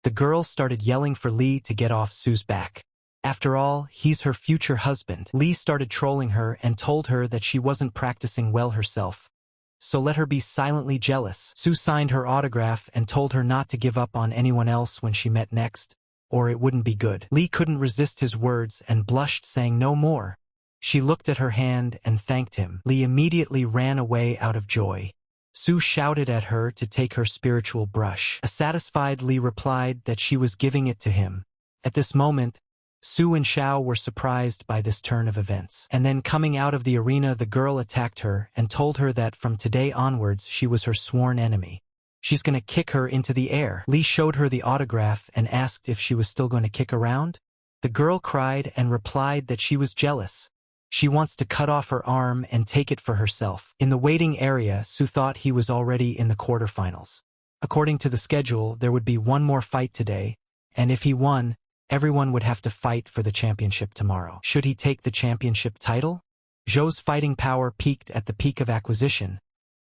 the girl started yelling for Li to get off Su's back. After all, he's her future husband. Li started trolling her and told her that she wasn't practicing well herself, so let her be silently jealous. Su signed her autograph and told her not to give up on anyone else when she met next, or it wouldn't be good. Li couldn't resist his words and blushed, saying no more. She looked at her hand and thanked him. Li immediately ran away out of joy. Su shouted at her to take her spiritual brush. A satisfied Li replied that she was giving it to him. At this moment, Su and Xiao were surprised by this turn of events. And then coming out of the arena, the girl attacked her and told her that from today onwards she was her sworn enemy. She's going to kick her into the air. Li showed her the autograph and asked if she was still going to kick around. The girl cried and replied that she was jealous. She wants to cut off her arm and take it for herself. In the waiting area, Su thought he was already in the quarterfinals. According to the schedule, there would be one more fight today, and if he won, everyone would have to fight for the championship tomorrow. Should he take the championship title? Zhou's fighting power peaked at the peak of acquisition.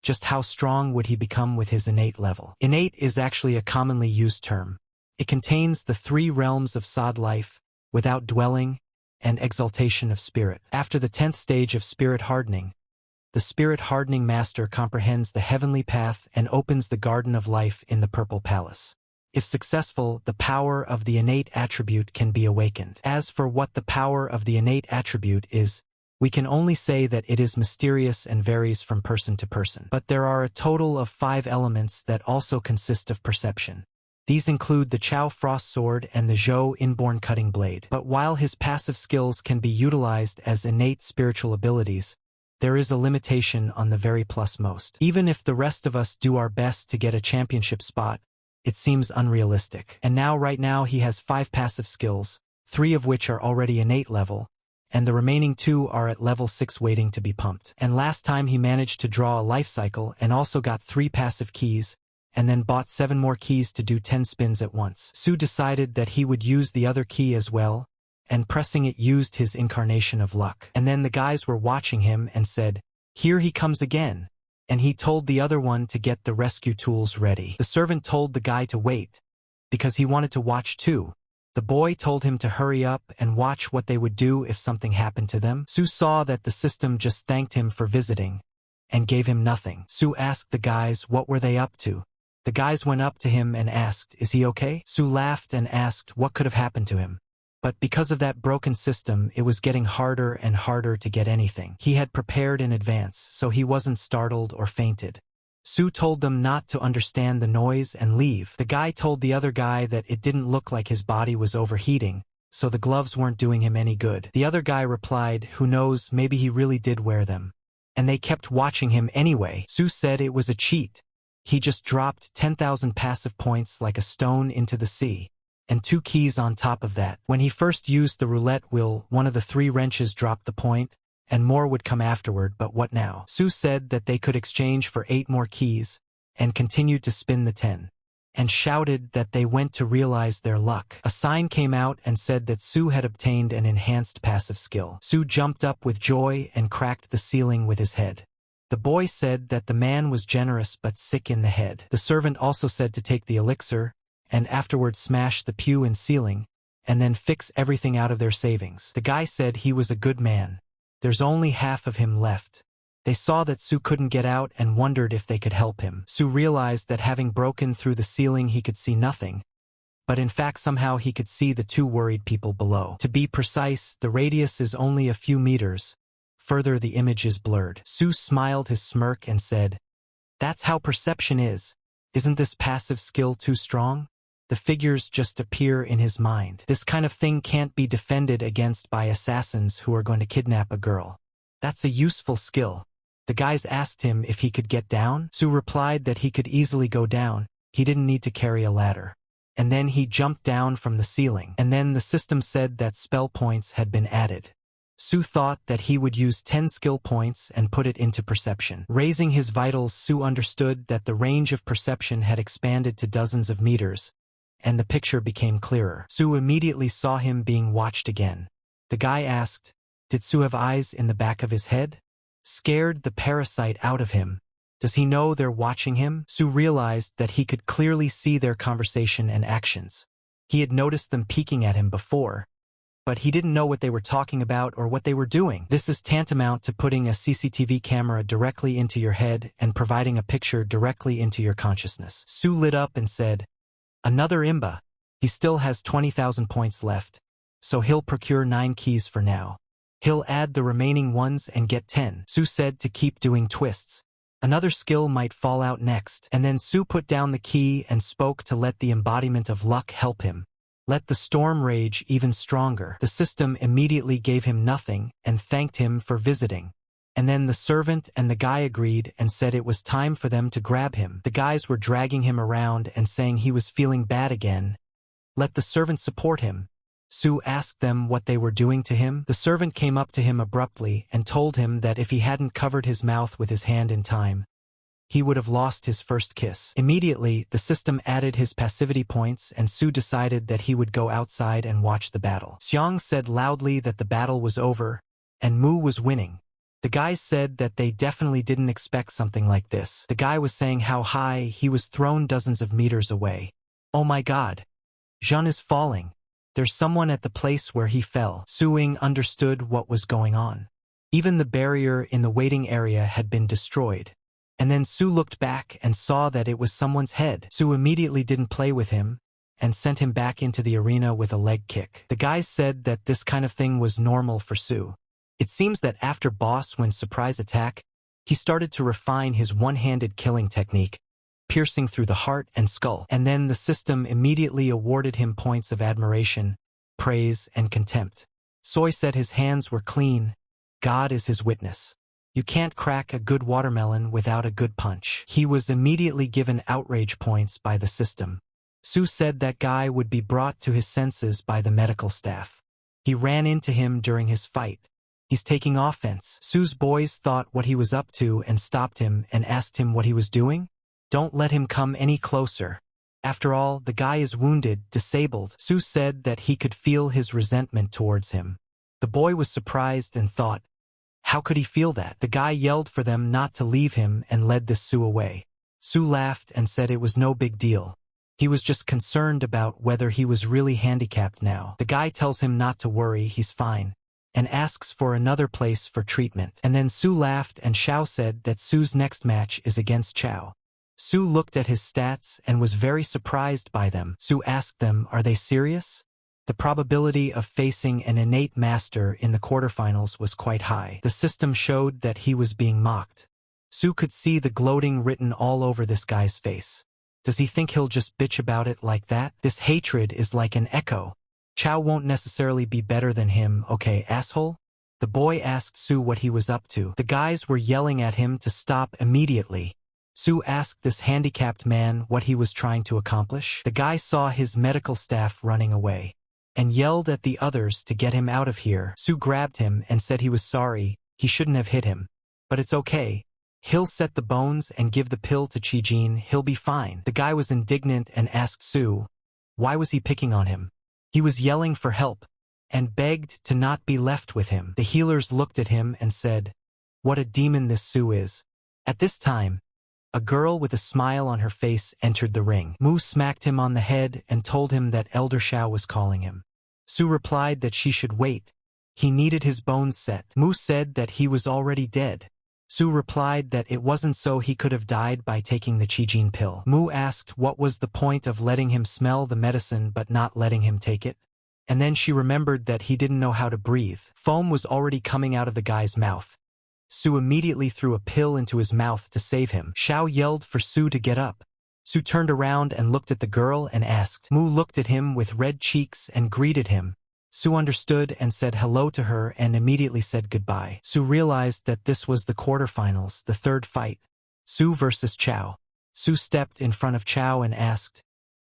Just how strong would he become with his innate level? Innate is actually a commonly used term. It contains the 3 realms of Sod life, without dwelling, and exaltation of spirit. After the 10th stage of spirit hardening, the spirit hardening master comprehends the heavenly path and opens the garden of life in the Purple Palace. If successful, the power of the innate attribute can be awakened. As for what the power of the innate attribute is, we can only say that it is mysterious and varies from person to person. But there are a total of 5 elements that also consist of perception. These include the Chao Frost Sword and the Zhou Inborn Cutting Blade. But while his passive skills can be utilized as innate spiritual abilities, there is a limitation on the very plus most. Even if the rest of us do our best to get a championship spot, it seems unrealistic. And right now he has 5 passive skills, 3 of which are already innate level, and the remaining 2 are at level 6 waiting to be pumped. And last time he managed to draw a life cycle and also got 3 passive keys, and then bought 7 more keys to do 10 spins at once. Su decided that he would use the other key as well, and pressing it used his incarnation of luck. And then the guys were watching him and said, "Here he comes again." And he told the other one to get the rescue tools ready. The servant told the guy to wait, because he wanted to watch too. The boy told him to hurry up and watch what they would do if something happened to them. Su saw that the system just thanked him for visiting, and gave him nothing. Su asked the guys what were they up to. The guys went up to him and asked, "Is he okay?" Su laughed and asked what could have happened to him. But because of that broken system, it was getting harder and harder to get anything. He had prepared in advance, so he wasn't startled or fainted. Su told them not to understand the noise and leave. The guy told the other guy that it didn't look like his body was overheating, so the gloves weren't doing him any good. The other guy replied, "Who knows, maybe he really did wear them." And they kept watching him anyway. Su said it was a cheat. He just dropped 10,000 passive points like a stone into the sea, and 2 keys on top of that. When he first used the roulette wheel, one of the 3 wrenches dropped the point, and more would come afterward. But what now? Su said that they could exchange for 8 more keys, and continued to spin the 10, and shouted that they went to realize their luck. A sign came out and said that Su had obtained an enhanced passive skill. Su jumped up with joy and cracked the ceiling with his head. The boy said that the man was generous but sick in the head. The servant also said to take the elixir, and afterwards smash the pew and ceiling, and then fix everything out of their savings. The guy said he was a good man. There's only half of him left. They saw that Su couldn't get out and wondered if they could help him. Su realized that having broken through the ceiling he could see nothing, but in fact somehow he could see the 2 worried people below. To be precise, the radius is only a few meters. Further, the image is blurred. Su smiled his smirk and said, "That's how perception is. Isn't this passive skill too strong?" The figures just appear in his mind. This kind of thing can't be defended against by assassins who are going to kidnap a girl. That's a useful skill. The guys asked him if he could get down. Su replied that he could easily go down. He didn't need to carry a ladder. And then he jumped down from the ceiling. And then the system said that spell points had been added. Su thought that he would use 10 skill points and put it into perception. Raising his vitals, Su understood that the range of perception had expanded to dozens of meters, and the picture became clearer. Su immediately saw him being watched again. The guy asked, "Did Su have eyes in the back of his head?" Scared the parasite out of him. Does he know they're watching him? Su realized that he could clearly see their conversation and actions. He had noticed them peeking at him before, but he didn't know what they were talking about or what they were doing. This is tantamount to putting a CCTV camera directly into your head and providing a picture directly into your consciousness. Su lit up and said, "Another imba. He still has 20,000 points left, so he'll procure 9 keys for now. He'll add the remaining ones and get 10. Su said to keep doing twists. Another skill might fall out next. And then Su put down the key and spoke to let the embodiment of luck help him. Let the storm rage even stronger. The system immediately gave him nothing and thanked him for visiting. And then the servant and the guy agreed and said it was time for them to grab him. The guys were dragging him around and saying he was feeling bad again. Let the servant support him. Su asked them what they were doing to him. The servant came up to him abruptly and told him that if he hadn't covered his mouth with his hand in time, he would have lost his first kiss. Immediately, the system added his passivity points and Su decided that he would go outside and watch the battle. Xiang said loudly that the battle was over and Mu was winning. The guys said that they definitely didn't expect something like this. The guy was saying how high he was thrown dozens of meters away. Oh my god. Jean is falling. There's someone at the place where he fell. Su-ing understood what was going on. Even the barrier in the waiting area had been destroyed. And then Su looked back and saw that it was someone's head. Su immediately didn't play with him and sent him back into the arena with a leg kick. The guys said that this kind of thing was normal for Su. It seems that after Boss wins surprise attack, he started to refine his one-handed killing technique, piercing through the heart and skull. And then the system immediately awarded him points of admiration, praise, and contempt. Soy said his hands were clean. God is his witness. You can't crack a good watermelon without a good punch. He was immediately given outrage points by the system. Su said that guy would be brought to his senses by the medical staff. He ran into him during his fight. He's taking offense. Su's boys thought what he was up to and stopped him and asked him what he was doing. Don't let him come any closer. After all, the guy is wounded, disabled. Su said that he could feel his resentment towards him. The boy was surprised and thought, how could he feel that? The guy yelled for them not to leave him and led this Su away. Su laughed and said it was no big deal. He was just concerned about whether he was really handicapped now. The guy tells him not to worry, he's fine, and asks for another place for treatment. And then Su laughed and Xiao said that Su's next match is against Chao. Su looked at his stats and was very surprised by them. Su asked them, are they serious? The probability of facing an innate master in the quarterfinals was quite high. The system showed that he was being mocked. Su could see the gloating written all over this guy's face. Does he think he'll just bitch about it like that? This hatred is like an echo. Chao won't necessarily be better than him, okay, asshole? The boy asked Su what he was up to. The guys were yelling at him to stop immediately. Su asked this handicapped man what he was trying to accomplish. The guy saw his medical staff running away and yelled at the others to get him out of here. Su grabbed him and said he was sorry, he shouldn't have hit him. But it's okay. He'll set the bones and give the pill to Qijin, he'll be fine. The guy was indignant and asked Su, why was he picking on him? He was yelling for help and begged to not be left with him. The healers looked at him and said, what a demon this Su is. At this time, a girl with a smile on her face entered the ring. Mu smacked him on the head and told him that Elder Xiao was calling him. Su replied that she should wait. He needed his bones set. Mu said that he was already dead. Su replied that it wasn't so he could have died by taking the Qijin pill. Mu asked what was the point of letting him smell the medicine but not letting him take it. And then she remembered that he didn't know how to breathe. Foam was already coming out of the guy's mouth. Su immediately threw a pill into his mouth to save him. Xiao yelled for Su to get up. Su turned around and looked at the girl and asked. Mu looked at him with red cheeks and greeted him. Su understood and said hello to her and immediately said goodbye. Su realized that this was the quarterfinals, the third fight. Su versus Chao. Su stepped in front of Chao and asked,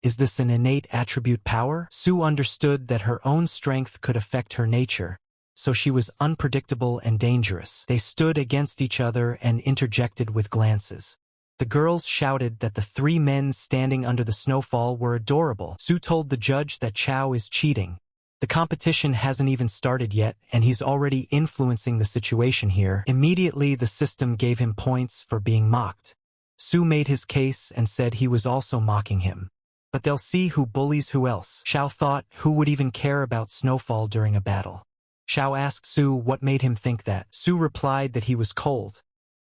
is this an innate attribute power? Su understood that her own strength could affect her nature, so she was unpredictable and dangerous. They stood against each other and interjected with glances. The girls shouted that the three men standing under the snowfall were adorable. Su told the judge that Chao is cheating. The competition hasn't even started yet, and he's already influencing the situation here. Immediately, the system gave him points for being mocked. Su made his case and said he was also mocking him. But they'll see who bullies who else. Xiao thought, who would even care about snowfall during a battle? Xiao asked Su what made him think that. Su replied that he was cold.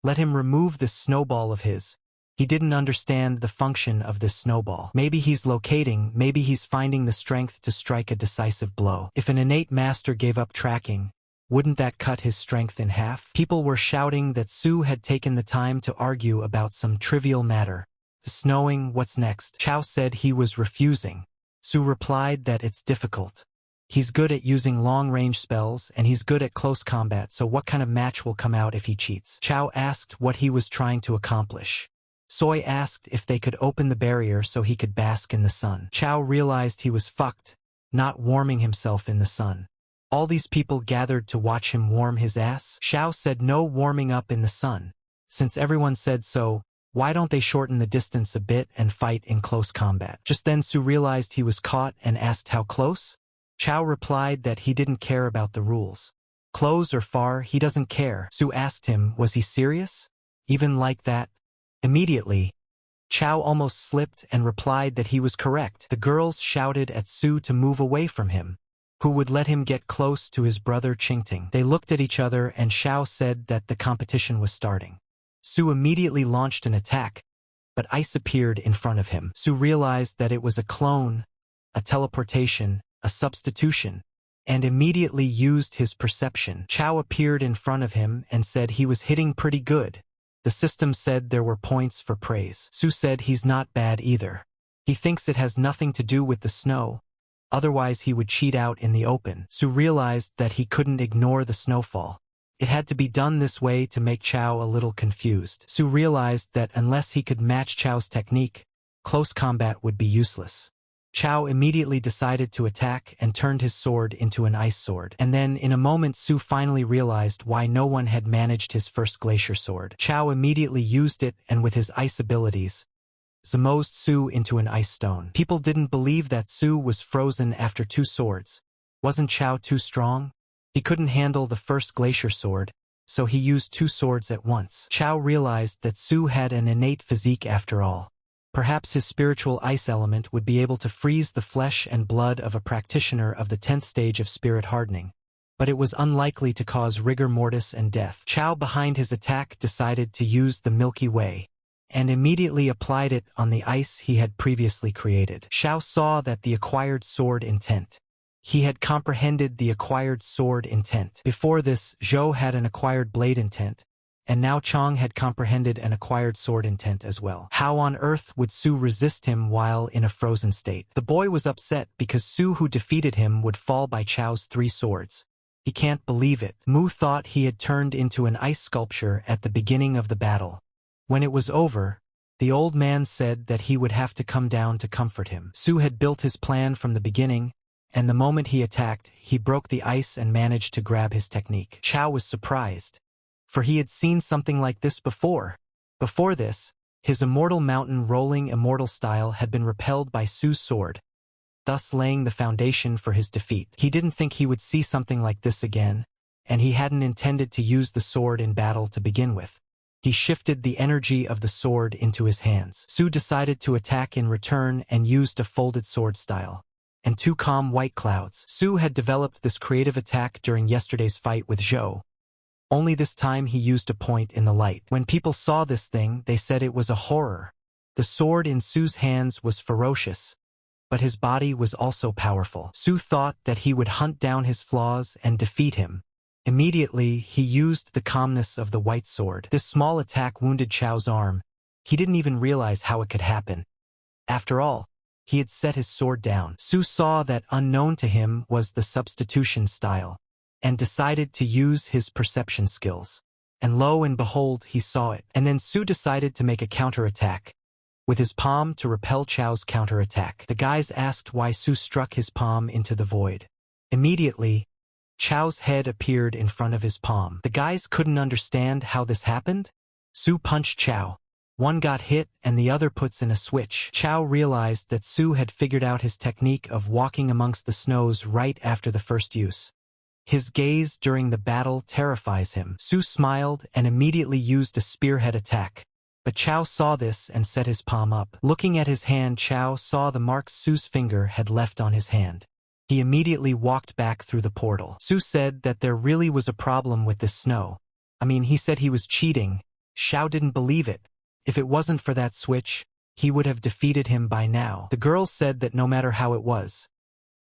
Let him remove this snowball of his. He didn't understand the function of this snowball. Maybe he's locating, maybe he's finding the strength to strike a decisive blow. If an innate master gave up tracking, Wouldn't that cut his strength in half? People were shouting that Su had taken the time to argue about some trivial matter. The snowing, what's next? Chao said he was refusing. Su replied that it's difficult. He's good at using long-range spells, and he's good at close combat, so what kind of match will come out if he cheats? Chao asked what he was trying to accomplish. Soy asked if they could open the barrier so he could bask in the sun. Chao realized he was fucked, not warming himself in the sun. All these people gathered to watch him warm his ass. Xiao said no warming up in the sun. Since everyone said so, why don't they shorten the distance a bit and fight in close combat? Just then Su realized he was caught and asked how close? Chao replied that he didn't care about the rules. Close or far, he doesn't care. Su asked him, was he serious? Even like that? Immediately, Chao almost slipped and replied that he was correct. The girls shouted at Su to move away from him, who would let him get close to his brother Qingting. They looked at each other and Xiao said that the competition was starting. Su immediately launched an attack, but ice appeared in front of him. Su realized that it was a clone, a teleportation, a substitution, and immediately used his perception. Chao appeared in front of him and said he was hitting pretty good. The system said there were points for praise. Su said he's not bad either. He thinks it has nothing to do with the snow, otherwise he would cheat out in the open. Su realized that he couldn't ignore the snowfall. It had to be done this way to make Chao a little confused. Su realized that unless he could match Chao's technique, close combat would be useless. Chao immediately decided to attack and turned his sword into an ice sword. And then, in a moment, Su finally realized why no one had managed his first glacier sword. Chao immediately used it, and with his ice abilities, Zamozed Su into an ice stone. People didn't believe that Su was frozen after 2 swords. Wasn't Chao too strong? He couldn't handle the first glacier sword, so he used 2 swords at once. Chao realized that Su had an innate physique after all. Perhaps his spiritual ice element would be able to freeze the flesh and blood of a practitioner of the 10th stage of spirit hardening, but it was unlikely to cause rigor mortis and death. Chao, behind his attack, decided to use the Milky Way, and immediately applied it on the ice he had previously created. Xiao saw that the acquired sword intent. He had comprehended the acquired sword intent. Before this, Zhou had an acquired blade intent, and now Chang had comprehended an acquired sword intent as well. How on earth would Su resist him while in a frozen state? The boy was upset because Su, who defeated him, would fall by Chao's 3 swords. He can't believe it. Mu thought he had turned into an ice sculpture at the beginning of the battle. When it was over, the old man said that he would have to come down to comfort him. Su had built his plan from the beginning, and the moment he attacked, he broke the ice and managed to grab his technique. Chao was surprised, for he had seen something like this before. Before this, his immortal mountain rolling immortal style had been repelled by Su's sword, thus laying the foundation for his defeat. He didn't think he would see something like this again, and he hadn't intended to use the sword in battle to begin with. He shifted the energy of the sword into his hands. Su decided to attack in return and used a folded sword style and 2 calm white clouds. Su had developed this creative attack during yesterday's fight with Zhou. Only this time he used a point in the light. When people saw this thing, they said it was a horror. The sword in Su's hands was ferocious, but his body was also powerful. Su thought that he would hunt down his flaws and defeat him. Immediately, he used the calmness of the white sword. This small attack wounded Chao's arm. He didn't even realize how it could happen. After all, he had set his sword down. Su saw that unknown to him was the substitution style, and decided to use his perception skills. And lo and behold, he saw it. And then Su decided to make a counterattack with his palm to repel Chao's counterattack. The guys asked why Su struck his palm into the void. Immediately, Chao's head appeared in front of his palm. The guys couldn't understand how this happened. Su punched Chao. One got hit and the other puts in a switch. Chao realized that Su had figured out his technique of walking amongst the snows right after the first use. His gaze during the battle terrifies him. Su smiled and immediately used a spearhead attack. But Chao saw this and set his palm up. Looking at his hand, Chao saw the marks Su's finger had left on his hand. He immediately walked back through the portal. Su said that there really was a problem with this snow. He said he was cheating. Xiao didn't believe it. If it wasn't for that switch, he would have defeated him by now. The girls said that no matter how it was,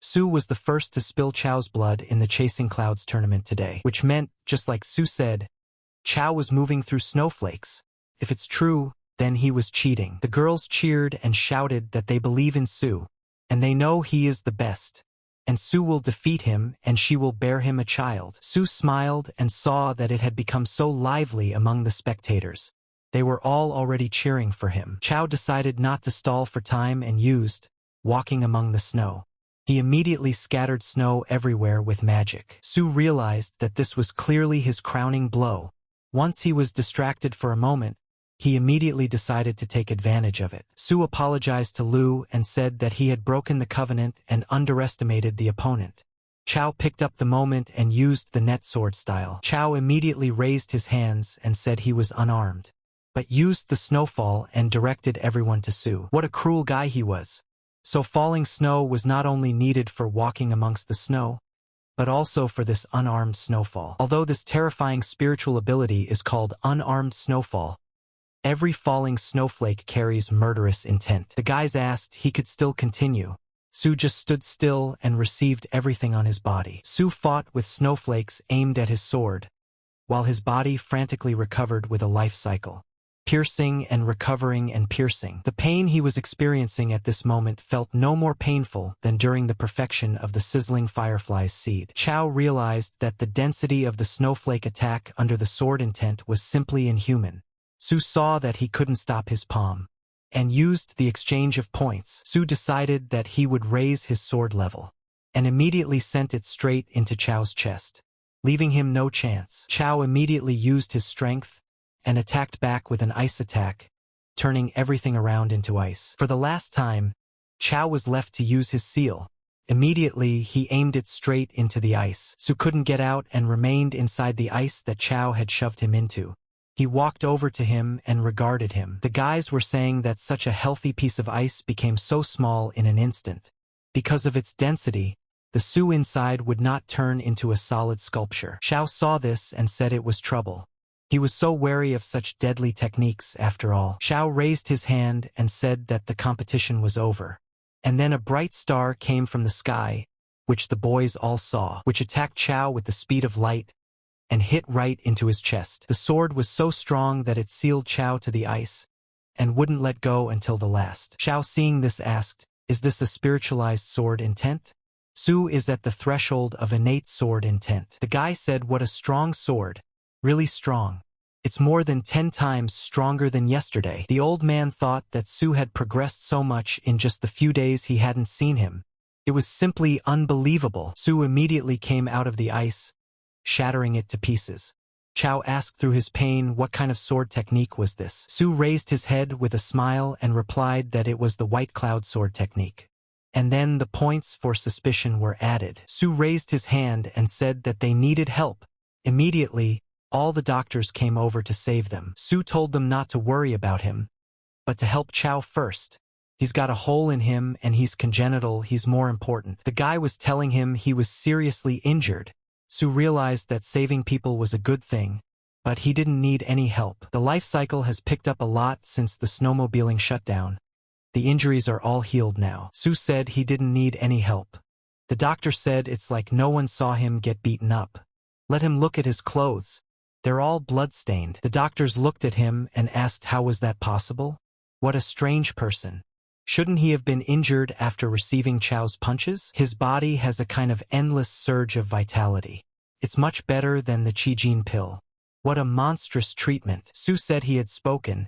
Su was the first to spill Chao's blood in the Chasing Clouds tournament today, which meant, just like Su said, Chao was moving through snowflakes. If it's true, then he was cheating. The girls cheered and shouted that they believe in Su, and they know he is the best. And Su will defeat him, and she will bear him a child. Su smiled and saw that it had become so lively among the spectators. They were all already cheering for him. Chao decided not to stall for time and used, walking among the snow. He immediately scattered snow everywhere with magic. Su realized that this was clearly his crowning blow. Once he was distracted for a moment, he immediately decided to take advantage of it. Su apologized to Lu and said that he had broken the covenant and underestimated the opponent. Chao picked up the moment and used the net sword style. Chao immediately raised his hands and said he was unarmed, but used the snowfall and directed everyone to Su. What a cruel guy he was. So falling snow was not only needed for walking amongst the snow, but also for this unarmed snowfall. Although this terrifying spiritual ability is called unarmed snowfall, every falling snowflake carries murderous intent. The guys asked he could still continue. Su just stood still and received everything on his body. Su fought with snowflakes aimed at his sword, while his body frantically recovered with a life cycle, piercing and recovering and piercing. The pain he was experiencing at this moment felt no more painful than during the perfection of the sizzling firefly's seed. Chao realized that the density of the snowflake attack under the sword intent was simply inhuman. Su saw that he couldn't stop his palm, and used the exchange of points. Su decided that he would raise his sword level, and immediately sent it straight into Chao's chest, leaving him no chance. Chao immediately used his strength, and attacked back with an ice attack, turning everything around into ice. For the last time, Chao was left to use his seal. Immediately, he aimed it straight into the ice. Su couldn't get out and remained inside the ice that Chao had shoved him into. He walked over to him and regarded him. The guys were saying that such a healthy piece of ice became so small in an instant. Because of its density, the Su inside would not turn into a solid sculpture. Chao saw this and said it was trouble. He was so wary of such deadly techniques after all. Chao raised his hand and said that the competition was over. And then a bright star came from the sky, which the boys all saw, which attacked Chao with the speed of light, and hit right into his chest. The sword was so strong that it sealed Chao to the ice, and wouldn't let go until the last. Chao, seeing this, asked, "Is this a spiritualized sword intent?" Su is at the threshold of innate sword intent. The guy said, "What a strong sword. Really strong. It's more than 10 times stronger than yesterday." The old man thought that Su had progressed so much in just the few days he hadn't seen him. It was simply unbelievable. Su immediately came out of the ice, shattering it to pieces. Chao asked through his pain what kind of sword technique was this. Su raised his head with a smile and replied that it was the white cloud sword technique. And then the points for suspicion were added. Su raised his hand and said that they needed help. Immediately, all the doctors came over to save them. Su told them not to worry about him, but to help Chao first. He's got a hole in him and he's congenital, he's more important. The guy was telling him he was seriously injured. Su realized that saving people was a good thing, but he didn't need any help. The life cycle has picked up a lot since the snowmobiling shutdown. The injuries are all healed now. Su said he didn't need any help. The doctor said it's like no one saw him get beaten up. Let him look at his clothes. They're all blood-stained. The doctors looked at him and asked how was that possible? What a strange person. Shouldn't he have been injured after receiving Chao's punches? His body has a kind of endless surge of vitality. It's much better than the Qijin pill. What a monstrous treatment. Su said he had spoken,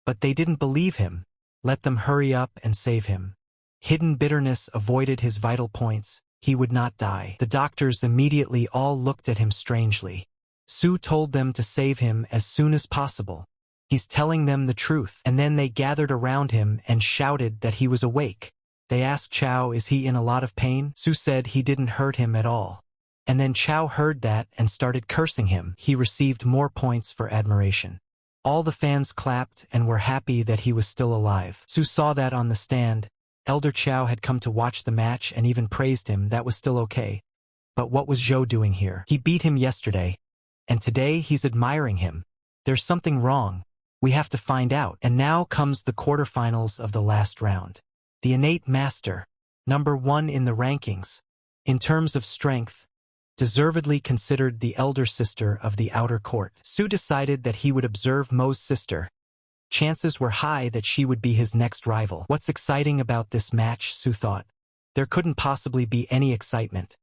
but they didn't believe him. Let them hurry up and save him. Hidden bitterness avoided his vital points. He would not die. The doctors immediately all looked at him strangely. Su told them to save him as soon as possible. He's telling them the truth. And then they gathered around him and shouted that he was awake. They asked Chao, is he in a lot of pain? Su said he didn't hurt him at all. And then Chao heard that and started cursing him. He received more points for admiration. All the fans clapped and were happy that he was still alive. Su saw that on the stand. Elder Chao had come to watch the match and even praised him. That was still okay. But what was Zhou doing here? He beat him yesterday, and today he's admiring him. There's something wrong. We have to find out. And now comes the quarterfinals of the last round. The innate master. Number 1 in the rankings. In terms of strength, deservedly considered the elder sister of the outer court. Su decided that he would observe Mo's sister. Chances were high that she would be his next rival. What's exciting about this match, Su thought? There couldn't possibly be any excitement.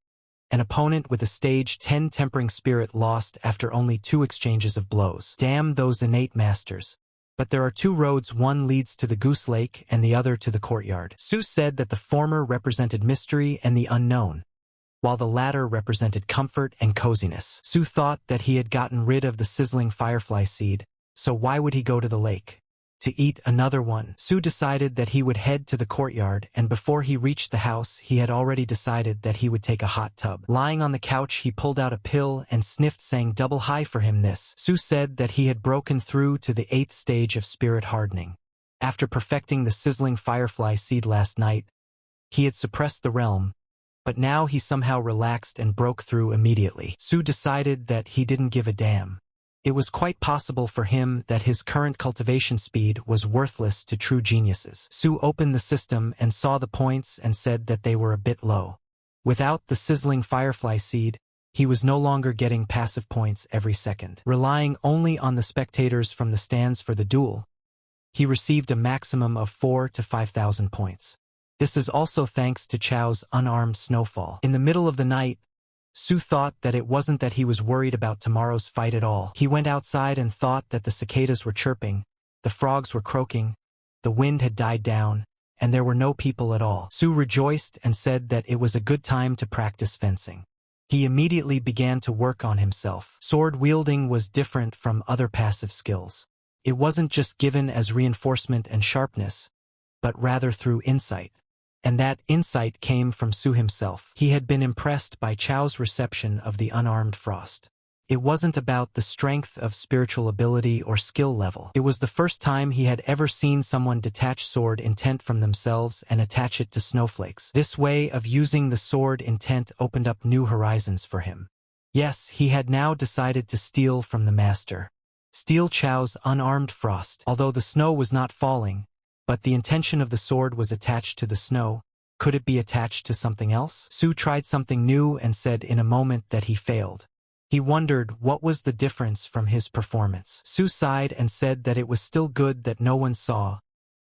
An opponent with a stage 10 tempering spirit lost after only 2 exchanges of blows. Damn those innate masters. But there are 2 roads, one leads to the Goose Lake and the other to the courtyard. Su said that the former represented mystery and the unknown, while the latter represented comfort and coziness. Su thought that he had gotten rid of the sizzling firefly seed, so why would he go to the lake? To eat another one. Su decided that he would head to the courtyard, and before he reached the house he had already decided that he would take a hot tub. Lying on the couch he pulled out a pill and sniffed, saying double high for him this. Su said that he had broken through to the 8th stage of spirit hardening. After perfecting the sizzling firefly seed last night, he had suppressed the realm, but now he somehow relaxed and broke through immediately. Su decided that he didn't give a damn. It was quite possible for him that his current cultivation speed was worthless to true geniuses. Su opened the system and saw the points and said that they were a bit low. Without the sizzling firefly seed, he was no longer getting passive points every second. Relying only on the spectators from the stands for the duel, he received a maximum of 4,000 to 5,000 points. This is also thanks to Chao's unarmed snowfall. In the middle of the night, Su thought that it wasn't that he was worried about tomorrow's fight at all. He went outside and thought that the cicadas were chirping, the frogs were croaking, the wind had died down, and there were no people at all. Su rejoiced and said that it was a good time to practice fencing. He immediately began to work on himself. Sword wielding was different from other passive skills. It wasn't just given as reinforcement and sharpness, but rather through insight. And that insight came from Su himself. He had been impressed by Chao's reception of the unarmed frost. It wasn't about the strength of spiritual ability or skill level. It was the first time he had ever seen someone detach sword intent from themselves and attach it to snowflakes. This way of using the sword intent opened up new horizons for him. Yes, he had now decided to steal from the master. Steal Chao's unarmed frost. Although the snow was not falling, but the intention of the sword was attached to the snow. Could it be attached to something else? Su tried something new and said in a moment that he failed. He wondered what was the difference from his performance. Su sighed and said that it was still good that no one saw,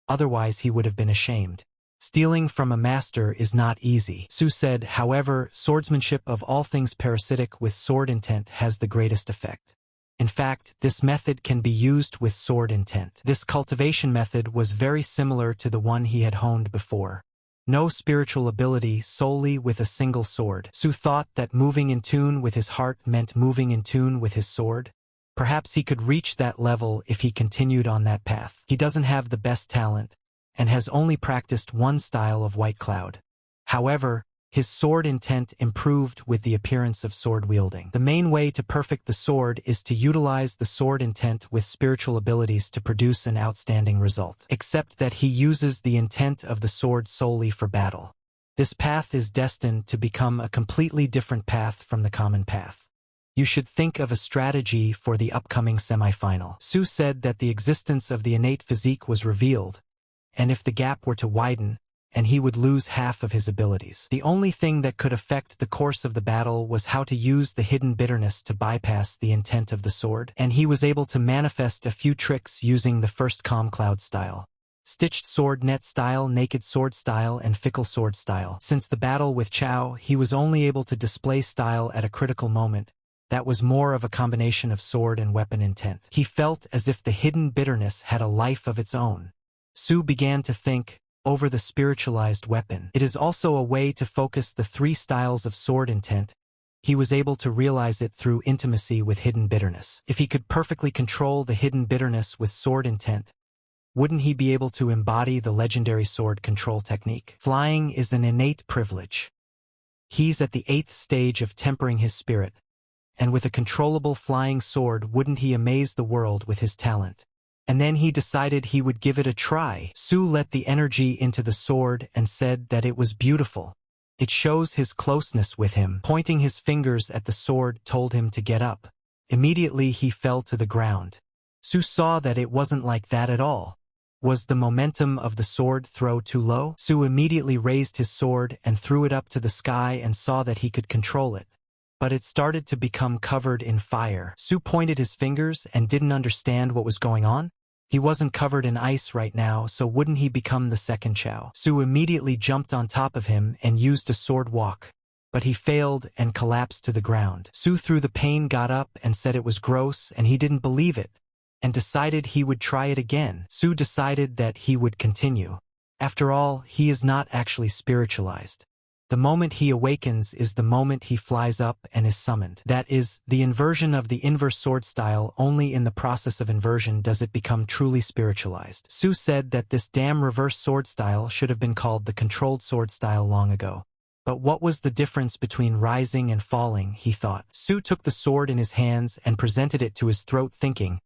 otherwise he would have been ashamed. Stealing from a master is not easy. Su said, however, swordsmanship of all things parasitic with sword intent has the greatest effect. In fact, this method can be used with sword intent. This cultivation method was very similar to the one he had honed before. No spiritual ability, solely with a single sword. Su thought that moving in tune with his heart meant moving in tune with his sword. Perhaps he could reach that level if he continued on that path. He doesn't have the best talent, and has only practiced one style of White Cloud. However, his sword intent improved with the appearance of sword wielding. The main way to perfect the sword is to utilize the sword intent with spiritual abilities to produce an outstanding result. Except that he uses the intent of the sword solely for battle. This path is destined to become a completely different path from the common path. You should think of a strategy for the upcoming semifinal. Su said that the existence of the innate physique was revealed, and if the gap were to widen, and he would lose half of his abilities. The only thing that could affect the course of the battle was how to use the hidden bitterness to bypass the intent of the sword, and he was able to manifest a few tricks using the first Calm Cloud style. Stitched sword net style, naked sword style, and fickle sword style. Since the battle with Chao, he was only able to display style at a critical moment. That was more of a combination of sword and weapon intent. He felt as if the hidden bitterness had a life of its own. Su began to think over the spiritualized weapon. It is also a way to focus the 3 styles of sword intent. He was able to realize it through intimacy with hidden bitterness. If he could perfectly control the hidden bitterness with sword intent, wouldn't he be able to embody the legendary sword control technique? Flying is an innate privilege. He's at the 8th stage of tempering his spirit, and with a controllable flying sword, wouldn't he amaze the world with his talent? And then he decided he would give it a try. Su let the energy into the sword and said that it was beautiful. It shows his closeness with him. Pointing his fingers at the sword told him to get up. Immediately he fell to the ground. Su saw that it wasn't like that at all. Was the momentum of the sword throw too low? Su immediately raised his sword and threw it up to the sky and saw that he could control it. But it started to become covered in fire. Su pointed his fingers and didn't understand what was going on. He wasn't covered in ice right now, so wouldn't he become the second Chao? Su immediately jumped on top of him and used a sword walk. But he failed and collapsed to the ground. Su, through the pain, got up and said it was gross and he didn't believe it, and decided he would try it again. Su decided that he would continue. After all, he is not actually spiritualized. The moment he awakens is the moment he flies up and is summoned. That is, the inversion of the inverse sword style. Only in the process of inversion does it become truly spiritualized. Su said that this damn reverse sword style should have been called the controlled sword style long ago. But what was the difference between rising and falling, he thought. Su took the sword in his hands and presented it to his throat, thinking,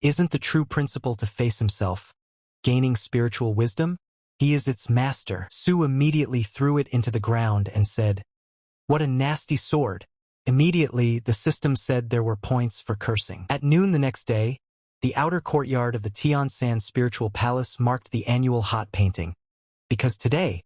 isn't the true principle to face himself, gaining spiritual wisdom? He is its master. Su immediately threw it into the ground and said, what a nasty sword. Immediately, the system said there were points for cursing. At noon the next day, the outer courtyard of the Tiansan Spiritual Palace marked the annual hot painting. Because today,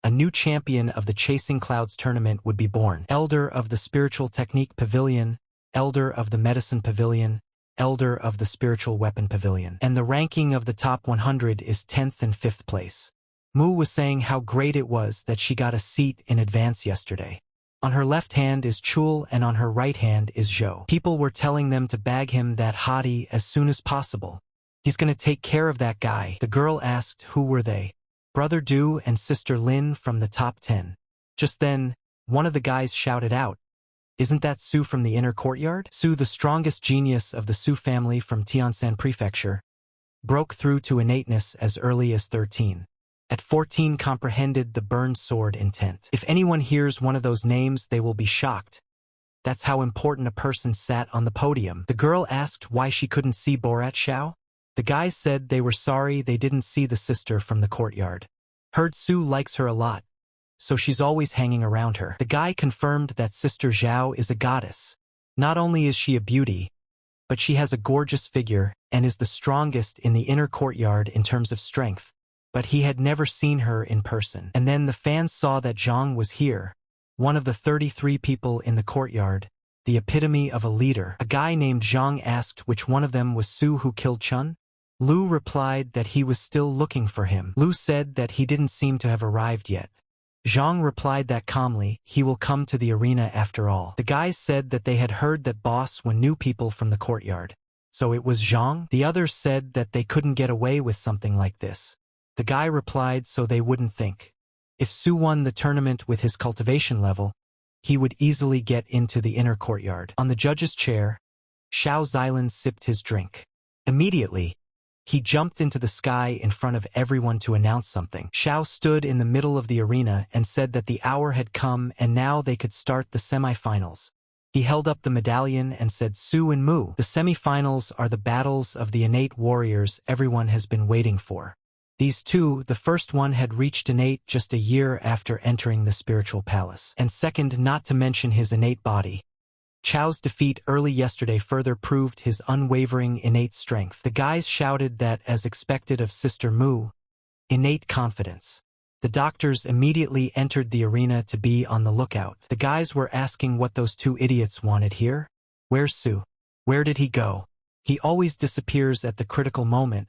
a new champion of the Chasing Clouds tournament would be born. Elder of the Spiritual Technique Pavilion, Elder of the Medicine Pavilion, Elder of the Spiritual Weapon Pavilion. And the ranking of the top 100 is 10th and 5th place. Mu was saying how great it was that she got a seat in advance yesterday. On her left hand is Chul and on her right hand is Zhou. People were telling them to bag him that hottie as soon as possible. He's gonna take care of that guy. The girl asked who were they. Brother Du and Sister Lin from the top 10. Just then, one of the guys shouted out, isn't that Su from the inner courtyard? Su, the strongest genius of the Su family from Tiansan Prefecture, broke through to innateness as early as 13. At 14 comprehended the burned sword intent. If anyone hears one of those names, they will be shocked. That's how important a person sat on the podium. The girl asked why she couldn't see Borat Xiao. The guys said they were sorry they didn't see the sister from the courtyard. Heard Su likes her a lot, so she's always hanging around her. The guy confirmed that Sister Zhao is a goddess. Not only is she a beauty, but she has a gorgeous figure and is the strongest in the inner courtyard in terms of strength. But he had never seen her in person. And then the fans saw that Zhang was here, one of the 33 people in the courtyard, the epitome of a leader. A guy named Zhang asked which one of them was Su who killed Chun. Lu replied that he was still looking for him. Lu said that he didn't seem to have arrived yet. Zhang replied that calmly, he will come to the arena after all. The guys said that they had heard that boss won new people from the courtyard. So it was Zhang? The others said that they couldn't get away with something like this. The guy replied so they wouldn't think. If Su won the tournament with his cultivation level, he would easily get into the inner courtyard. On the judge's chair, Xiao Xilan sipped his drink. Immediately, he jumped into the sky in front of everyone to announce something. Xiao stood in the middle of the arena and said that the hour had come and now they could start the semifinals. He held up the medallion and said, Su and Mu, the semifinals are the battles of the innate warriors everyone has been waiting for. These two, the first one had reached innate just a year after entering the spiritual palace. And second, not to mention his innate body. Chao's defeat early yesterday further proved his unwavering innate strength. The guys shouted that, as expected of Sister Mu, innate confidence. The doctors immediately entered the arena to be on the lookout. The guys were asking what those two idiots wanted here. Where's Su? Where did he go? He always disappears at the critical moment.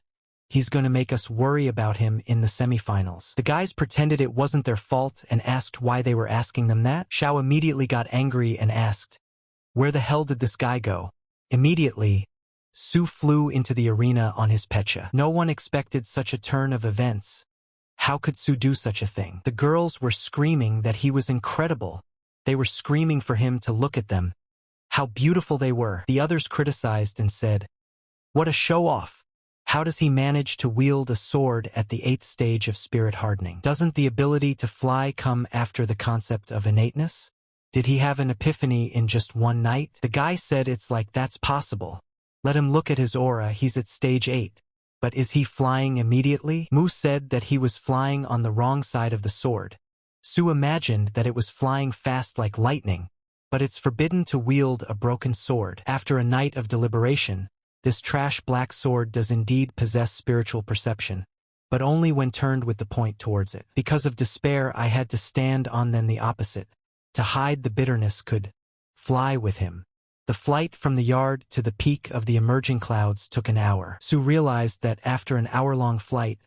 He's gonna make us worry about him in the semifinals. The guys pretended it wasn't their fault and asked why they were asking them that. Xiao immediately got angry and asked, where the hell did this guy go? Immediately, Su flew into the arena on his pecha. No one expected such a turn of events. How could Su do such a thing? The girls were screaming that he was incredible. They were screaming for him to look at them. How beautiful they were. The others criticized and said, what a show-off. How does he manage to wield a sword at the 8th stage of spirit hardening? Doesn't the ability to fly come after the concept of innateness? Did he have an epiphany in just one night? The guy said it's like that's possible. Let him look at his aura, he's at stage 8. But is he flying immediately? Mu said that he was flying on the wrong side of the sword. Su imagined that it was flying fast like lightning, but it's forbidden to wield a broken sword. After a night of deliberation, This trash black sword does indeed possess spiritual perception, but only when turned with the point towards it. Because of despair, I had to stand on then the opposite. To hide the bitterness could fly with him. The flight from the yard to the peak of the emerging clouds took an hour. Su realized that after an hour-long flight,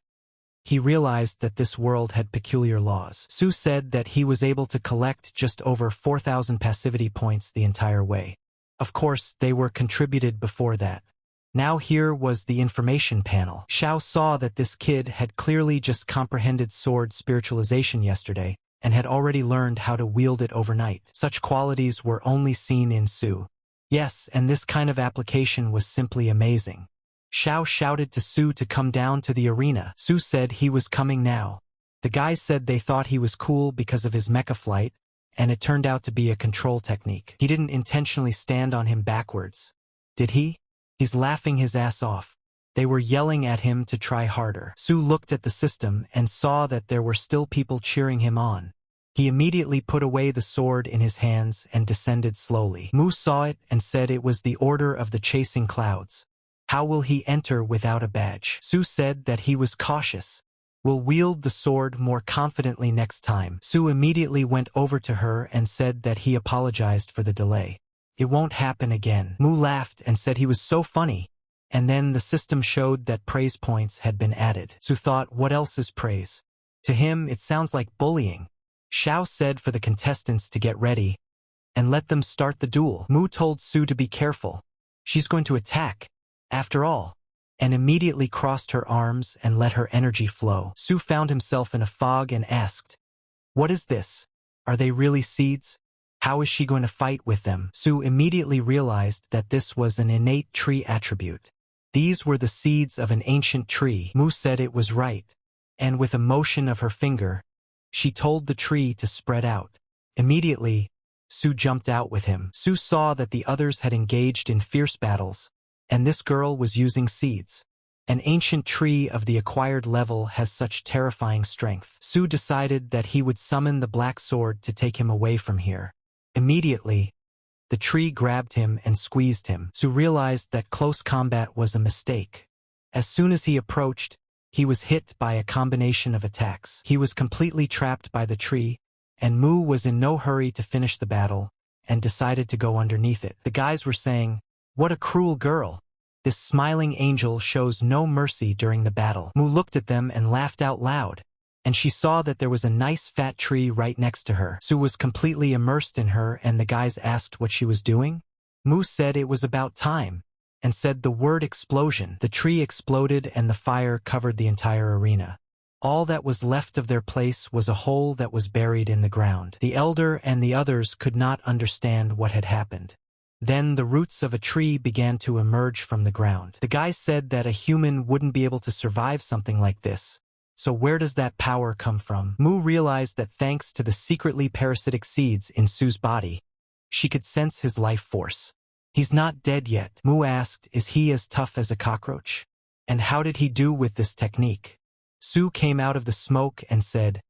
he realized that this world had peculiar laws. Su said that he was able to collect just over 4,000 passivity points the entire way. Of course, they were contributed before that. Now here was the information panel. Xiao saw that this kid had clearly just comprehended sword spiritualization yesterday and had already learned how to wield it overnight. Such qualities were only seen in Su. Yes, and this kind of application was simply amazing. Xiao shouted to Su to come down to the arena. Su said he was coming now. The guys said they thought he was cool because of his mecha flight, and it turned out to be a control technique. He didn't intentionally stand on him backwards. Did he? He's laughing his ass off. They were yelling at him to try harder. Su looked at the system and saw that there were still people cheering him on. He immediately put away the sword in his hands and descended slowly. Mu saw it and said it was the order of the chasing clouds. How will he enter without a badge? Su said that he was cautious. Will wield the sword more confidently next time. Su immediately went over to her and said that he apologized for the delay. It won't happen again. Mu laughed and said he was so funny. And then the system showed that praise points had been added. Su thought, what else is praise? To him, it sounds like bullying. Xiao said for the contestants to get ready and let them start the duel. Mu told Su to be careful. She's going to attack, after all, and immediately crossed her arms and let her energy flow. Su found himself in a fog and asked, what is this? Are they really seeds? How is she going to fight with them? Su immediately realized that this was an innate tree attribute. These were the seeds of an ancient tree. Mu said it was right, and with a motion of her finger, she told the tree to spread out. Immediately, Su jumped out with him. Su saw that the others had engaged in fierce battles, and this girl was using seeds. An ancient tree of the acquired level has such terrifying strength. Su decided that he would summon the black sword to take him away from here. Immediately, the tree grabbed him and squeezed him. Su realized that close combat was a mistake. As soon as he approached, he was hit by a combination of attacks. He was completely trapped by the tree, and Mu was in no hurry to finish the battle, and decided to go underneath it. The guys were saying, what a cruel girl. This smiling angel shows no mercy during the battle. Mu looked at them and laughed out loud, and she saw that there was a nice fat tree right next to her. Su was completely immersed in her, and the guys asked what she was doing. Mu said it was about time, and said the word explosion. The tree exploded and the fire covered the entire arena. All that was left of their place was a hole that was buried in the ground. The elder and the others could not understand what had happened. Then the roots of a tree began to emerge from the ground. The guy said that a human wouldn't be able to survive something like this. So where does that power come from? Mu realized that thanks to the secretly parasitic seeds in Su's body, she could sense his life force. He's not dead yet. Mu asked, is he as tough as a cockroach? And how did he do with this technique? Su came out of the smoke and said,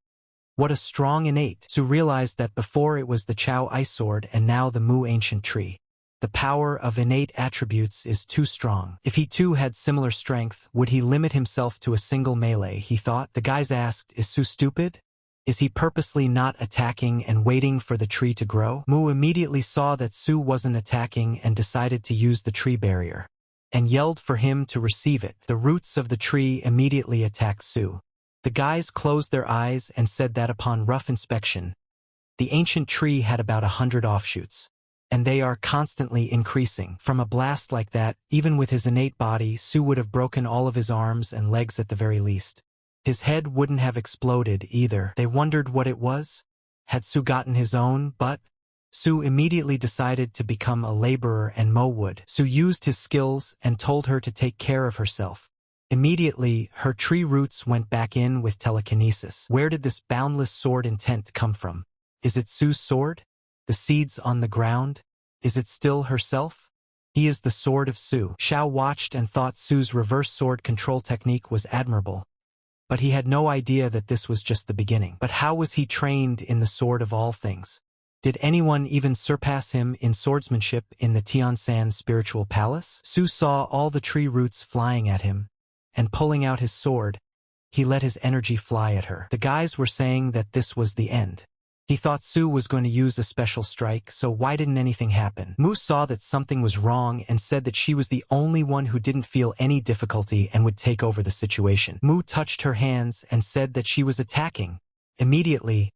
what a strong innate. Su realized that before it was the Chao Ice Sword and now the Mu ancient tree. The power of innate attributes is too strong. If he too had similar strength, would he limit himself to a single melee, he thought. The guys asked, is Su stupid? Is he purposely not attacking and waiting for the tree to grow? Mu immediately saw that Su wasn't attacking and decided to use the tree barrier, and yelled for him to receive it. The roots of the tree immediately attacked Su. The guys closed their eyes and said that upon rough inspection, the ancient tree had about 100 offshoots, and they are constantly increasing. From a blast like that, even with his innate body, Su would have broken all of his arms and legs at the very least. His head wouldn't have exploded either. They wondered what it was. Had Su gotten his own butt? Su immediately decided to become a laborer and mow wood. Su used his skills and told her to take care of herself. Immediately, her tree roots went back in with telekinesis. Where did this boundless sword intent come from? Is it Su's sword? The seeds on the ground? Is it still herself? He is the sword of Su. Xiao watched and thought Su's reverse sword control technique was admirable. But he had no idea that this was just the beginning. But how was he trained in the sword of all things? Did anyone even surpass him in swordsmanship in the Tiansan spiritual palace? Su saw all the tree roots flying at him, and pulling out his sword, he let his energy fly at her. The guys were saying that this was the end. He thought Su was going to use a special strike, so why didn't anything happen? Mu saw that something was wrong and said that she was the only one who didn't feel any difficulty and would take over the situation. Mu touched her hands and said that she was attacking. Immediately,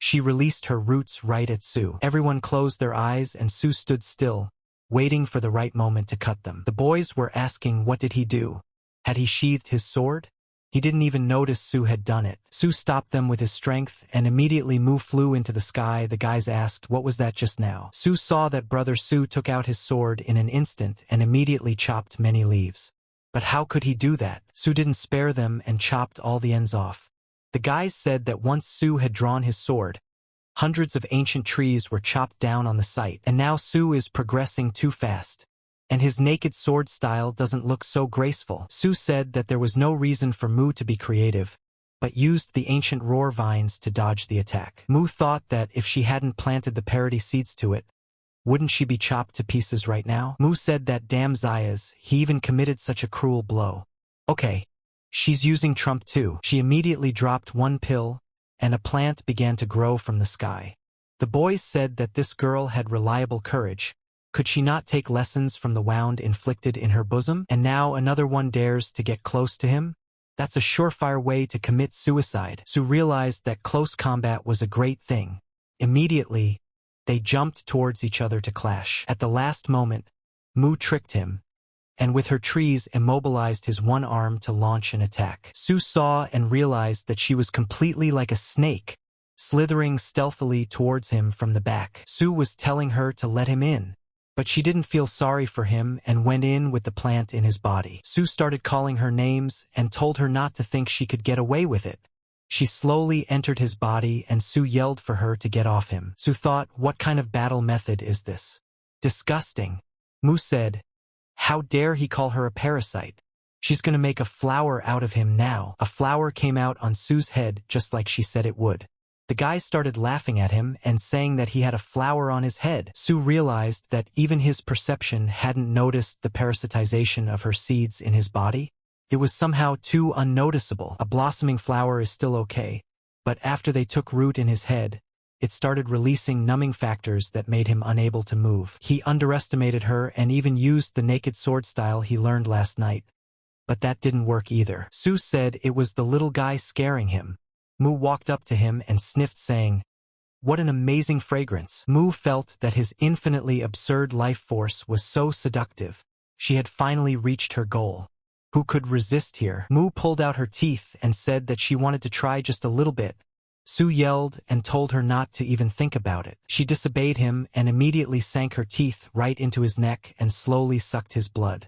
she released her roots right at Su. Everyone closed their eyes and Su stood still, waiting for the right moment to cut them. The boys were asking what did he do? Had he sheathed his sword? He didn't even notice Su had done it. Su stopped them with his strength, and immediately Mu flew into the sky. The guys asked, what was that just now? Su saw that brother Su took out his sword in an instant and immediately chopped many leaves. But how could he do that? Su didn't spare them and chopped all the ends off. The guys said that once Su had drawn his sword, hundreds of ancient trees were chopped down on the site, and now Su is progressing too fast, and his naked sword style doesn't look so graceful. Su said that there was no reason for Mu to be creative, but used the ancient roar vines to dodge the attack. Mu thought that if she hadn't planted the parity seeds to it, wouldn't she be chopped to pieces right now? Mu said that damn Zayas, he even committed such a cruel blow. Okay. She's using Trump too. She immediately dropped one pill, and a plant began to grow from the sky. The boys said that this girl had reliable courage. Could she not take lessons from the wound inflicted in her bosom? And now another one dares to get close to him? That's a surefire way to commit suicide. Su realized that close combat was a great thing. Immediately, they jumped towards each other to clash. At the last moment, Mu tricked him, and with her trees immobilized his one arm to launch an attack. Su saw and realized that she was completely like a snake, slithering stealthily towards him from the back. Su was telling her to let him in, but she didn't feel sorry for him and went in with the plant in his body. Su started calling her names and told her not to think she could get away with it. She slowly entered his body and Su yelled for her to get off him. Su thought, what kind of battle method is this? Disgusting. Mu said, how dare he call her a parasite? She's going to make a flower out of him now. A flower came out on Su's head just like she said it would. The guys started laughing at him and saying that he had a flower on his head. Su realized that even his perception hadn't noticed the parasitization of her seeds in his body. It was somehow too unnoticeable. A blossoming flower is still okay, but after they took root in his head, it started releasing numbing factors that made him unable to move. He underestimated her and even used the naked sword style he learned last night. But that didn't work either. Su said it was the little guy scaring him. Mu walked up to him and sniffed, saying, what an amazing fragrance. Mu felt that his infinitely absurd life force was so seductive. She had finally reached her goal. Who could resist here? Mu pulled out her teeth and said that she wanted to try just a little bit. Su yelled and told her not to even think about it. She disobeyed him and immediately sank her teeth right into his neck and slowly sucked his blood.